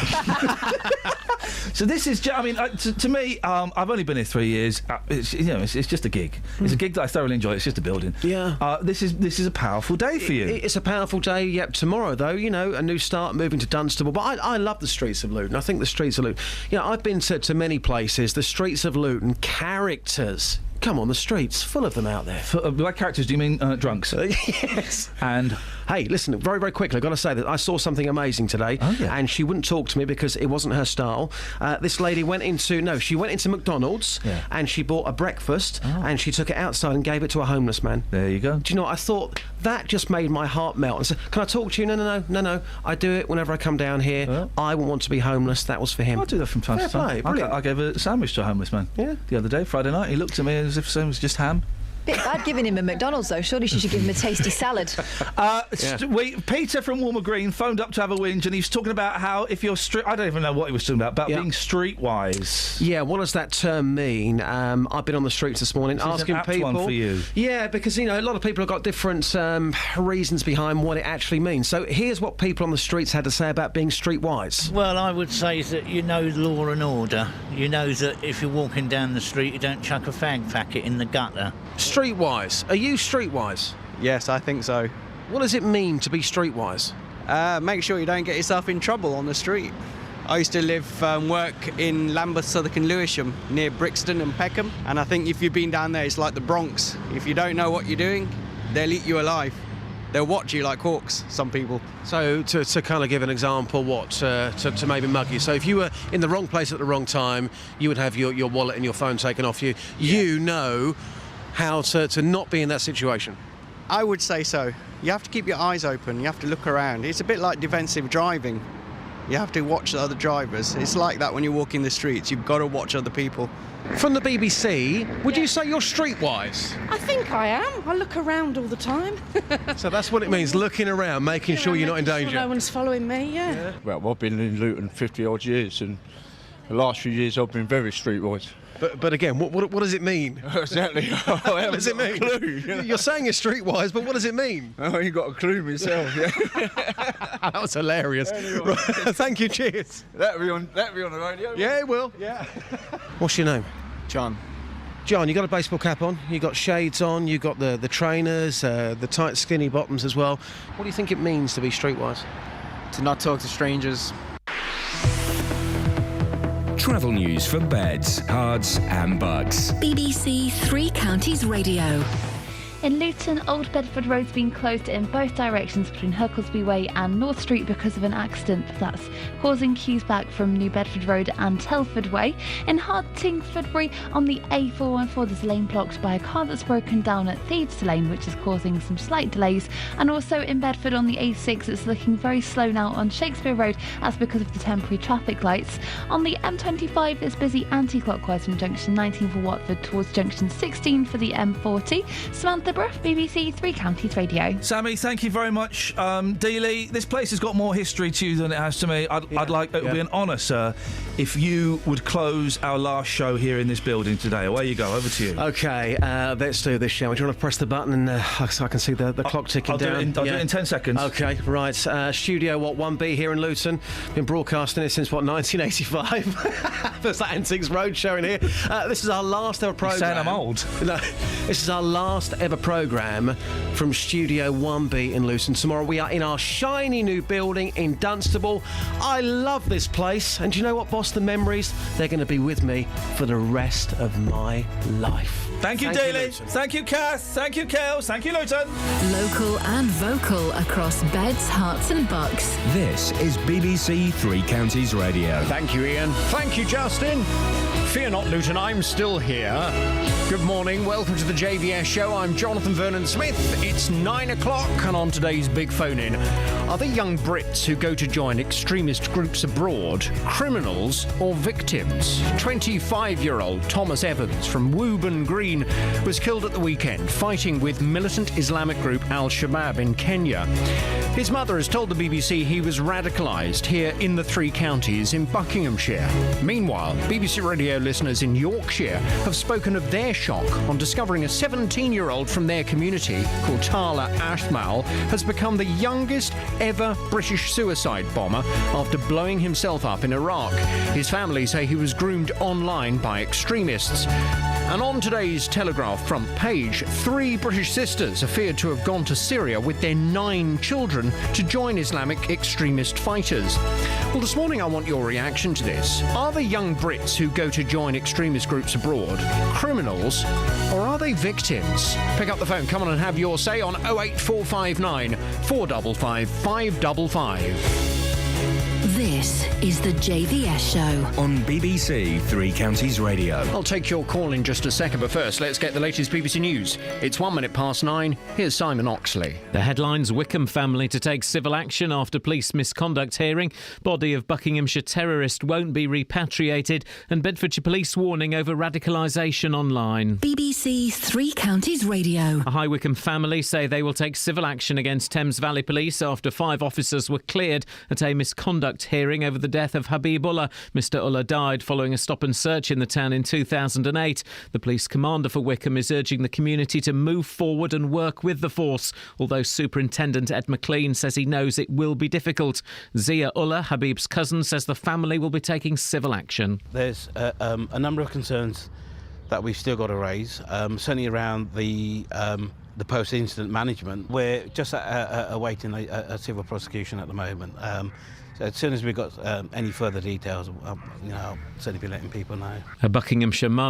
So this is, I mean, to me, I've only been here 3 years. It's just a gig. It's a gig that I thoroughly enjoy. It's just a building. Yeah. This is a powerful day for you. It's a powerful day. Yep. Tomorrow, though, a new start, moving to Dunstable. But I love the streets of Luton. I think the streets of Luton. I've been to many places. The streets of Luton, characters. Come on, the streets, full of them out there. By characters, do you mean drunks? Yes. And hey, listen, very, very quickly, I've got to say that I saw something amazing today, and she wouldn't talk to me because it wasn't her style. This lady went into McDonald's, and she bought a breakfast, and she took it outside and gave it to a homeless man. There you go. Do you know what? I thought that just made my heart melt. And said, can I talk to you? No. I do it whenever I come down here. I wouldn't want to be homeless. That was for him. I do that from time to time. I gave a sandwich to a homeless man the other day, Friday night. He looked at me as if it was just ham. Bit bad giving him a McDonald's, though. Surely she should give him a tasty salad. Peter from Walmer Green phoned up to have a whinge, and he's talking about how if you're I don't even know what he was talking about being streetwise. Yeah, what does that term mean? I've been on the streets this morning asking an apt people. One for you. Yeah, because a lot of people have got different reasons behind what it actually means. So here's what people on the streets had to say about being streetwise. Well, I would say that you know law and order. You know that if you're walking down the street, you don't chuck a fag packet in the gutter. Streetwise. Are you streetwise? Yes, I think so. What does it mean to be streetwise? Make sure you don't get yourself in trouble on the street. I used to work in Lambeth, Southwark and Lewisham, near Brixton and Peckham, and I think if you've been down there, it's like the Bronx. If you don't know what you're doing, they'll eat you alive. They'll watch you like hawks, some people. So, to kind of give an example, to maybe mug you. So, if you were in the wrong place at the wrong time, you would have your wallet and your phone taken off you. Yeah. You know how to not be in that situation. I would say so. You have to keep your eyes open. You have to look around. It's a bit like defensive driving. You have to watch the other drivers. It's like that when you walk in the streets. You've got to watch other people. From the BBC, would you say you're streetwise? I think I am. I look around all the time. So that's what it means, looking around, making sure you're not in danger. Sure no one's following me, yeah. Well, I've been in Luton 50-odd years, and the last few years I've been very streetwise. But again, what does it mean? Exactly. What does it mean? Clue. You're saying you're streetwise, but what does it mean? I ain't got a clue myself. Yeah. That was hilarious. Anyway. Right. Thank you. Cheers. That'll be on the radio. Yeah, it will. Yeah. What's your name? John. John, you got a baseball cap on. You got shades on. You got the trainers, the tight, skinny bottoms as well. What do you think it means to be streetwise? To not talk to strangers. Travel news for beds, cards and bugs. BBC Three Counties Radio. In Luton, Old Bedford Road's been closed in both directions between Hurklesby Way and North Street because of an accident that's causing queues back from New Bedford Road and Telford Way. In Hartingfordbury on the A414, there's a lane blocked by a car that's broken down at Thieves Lane, which is causing some slight delays. And also in Bedford on the A6, it's looking very slow now on Shakespeare Road. That's because of the temporary traffic lights. On the M25, it's busy anti-clockwise from junction 19 for Watford towards junction 16 for the M40. Samantha Bruff, BBC Three Counties Radio. Sammy, thank you very much. Dealey, this place has got more history to you than it has to me. I'd like, it would be an honour, sir, if you would close our last show here in this building today. Away you go, over to you. OK, let's do this, shall we? Do you want to press the button and so I can see the clock ticking down? I'll do it in 10 seconds. OK, right. Studio, 1B here in Luton. Been broadcasting it since, 1985? There's that Antiques Road show in here. This is our last ever programme. You're saying I'm old? No, this is our last ever programme from Studio 1B in Luton. Tomorrow we are in our shiny new building in Dunstable. I love this place, and do you know what, boss? The memories, they're going to be with me for the rest of my life. Thank you, Dealey. Thank you, Kath. Thank you, Kels. Thank you, Luton. Local and vocal across beds, hearts and bucks. This is BBC Three Counties Radio. Thank you, Iain. Thank you, Justin. Fear not, Luton, I'm still here. Good morning, welcome to the JVS show. I'm Jonathan Vernon Smith. It's 9 o'clock, and on today's big phone-in, are the young Brits who go to join extremist groups abroad criminals or victims? 25-year-old Thomas Evans from Woburn Green was killed at the weekend fighting with militant Islamic group Al-Shabaab in Kenya. His mother has told the BBC he was radicalised here in the three counties in Buckinghamshire. Meanwhile, BBC Radio listeners in Yorkshire have spoken of their shock on discovering a 17-year-old from their community called Tala Ashmal has become the youngest ever British suicide bomber after blowing himself up in Iraq. His family say he was groomed online by extremists. And on today's Telegraph front page, 3 British sisters are feared to have gone to Syria with their 9 children to join Islamic extremist fighters. Well, this morning I want your reaction to this. Are the young Brits who go to join extremist groups abroad criminals, or are they victims? Pick up the phone, come on and have your say on 08459 455 555. This is the JVS show on BBC Three Counties Radio. I'll take your call in just a second, but first, let's get the latest BBC News. It's 1 minute past 9. Here's Simon Oxley. The headlines: Wickham family to take civil action after police misconduct hearing. Body of Buckinghamshire terrorist won't be repatriated. And Bedfordshire police warning over radicalisation online. BBC Three Counties Radio. A High Wycombe family say they will take civil action against Thames Valley Police after 5 officers were cleared at a misconduct hearing over the death of Habib Ullah. Mr Ullah died following a stop and search in the town in 2008. The police commander for Wickham is urging the community to move forward and work with the force, although Superintendent Ed McLean says he knows it will be difficult. Zia Ullah, Habib's cousin, says the family will be taking civil action. There's a number of concerns that we've still got to raise, certainly around the post-incident management. We're just awaiting a civil prosecution at the moment. So as soon as we've got any further details, I'll certainly be letting people know. A Buckinghamshire mum